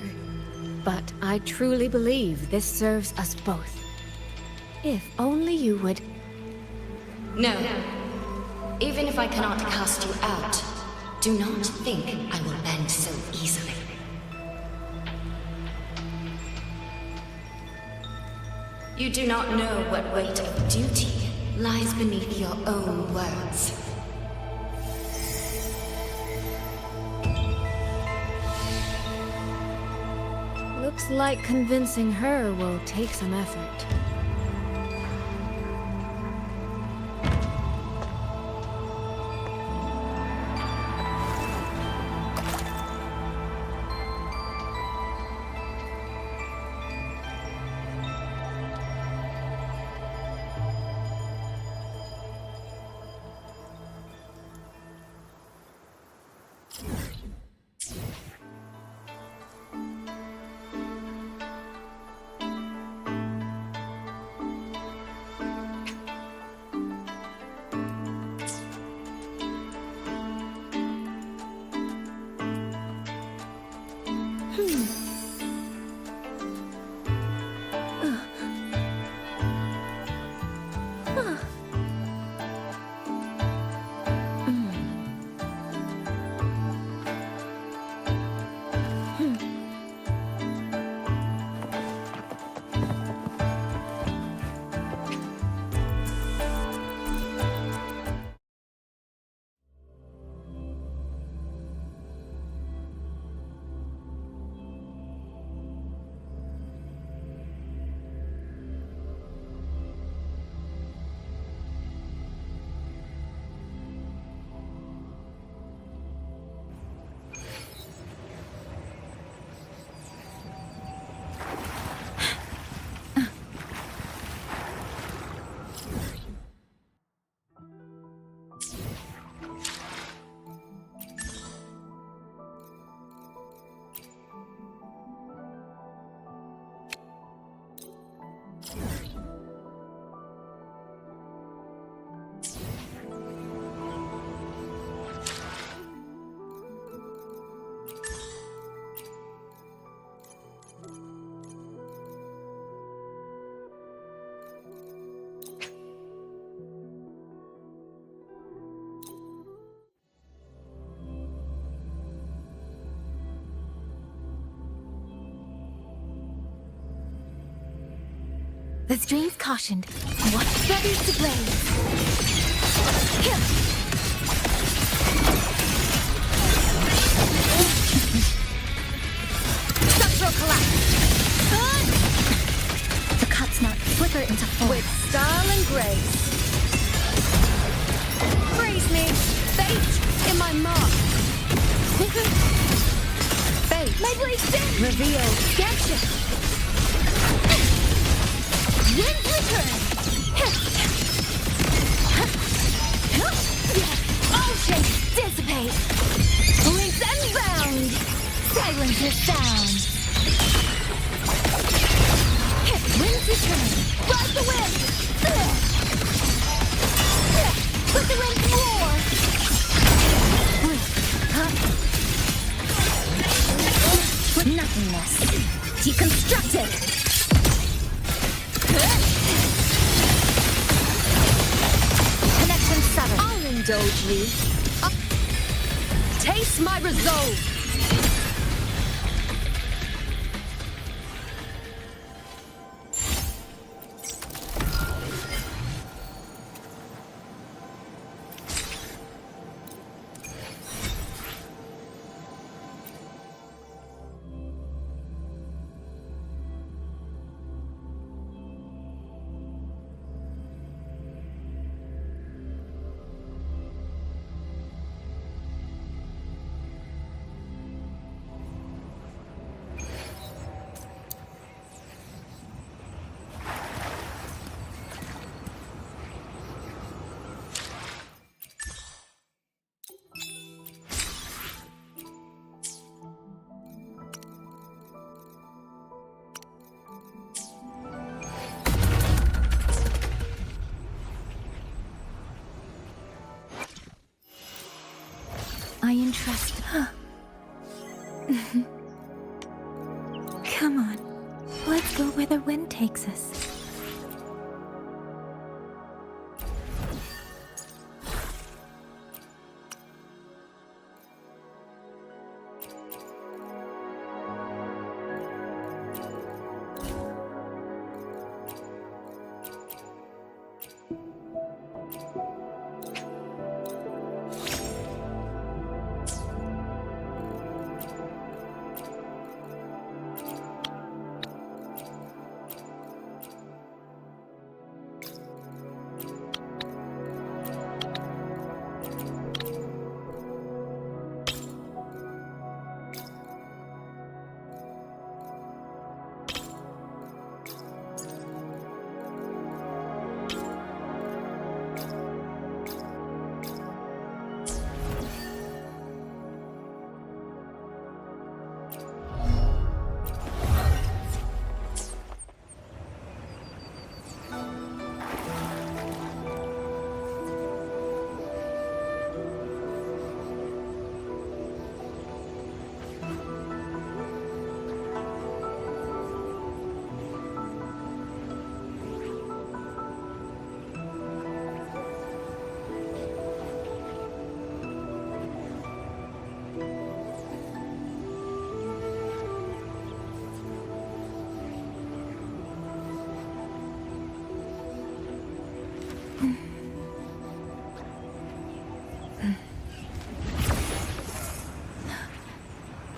But I truly believe this serves us both. If only you would... No. Even if I cannot cast you out, do not think I will bend so easily. You do not know what weight of duty lies beneath your own words. Looks like convincing her will take some effort. The stream's cautioned. Watch feathers to blaze. Structural collapse. The cut's not flicker into form. With style and grace. Freeze me. Fate in my mark. Fate. My blade thin. Reveal. Scanship. Wind return! All shapes dissipate! Links unbound! Silence your sound! Winds return! Ride the wind! Let the wind roar! With nothingness! Deconstructed! Connection severed. I'll indulge you. Taste my resolve. I entrust. Come on. Let's go where the wind takes us.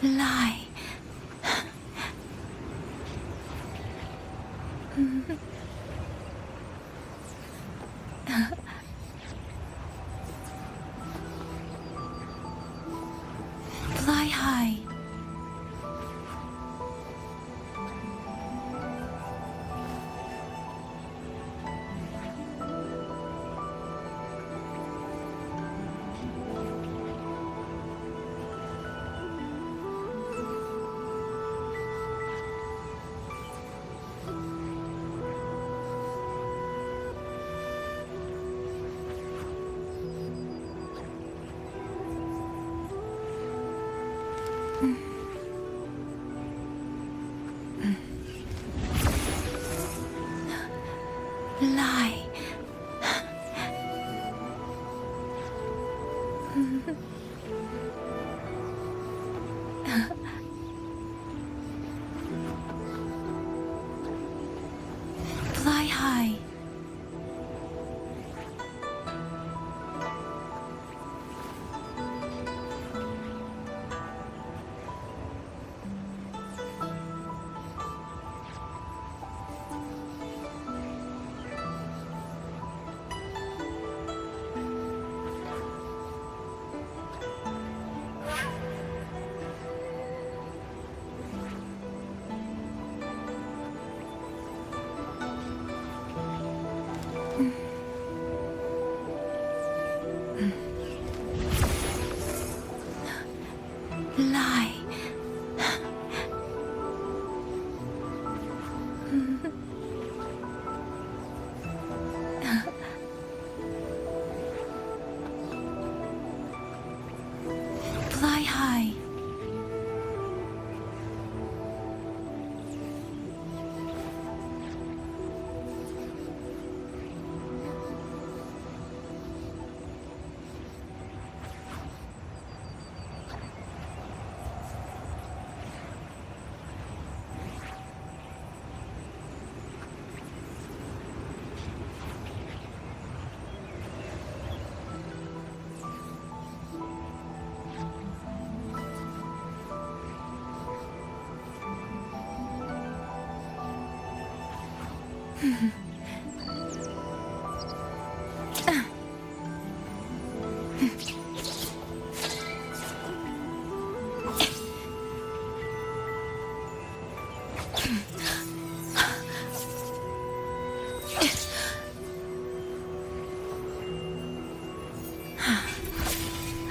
Lie. Fly high. Lie. Fly high. Lie. Fly high.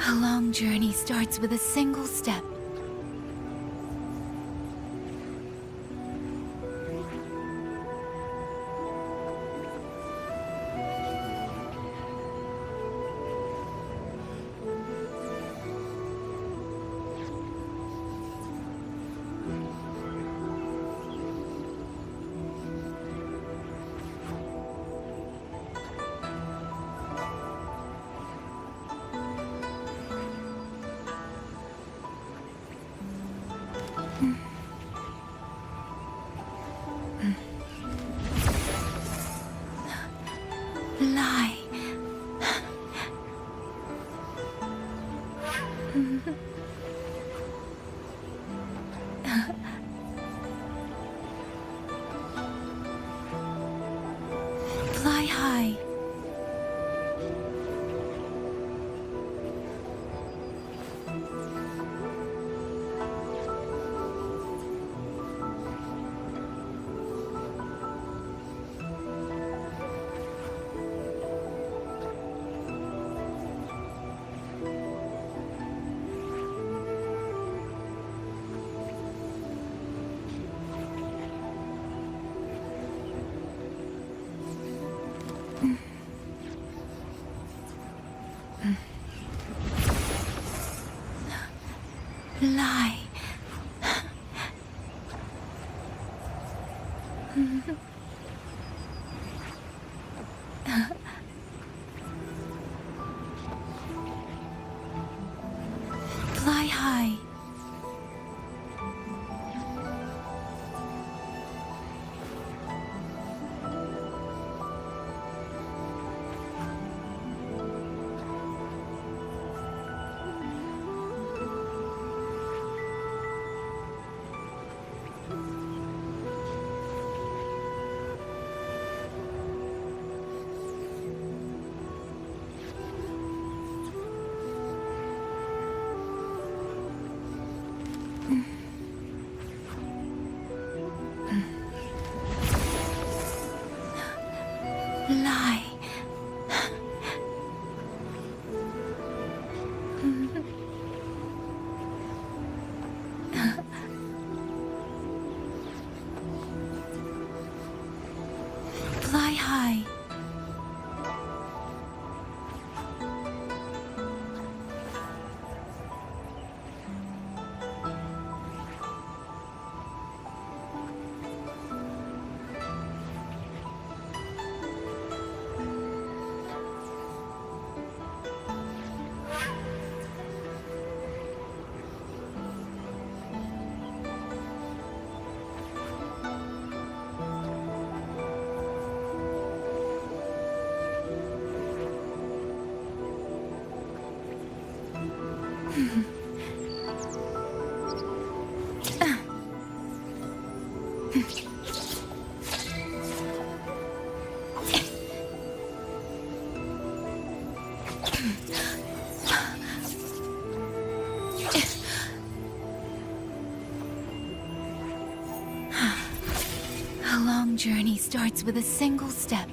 A long journey starts with a single step. Lie. Fly high. Lie. Fly high. Fly high. A long journey starts with a single step.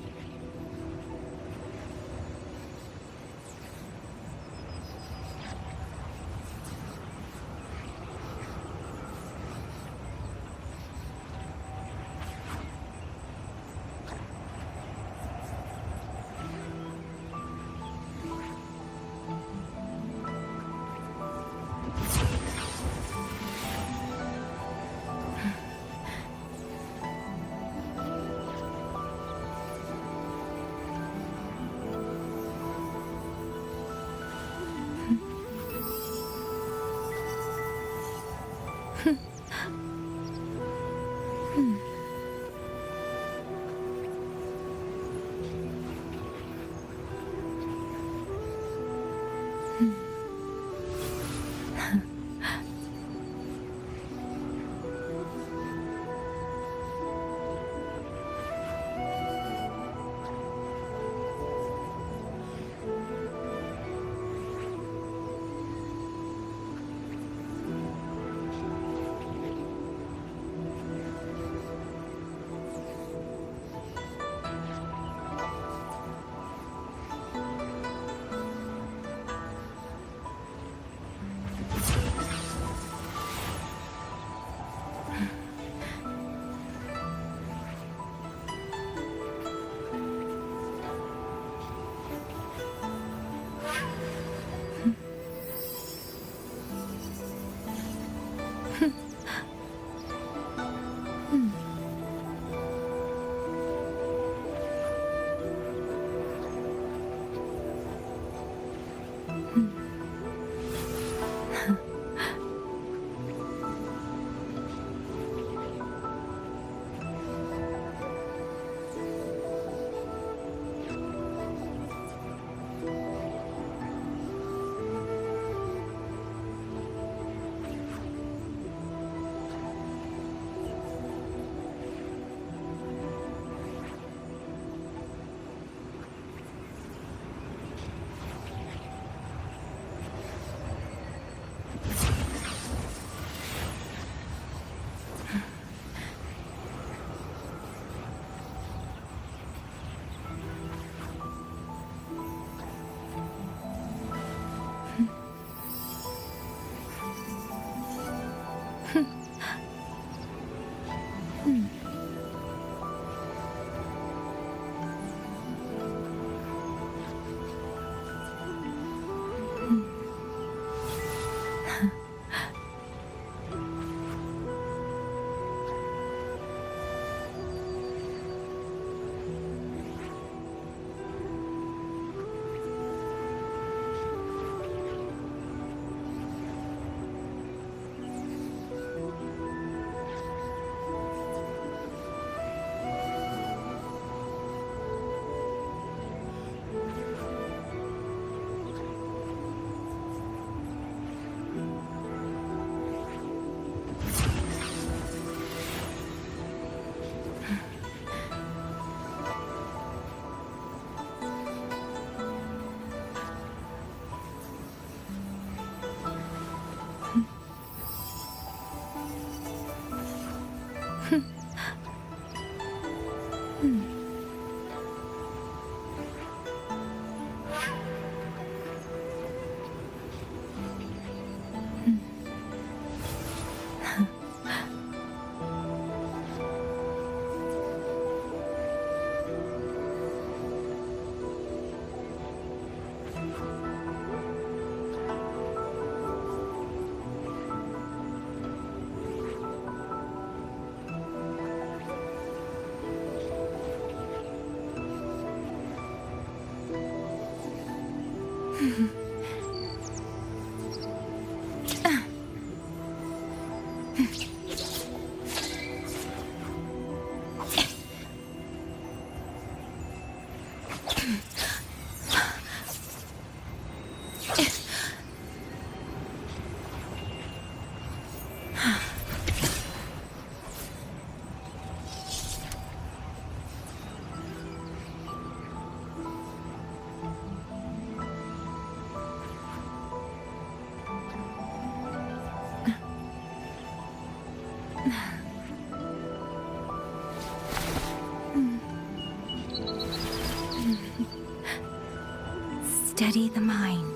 Steady the mind.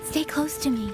Stay close to me.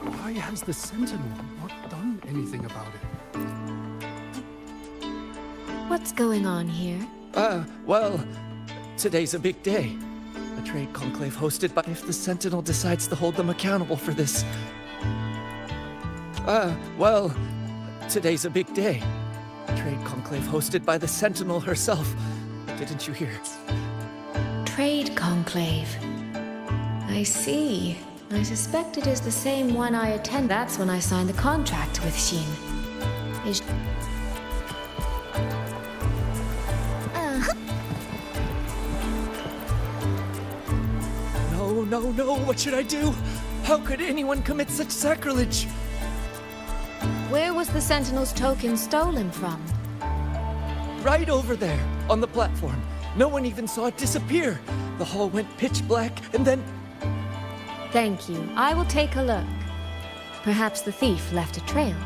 Why has the Sentinel not done anything about it? What's going on here? Well, today's a big day. A trade conclave hosted by... If the Sentinel decides to hold them accountable for this... well, today's a big day. A trade conclave hosted by the Sentinel herself. Didn't you hear? Trade conclave. I see. I suspect it is the same one I attend. That's when I signed the contract with Xin. Is... No, what should I do? How could anyone commit such sacrilege? Where was the Sentinel's token stolen from? Right over there, on the platform. No one even saw it disappear. The hall went pitch black, and then... Thank you. I will take a look. Perhaps the thief left a trail.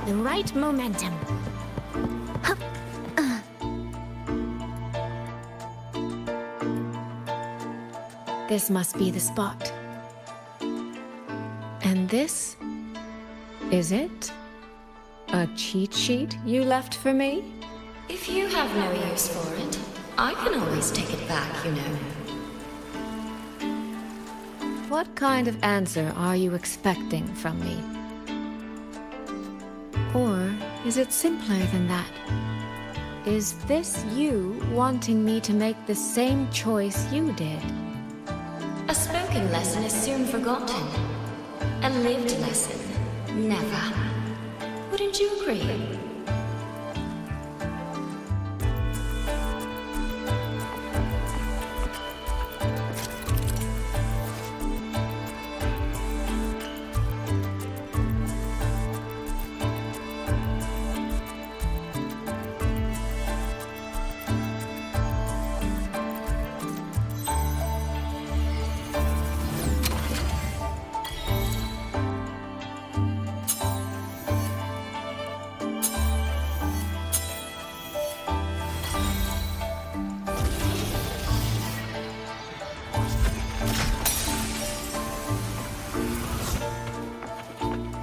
The right momentum. Hup. This must be the spot. And this? Is it? A cheat sheet you left for me? If you have no use for it, I can always take it back, you know. What kind of answer are you expecting from me? Or is it simpler than that? Is this you wanting me to make the same choice you did? A spoken lesson is soon forgotten. A lived lesson, never. Wouldn't you agree?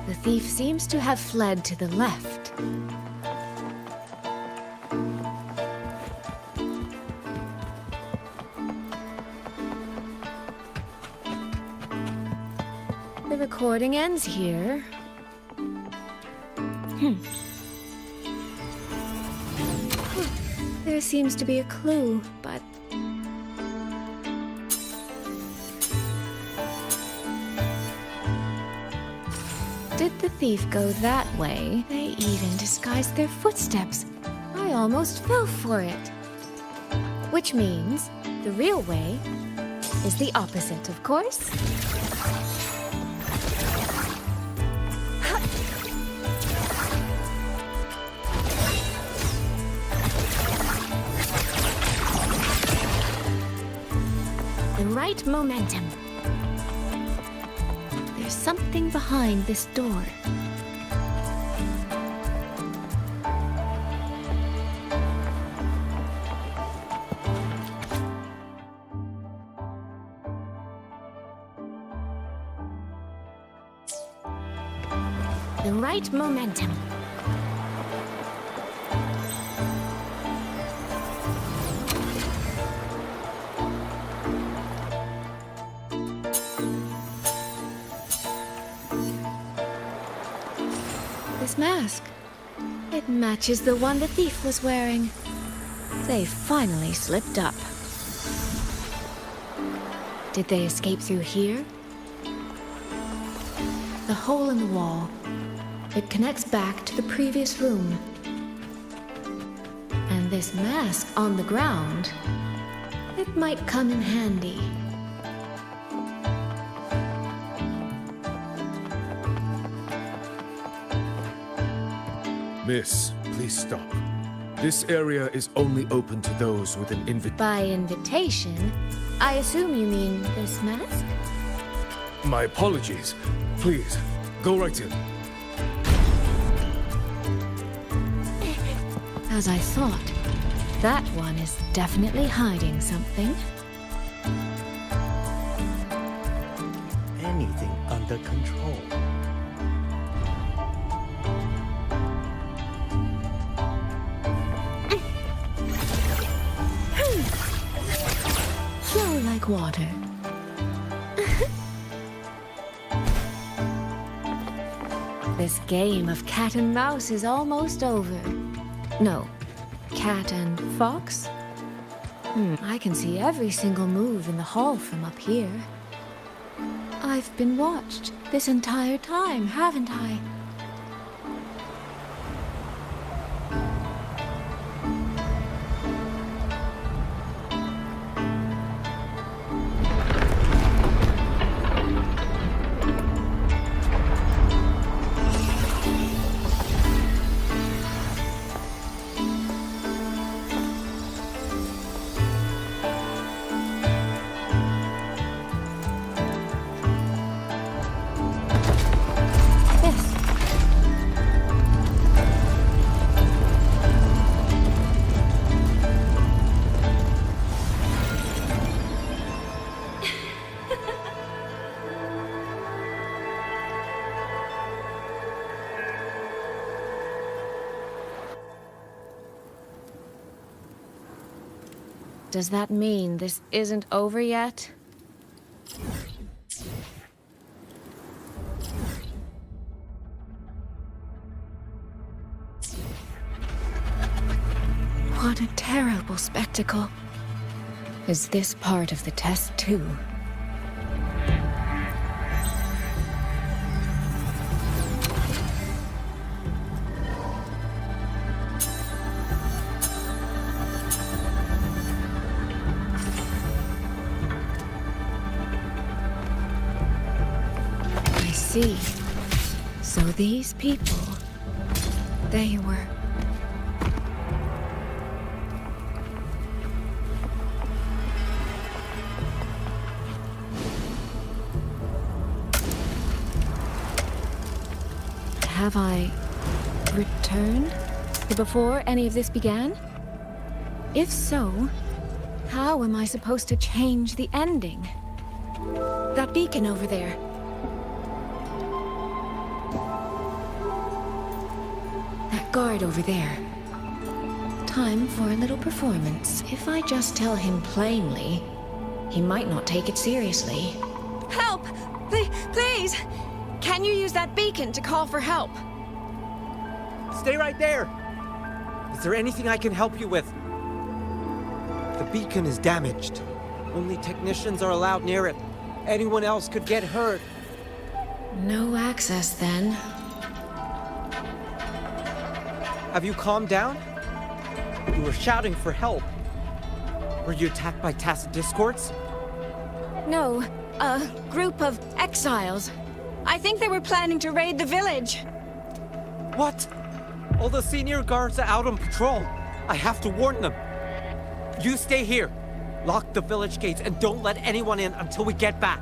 The thief seems to have fled to the left. The recording ends here. There seems to be a clue, but... did the thief go that way, they even disguised their footsteps. I almost fell for it. Which means the real way is the opposite, of course. The right momentum. There's something behind this door. The right momentum. This mask. It matches the one the thief was wearing. They finally slipped up. Did they escape through here? The hole in the wall. It connects back to the previous room. And this mask on the ground, it might come in handy. Miss, please stop. This area is only open to those with an invitation. By invitation, I assume you mean this mask? My apologies. Please, go right in. As I thought, that one is definitely hiding something. Anything under control. Flow like water. This game of cat and mouse is almost over. No, cat and fox? I can see every single move in the hall from up here. I've been watched this entire time, haven't I? Does that mean this isn't over yet? What a terrible spectacle. Is this part of the test too? See. So these people, they were... Have I returned before any of this began? If so, how am I supposed to change the ending? That beacon over there. Guard over there. Time for a little performance. If I just tell him plainly, he might not take it seriously. Help! Please! Can you use that beacon to call for help? Stay right there! Is there anything I can help you with? The beacon is damaged. Only technicians are allowed near it. Anyone else could get hurt. No access then. Have you calmed down? You were shouting for help. Were you attacked by tacit discords? No, a group of exiles. I think they were planning to raid the village. What? All the senior guards are out on patrol. I have to warn them. You stay here. Lock the village gates and don't let anyone in until we get back.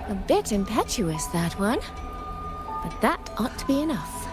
A bit impetuous, that one. But that ought to be enough.